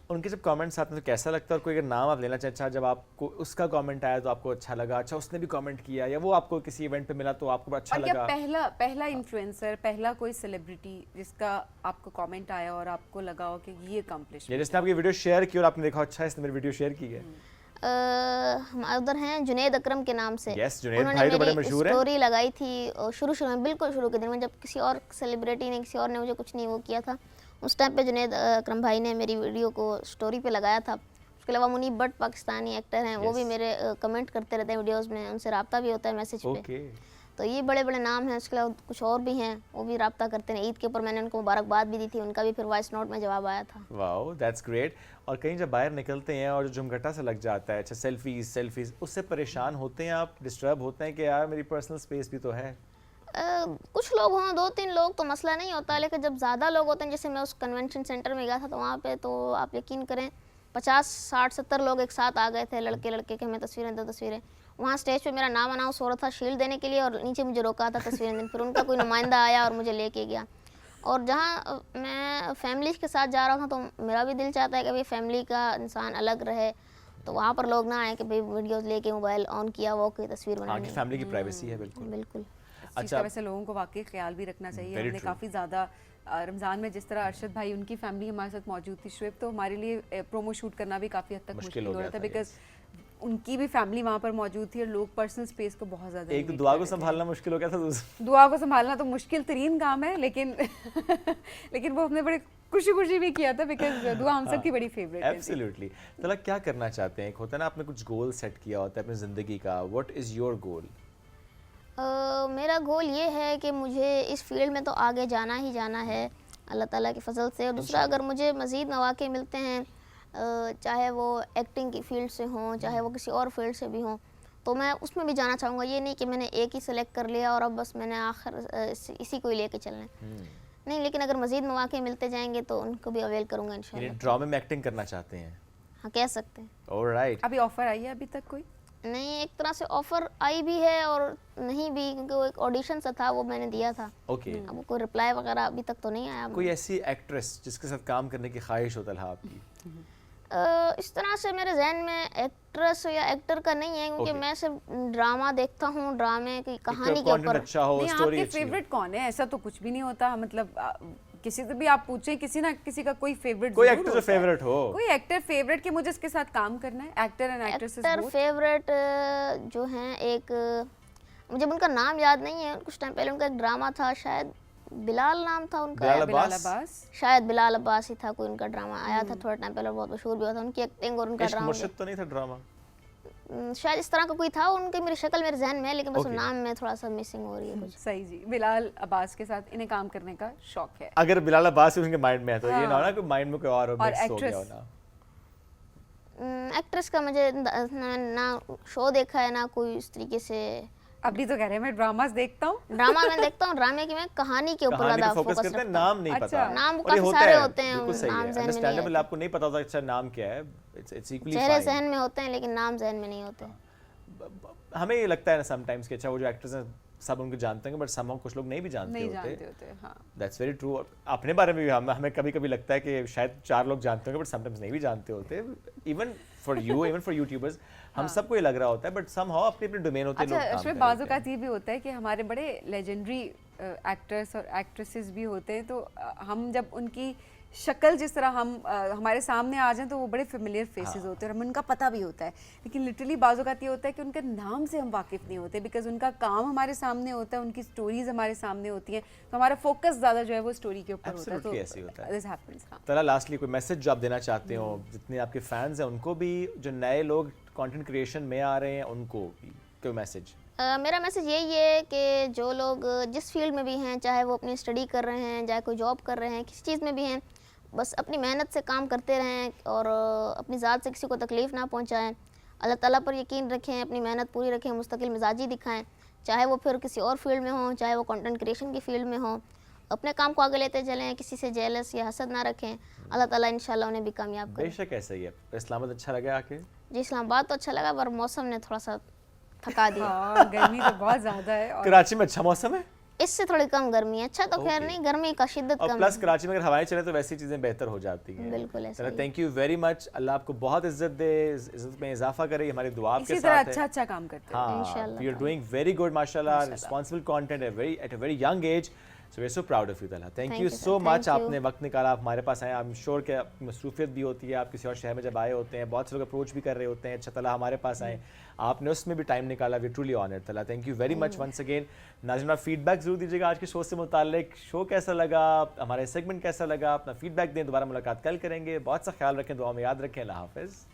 उनके जब कमेंट्स आते हैं तो कैसा लगता है? और कोई अगर नाम आप लेना चाहें, अच्छा जब आपको उसका कमेंट आया तो आपको अच्छा लगा, अच्छा उसने भी कमेंट किया, या वो आपको किसी इवेंट पे मिला तो आपको अच्छा और क्या लगा? पहला इन्फ्लुएंसर, पहला कोई सेलिब्रिटी जिसका आपको कमेंट आया और आपको लगा हो कि ये या अकम्प्लिशमेंट? जिसने आपकी वीडियो शेयर की और आपने देखा अच्छा इसने मेरी वीडियो शेयर की है? हमारे उधर हैं जुनैद अकरम के नाम से। Yes, जुनैद भाई तो बड़े मशहूर हैं। स्टोरी लगाई थी शुरू में, बिल्कुल शुरू के दिन में, जब किसी और सेलिब्रिटी ने, किसी और ने मुझे कुछ नहीं वो किया था। उस टाइम पे जुनैद अकरम भाई ने मेरी वीडियो को स्टोरी पे लगाया था। उसके अलावा मुनीब भट्ट पाकिस्तानी एक्टर हैं, वो भी मेरे कमेंट करते रहते हैं वीडियोज़ में, उनसे रब्ता भी होता है मैसेज पे। ओके। तो ये बड़े बड़े नाम हैं। उसके अलावा कुछ और भी हैं, वो भी रब्ता करते हैं। ईद के ऊपर मैंने उनको मुबारकबाद भी दी थी, उनका भी फिर वॉइस नोट में जवाब आया था। Wow that's great. और कहीं जब बाहर निकलते हैं और झुमघटा सा लग जाता है, अच्छा सेल्फीज, उससे परेशान होते हैं आप, डिस्टर्ब होते हैं कि यार मेरी पर्सनल स्पेस भी तो है? कुछ लोग हों, 2-3 लोग तो मसला नहीं होता, लेकिन जब ज़्यादा लोग होते हैं, जैसे मैं उस कन्वेंशन सेंटर में गया था तो वहाँ पे तो आप यकीन करें 50, 60, 70 लोग एक साथ आ गए थे, लड़के लड़के के, हमें तस्वीरें दो तस्वीरें। वहाँ स्टेज पे मेरा नाम अनाउंस हो रहा था शील्ड देने के लिए, और नीचे मुझे रोका था तस्वीरें देने। फिर उनका कोई नुमाइंदा आया और मुझे लेके गया। और जहाँ मैं फैमिली के साथ जा रहा था तो मेरा भी दिल चाहता है कि भाई फैमिली का इंसान अलग रहे, तो वहाँ पर लोग ना आए कि भाई वीडियोस लेके मोबाइल ऑन किया, वो कोई तस्वीर हाँ बनानी कि फैमिली की प्राइवेसी है, बिल्कुल। बिल्कुल। अच्छा, वैसे लोगों को वाकई ख्याल भी रखना चाहिए। Very हमने true. काफ़ी ज़्यादा रमज़ान में जिस तरह अरशद भाई, उनकी फैमिली हमारे साथ मौजूद थी शुएब, तो हमारे लिए प्रोमो शूट करना भी काफ़ी हद तक मुश्किल हो रहा था, बिकॉज उनकी भी फैमिली वहाँ पर मौजूद थी और लोग पर्सनल स्पेस को बहुत ज़्यादा एक तो limit दुआ कर को रहे थे। संभालना मुश्किल हो गया था, दूसरा दुआ को संभालना तो मुश्किल तरीन काम है, लेकिन लेकिन वो हमने बड़े खुशी खुशी भी किया था, बिकॉज दुआ हम सब की बड़ी फेवरेट है। एब्सोल्युटली। तो क्या करना चाहते हैं? एक होता है ना, आपने कुछ गोल सेट किया होता है अपनी ज़िंदगी का, व्हाट इज़ योर गोल? मेरा गोल ये है कि मुझे इस फील्ड में तो आगे जाना ही जाना है अल्लाह ताला की फजल से। और दूसरा, अगर मुझे मज़ीद मौके मिलते हैं, चाहे वो एक्टिंग की फील्ड से हों, चाहे वो किसी और फील्ड से भी हों, तो मैं उसमें भी जाना चाहूँगा। ये नहीं कि मैंने एक ही सेलेक्ट कर लिया और अब बस मैंने आखिर इसी को ही लेके चलना है, नहीं। लेकिन अगर मज़ीद मौके मिलते जाएंगे तो उनको भी अवेल करूँगा यानी इंशाल्लाह। ड्रामे में एक्टिंग करना चाहते हैं? हाँ, कह सकते हैं। ऑलराइट। अभी ऑफर आई है अभी तक कोई? नहीं, एक तरह से ऑफ़र आई भी है और नहीं भी, क्योंकि वो एक ऑडिशन सा था, वो मैंने दिया था। ओके। अब कोई रिप्लाई वगैरह अभी तक तो नहीं आया। कोई ऐसी एक्ट्रेस जिसके साथ काम करने की ख्वाहिश हो तलहा आपकी? इस तरह से मेरे जहन में एक्ट्रेस या एक्टर का नहीं है, क्योंकि Okay. मैं सिर्फ ड्रामा देखता हूँ, ड्रामे की कहानी के कंटेंट ऊपर। अच्छा हो, नहीं, स्टोरी आपके अच्छी हो। फेवरेट कौन है? ऐसा तो कुछ भी नहीं होता, मतलब किसी से भी आप पूछें, किसी ना किसी का कोई फेवरेट कोई एक्टर जो फेवरेट हो। कोई एक्टर फेवरेट कि मुझे इसके साथ काम करना है। Actor and actresses actor both. Favourite जो हैं, एक मुझे उनका नाम याद नहीं है। कुछ टाइम पहले उनका एक ड्रामा था, शायद बिलाल नाम था उनका, बिलाल बिलाल अब्बास? अब्बास। शायद बिलाल अब्बास ही था। कोई उनका ड्रामा आया था थोड़ा टाइम पहले, बहुत मशहूर भी हुआ था। उनकी एक्टिंग और उनका इश्क ड्रामा मुर्शिद तो नहीं था ड्रामा? शायद इस तरह का कोई था। उनकी मेरी शक्ल मेरे जहन में है, लेकिन बस Okay. नाम में थोड़ा सा मिसिंग हो रही है कुछ। सही जी, बिलाल अब्बास के साथ इन्हें काम करने का शौक है। अगर बिलाल अब्बास ही उनके माइंड में है तो ये ना हो ना कि माइंड में कोई और हो, और मिक्स हो गया हो actress? ना। एक्ट्रेस का मुझे ना शो देखा है, ना कोई इस तरीके से। अभी तो कह रहे हैं मैं ड्रामास देखता हूँ। ड्रामा मैं देखता हूँ, ड्रामे की मैं कहानी के ऊपर कहानी ज़्यादा पे फोकस फोकस करते हैं, रखता हूँ। नाम नहीं अच्छा। पता। नाम और काफी ये होता सारे है, होते हैं, बिल्कुल सही नाम है, जहन में नहीं अंडरस्टैंडेबल। आते। आपको नहीं पता होता अच्छा नाम क्या है, इट्स इक्वली चेहरे फाइन। जहन में होते हैं लेकिन नाम जहन में नहीं होते। हमें ये लगता है ना समटाइम्स कि अच्छा वो जो एक्टर्स हैं सब उनको जानते हैं, बट समहाउ कुछ लोग नहीं भी जानते नहीं होते। जानते होते, हाँ। That's very true. अपने बारे में भी हमें कभी कभी लगता है कि शायद 4 लोग जानते होंगे, बट समटाइम्स नहीं भी जानते होते। Even for you, even for YouTubers, हम सबको ये लग रहा होता है, बट समहाउ अपने अपने डोमेन होते हैं, अच्छा, लोग काम इसमें कर बाज़ लेते हैं। औक़ात ये भी होता है कि हमारे बड़े लेजेंडरी एक्टर्स और एक्ट्रेसेस भी होते हैं, तो हम जब उनकी शक्ल जिस तरह हमारे सामने आ जाएं तो वो बड़े फेमिलियर फेसेस होते हैं और हमें उनका पता भी होता है, लेकिन लिटरली बाज़ औक़ात ये होता है कि उनके नाम से हम वाकिफ़ नहीं होते, बिकॉज उनका काम हमारे सामने होता है, उनकी स्टोरीज हमारे सामने होती हैं, तो हमारा फोकस ज़्यादा जो है वो स्टोरी के ऊपर होता है। Absolutely ऐसे ही होता है। This happens. हाँ, तला, लास्टली कोई मैसेज जो आप देना चाहते हो जितने आपके फैंस हैं उनको भी, जो नए लोग कंटेंट क्रिएशन में आ रहे हैं उनको भी कोई मैसेज? मेरा मैसेज यही है कि जो लोग जिस फील्ड में भी हैं, चाहे वो अपनी स्टडी कर रहे हैं, चाहे कोई जॉब कर रहे हैं, किसी चीज़ में भी हैं, बस अपनी मेहनत से काम करते रहें और अपनी ज़ात से किसी को तकलीफ़ ना पहुंचाएं। अल्लाह ताला पर यकीन रखें, अपनी मेहनत पूरी रखें, मुस्तकिल मिजाजी दिखाएं, चाहे वो फिर किसी और फील्ड में हो, चाहे वो कंटेंट क्रिएशन की फील्ड में हो। अपने काम को आगे लेते चलें, किसी से जेलस या हसद ना रखें। अल्लाह ताला इंशाल्लाह उन्हें भी कामयाब करे। बेशक ऐसा ही है। इस्लामाबाद अच्छा लगा आके? जी, इस्लामाबाद तो अच्छा लगा, पर मौसम ने थोड़ा सा थका दिया। हाँ, गर्मी तो बहुत ज़्यादा है और कराची में अच्छा मौसम है इससे थोड़ी कम गर्मी है। अच्छा तो खैर नहीं, गर्मी का शिद्दत और कम प्लस है। कराची में अगर हवाएं चले तो वैसी चीज़ें बेहतर हो जाती हैं। बिल्कुल ऐसा ही है। Thank you very much. Allah आपको बहुत इज्जत दे, इज्जत में इजाफा करे, ये हमारी दुआ आपके इसी तरह साथ अच्छा है। अच्छा काम करते हैं। हाँ, इंशाल्लाह you are doing very good माशाल्लाह, responsible content at a very young age, so we are so proud of you तला। Thank Thank you you, sir. So much, Thank you. आपने वक्त निकाला, आप हमारे पास आए। आई एम श्योर कि आपकी मसरूफियत भी होती है, आप किसी और शहर में जब आए होते हैं, बहुत से लोग अप्रोच भी कर रहे होते हैं, अच्छा तला हमारे पास आए, आपने उसमें भी टाइम निकाला, we truly honoured Talha. Thank you very much once again. नाज़रीन, आप फीडबैक जरूर दीजिएगा आज के शो से मुताल्लिक, शो कैसा लगा, हमारा सेगमेंट कैसा लगा, अपना फीडबैक दें। दोबारा मुलाकात कल करेंगे। बहुत सा ख्याल रखें, दुआ में याद रखें। अल्लाह हाफ़िज़।